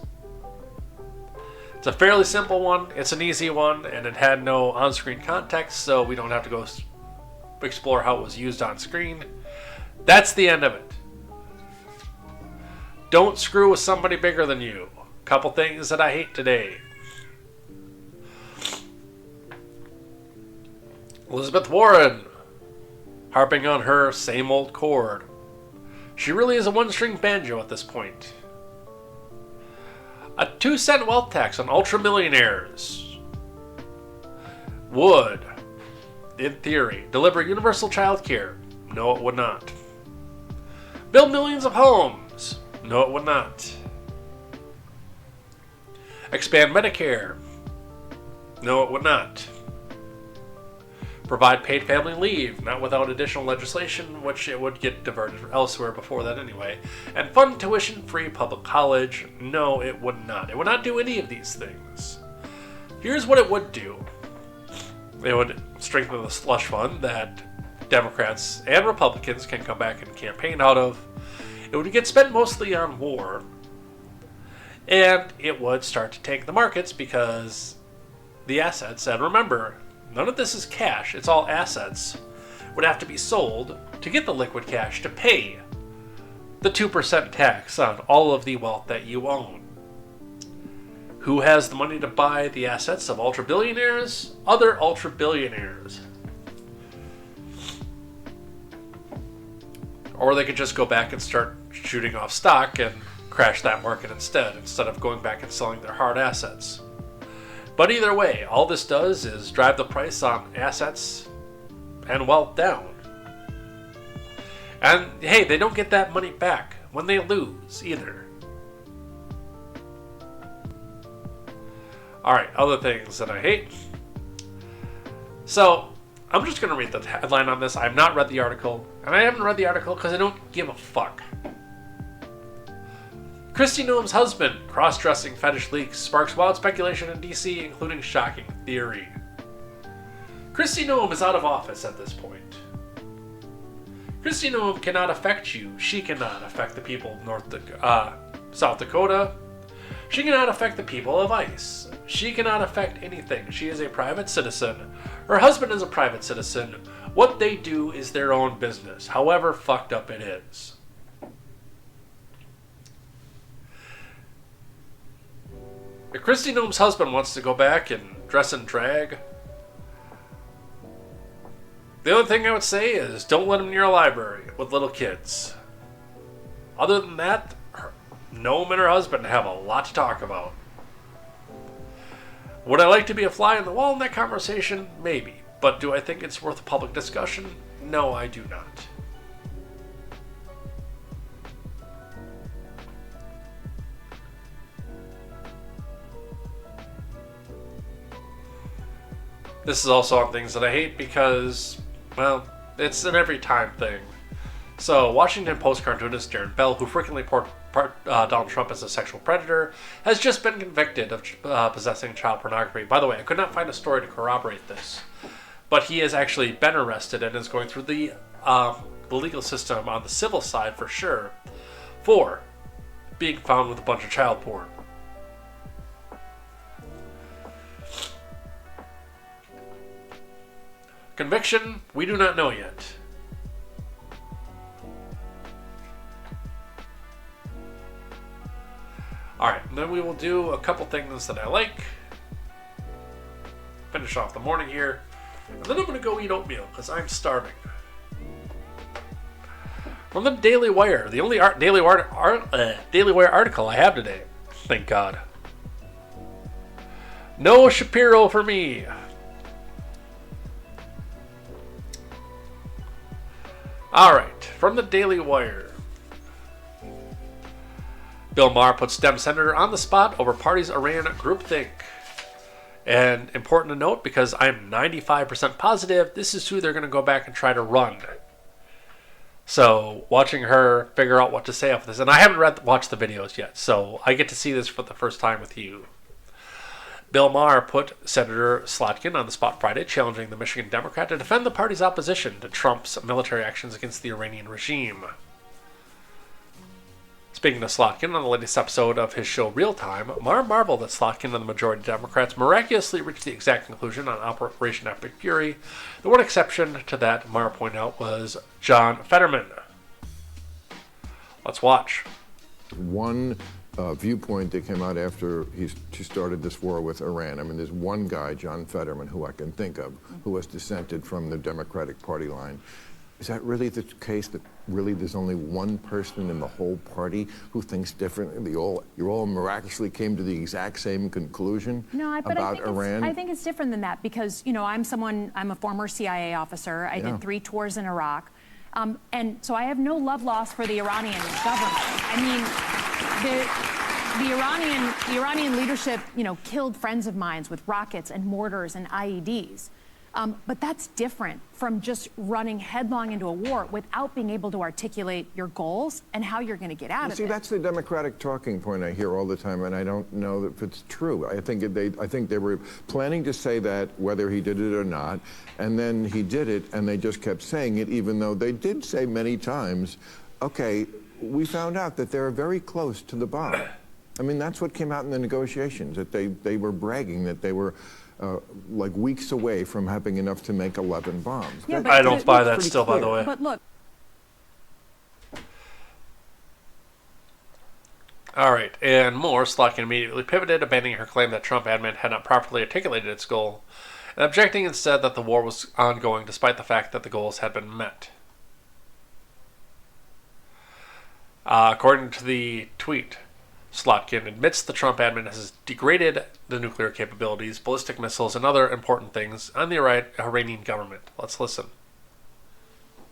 It's a fairly simple one, it's an easy one, and it had no on-screen context, so we don't have to go explore how it was used on screen. That's the end of it. Don't screw with somebody bigger than you. Couple things that I hate today. Elizabeth Warren, harping on her same old chord. She really is a one-string banjo at this point. A 2-cent wealth tax on ultra-millionaires would, in theory, deliver universal child care. No, it would not. Build millions of homes. No, it would not. Expand Medicare. No, it would not. Provide paid family leave, not without additional legislation, which it would get diverted elsewhere before that anyway. And fund tuition-free public college. No, it would not. It would not do any of these things. Here's what it would do. It would strengthen the slush fund that Democrats and Republicans can come back and campaign out of. It would get spent mostly on war. And it would start to tank the markets because the assets, and remember, none of this is cash, it's all assets, would have to be sold to get the liquid cash to pay the 2% tax on all of the wealth that you own. Who has the money to buy the assets of ultra-billionaires? Other ultra-billionaires. Or they could just go back and start shooting off stock and crash that market instead of going back and selling their hard assets. But either way, all this does is drive the price on assets and wealth down. And hey, they don't get that money back when they lose either. Alright, other things that I hate. So, I'm just going to read the headline on this. I have not read the article. And I haven't read the article because I don't give a fuck. Kristi Noem's husband, cross-dressing fetish leaks, sparks wild speculation in DC, including shocking theory. Kristi Noem is out of office at this point. Kristi Noem cannot affect you. She cannot affect the people of South Dakota. She cannot affect the people of ICE. She cannot affect anything. She is a private citizen. Her husband is a private citizen. What they do is their own business, however fucked up it is. If Kristi Noem's husband wants to go back and dress in drag, the only thing I would say is don't let him near a library with little kids. Other than that, Noem and her husband have a lot to talk about. Would I like to be a fly on the wall in that conversation? Maybe. But do I think it's worth a public discussion? No, I do not. This is also on things that I hate because, well, it's an every time thing. So, Washington Post cartoonist Darren Bell, who frequently portrayed Donald Trump as a sexual predator, has just been convicted of possessing child pornography. By the way, I could not find a story to corroborate this, but he has actually been arrested and is going through the legal system on the civil side for sure for being found with a bunch of child porn. Conviction, we do not know yet. Alright, then we will do a couple things that I like. Finish off the morning here. And then I'm going to go eat oatmeal because I'm starving. From the Daily Wire, the only Daily Wire article I have today. Thank God. No Shapiro for me. Alright, from the Daily Wire. Bill Maher puts Dem Senator on the spot over party's Iran groupthink. And important to note, because I'm 95% positive, this is who they're going to go back and try to run. So, watching her figure out what to say off this, and I haven't watched the videos yet, so I get to see this for the first time with you. Bill Maher put Senator Slotkin on the spot Friday, challenging the Michigan Democrat to defend the party's opposition to Trump's military actions against the Iranian regime. Speaking to Slotkin on the latest episode of his show Real Time, Maher marveled that Slotkin and the majority Democrats miraculously reached the exact conclusion on Operation Epic Fury. The one exception to that, Maher pointed out, was John Fetterman. Let's watch. One viewpoint that came out after she started this war with Iran. I mean, there's one guy, John Fetterman, who I can think of, who has dissented from the Democratic Party line. Is that really the case, that really there's only one person in the whole party who thinks differently? You all miraculously came to the exact same conclusion about Iran? I think it's different than that because, you know, I'm a former CIA officer. I did 3 tours in Iraq. And so I have no love lost for the Iranian government. I mean, the Iranian leadership, you know, killed friends of mine with rockets and mortars and IEDs. But that's different from just running headlong into a war without being able to articulate your goals and how you're going to get out of it. See, that's the Democratic talking point I hear all the time, and I don't know if it's true. I think they were planning to say that whether he did it or not, and then he did it, and they just kept saying it, even though they did say many times, okay, we found out that they're very close to the bomb. I mean, that's what came out in the negotiations, that they were bragging that they were like weeks away from having enough to make 11 bombs. Yeah, I don't buy that still, by the way. But look. All right, and more, Slotkin immediately pivoted, abandoning her claim that Trump admin had not properly articulated its goal, and objecting instead that the war was ongoing despite the fact that the goals had been met. According to the tweet, Slotkin admits the Trump admin has degraded the nuclear capabilities, ballistic missiles, and other important things on the Iranian government. Let's listen.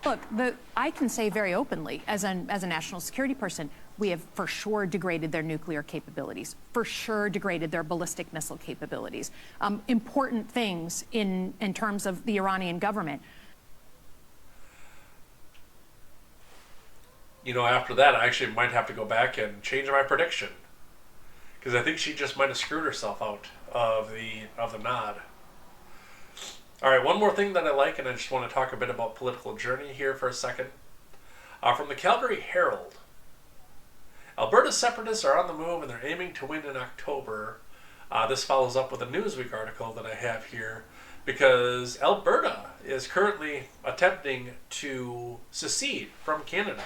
Look, I can say very openly, as a national security person, we have for sure degraded their nuclear capabilities, for sure degraded their ballistic missile capabilities. Important things in terms of the Iranian government. You know, after that, I actually might have to go back and change my prediction, because I think she just might have screwed herself out of the nod. All right, one more thing that I like, and I just want to talk a bit about political journey here for a second. From the Calgary Herald, Alberta separatists are on the move and they're aiming to win in October. This follows up with a Newsweek article that I have here, because Alberta is currently attempting to secede from Canada.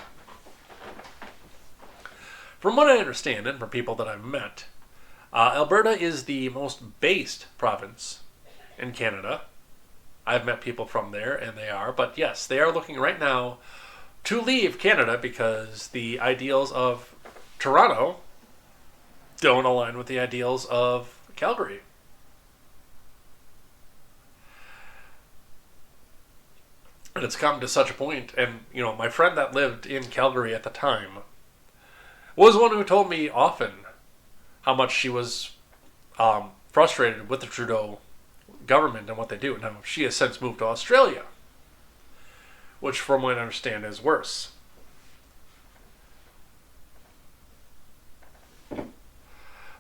From what I understand, and from people that I've met, Alberta is the most based province in Canada. I've met people from there, and they are. But yes, they are looking right now to leave Canada because the ideals of Toronto don't align with the ideals of Calgary. And it's come to such a point, and, you know, my friend that lived in Calgary at the time was one who told me often how much she was frustrated with the Trudeau government and what they do. Now, she has since moved to Australia, which from what I understand is worse.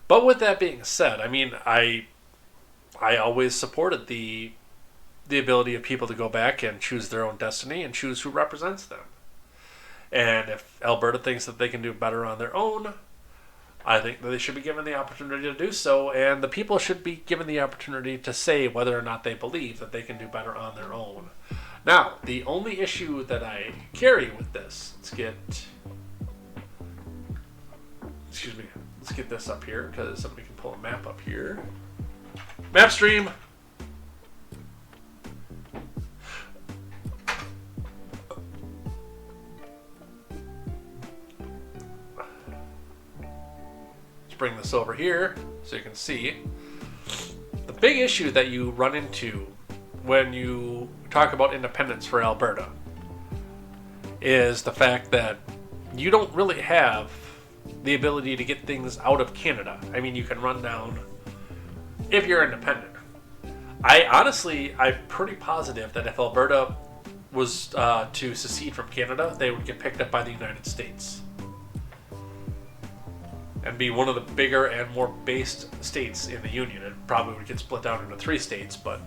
But with that being said, I mean, I always supported the ability of people to go back and choose their own destiny and choose who represents them. And if Alberta thinks that they can do better on their own, I think that they should be given the opportunity to do so, and the people should be given the opportunity to say whether or not they believe that they can do better on their own. Now, the only issue that I carry with this, let's get this up here, because somebody can pull a map up here. Map stream! Bring this over here so you can see. The big issue that you run into when you talk about independence for Alberta is the fact that you don't really have the ability to get things out of Canada. I mean, you can run down if you're independent. I'm pretty positive that if Alberta was to secede from Canada, they would get picked up by the United States and be one of the bigger and more based states in the Union. It probably would get split down into 3 states, but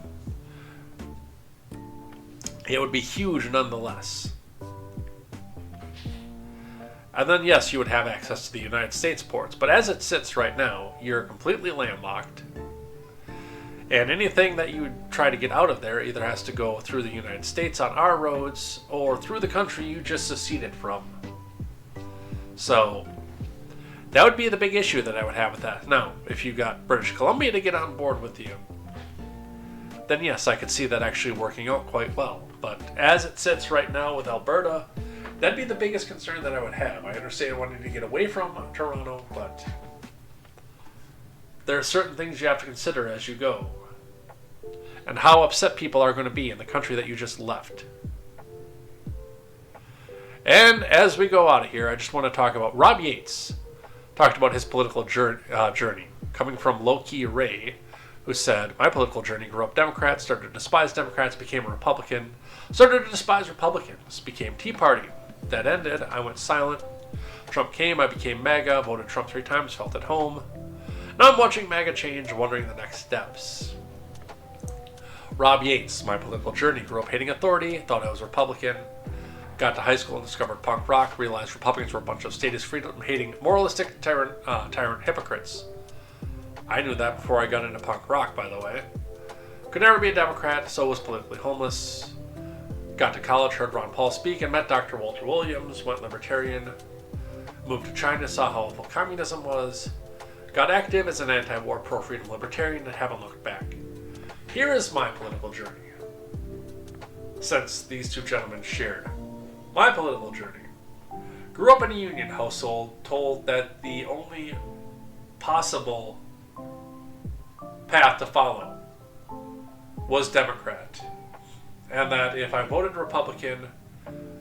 it would be huge nonetheless. And then, yes, you would have access to the United States ports, but as it sits right now, you're completely landlocked, and anything that you try to get out of there either has to go through the United States on our roads or through the country you just seceded from. So That would be the big issue that I would have with that. Now, if you got British Columbia to get on board with you, then yes, I could see that actually working out quite well. But as it sits right now with Alberta, that'd be the biggest concern that I would have. I understand wanting to get away from Toronto, but there are certain things you have to consider as you go. And how upset people are going to be in the country that you just left. And as we go out of here, I just want to talk about Rob Yates. Talked about his political journey, coming from Low-Key Ray, who said, my political journey grew up Democrat, started to despise Democrats, became a Republican, started to despise Republicans, became Tea Party. That ended, I went silent. Trump came, I became MAGA, voted Trump 3 times, felt at home. Now I'm watching MAGA change, wondering the next steps. Rob Yates, my political journey, grew up hating authority, thought I was Republican. Got to high school and discovered punk rock, realized Republicans were a bunch of statist, freedom-hating, moralistic, tyrant hypocrites. I knew that before I got into punk rock, by the way. Could never be a Democrat, so was politically homeless. Got to college, heard Ron Paul speak, and met Dr. Walter Williams, went libertarian. Moved to China, saw how awful communism was. Got active as an anti-war, pro-freedom libertarian, and haven't looked back. Here is my political journey. Since these two gentlemen shared my political journey. Grew up in a union household, told that the only possible path to follow was Democrat. And that if I voted Republican,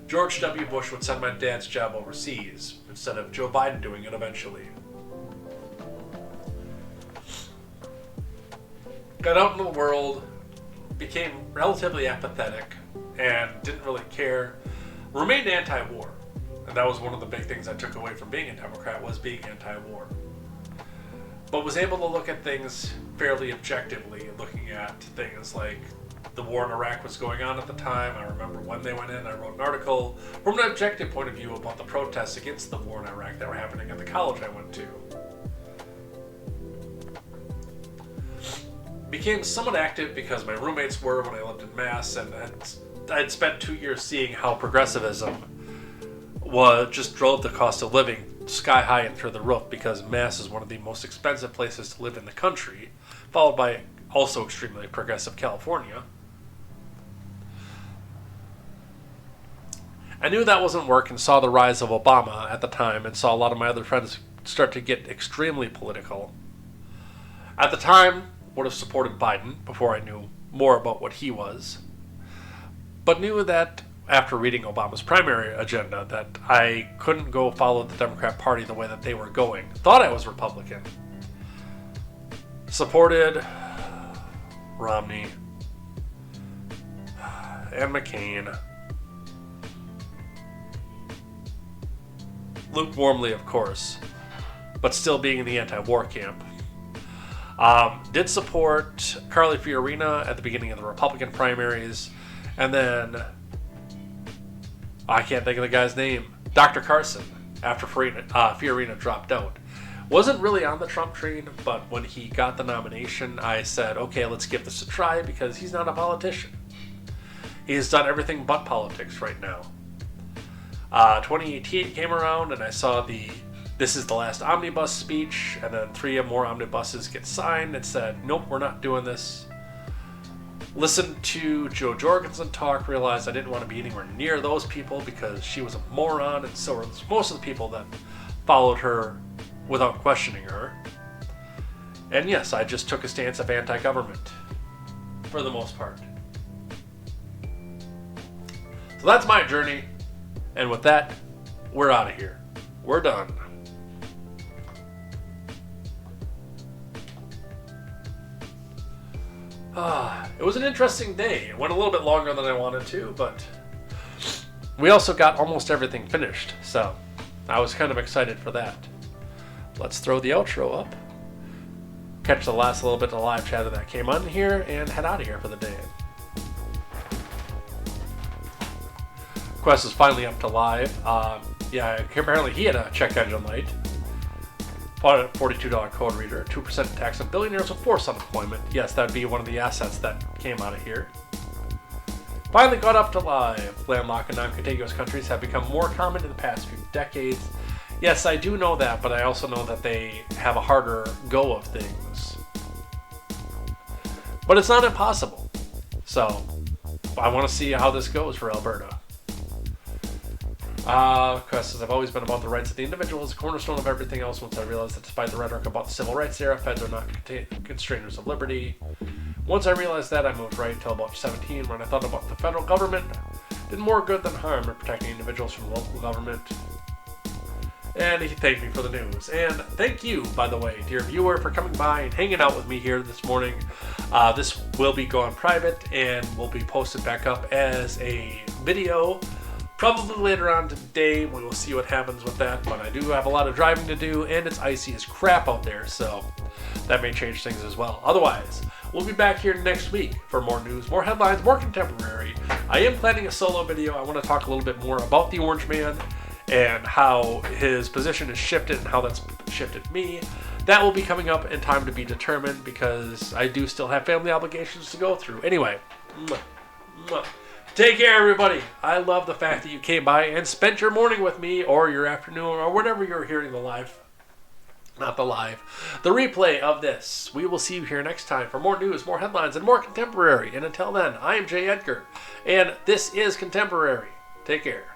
George W. Bush would send my dad's job overseas, instead of Joe Biden doing it eventually. Got out in the world, became relatively apathetic, and didn't really care. Remained anti-war, and that was one of the big things I took away from being a Democrat, was being anti-war. But was able to look at things fairly objectively, looking at things like the war in Iraq was going on at the time. I remember when they went in, I wrote an article from an objective point of view about the protests against the war in Iraq that were happening at the college I went to. Became somewhat active because my roommates were when I lived in Mass, and I'd spent 2 years seeing how progressivism just drove the cost of living sky high and through the roof, because Mass is one of the most expensive places to live in the country, followed by also extremely progressive California. I knew that wasn't working, saw the rise of Obama at the time, and saw a lot of my other friends start to get extremely political. At the time, would have supported Biden before I knew more about what he was, but knew that after reading Obama's primary agenda that I couldn't go follow the Democrat Party the way that they were going. Thought I was Republican. Supported Romney and McCain. Lukewarmly, of course, but still being in the anti-war camp. Did support Carly Fiorina at the beginning of the Republican primaries, and then I can't think of the guy's name, Dr. Carson, after Fiorina dropped out. Wasn't really on the Trump train, but when he got the nomination, I said, okay, let's give this a try, because he's not a politician. He's done everything but politics right now. 2018 came around, and I saw this is the last omnibus speech, and then 3 more omnibuses get signed and said, nope, we're not doing this. Listened to Jo Jorgensen talk, realized I didn't want to be anywhere near those people because she was a moron, and so were most of the people that followed her without questioning her. And yes, I just took a stance of anti-government for the most part. So that's my journey, and with that, we're out of here. We're done. It was an interesting day. It went a little bit longer than I wanted to, but we also got almost everything finished, so I was kind of excited for that. Let's throw the outro up, catch the last little bit of live chatter that came on here, and head out of here for the day. Quest is finally up to live. Yeah, apparently he had a check engine light. Bought a $42 code reader, 2% tax on billionaires with forced unemployment. Yes, that'd be one of the assets that came out of here. Finally got up to live. Landlocked and non-contiguous countries have become more common in the past few decades, Yes, I do know that, but I also know that they have a harder go of things. But it's not impossible. So, I want to see how this goes for Alberta. Because I've always been about the rights of the individual as a cornerstone of everything else. Once I realized that despite the rhetoric about the civil rights era, feds are not constrainers of liberty. Once I realized that, I moved right until about 17 when I thought about the federal government did more good than harm in protecting individuals from local government. And he thanked me for the news. And thank you, by the way, dear viewer, for coming by and hanging out with me here this morning. This will be going private and will be posted back up as a video probably later on today. We will see what happens with that. But I do have a lot of driving to do, and it's icy as crap out there, so that may change things as well. Otherwise, we'll be back here next week for more news, more headlines, more contemporary. I am planning a solo video. I want to talk a little bit more about the Orange Man and how his position is shifted and how that's shifted me. That will be coming up in time to be determined because I do still have family obligations to go through. Anyway, take care, everybody. I love the fact that you came by and spent your morning with me or your afternoon or whenever you're hearing the live. Not the live. The replay of this. We will see you here next time for more news, more headlines, and more contemporary. And until then, I am Jay Edgar, and this is Contemporary. Take care.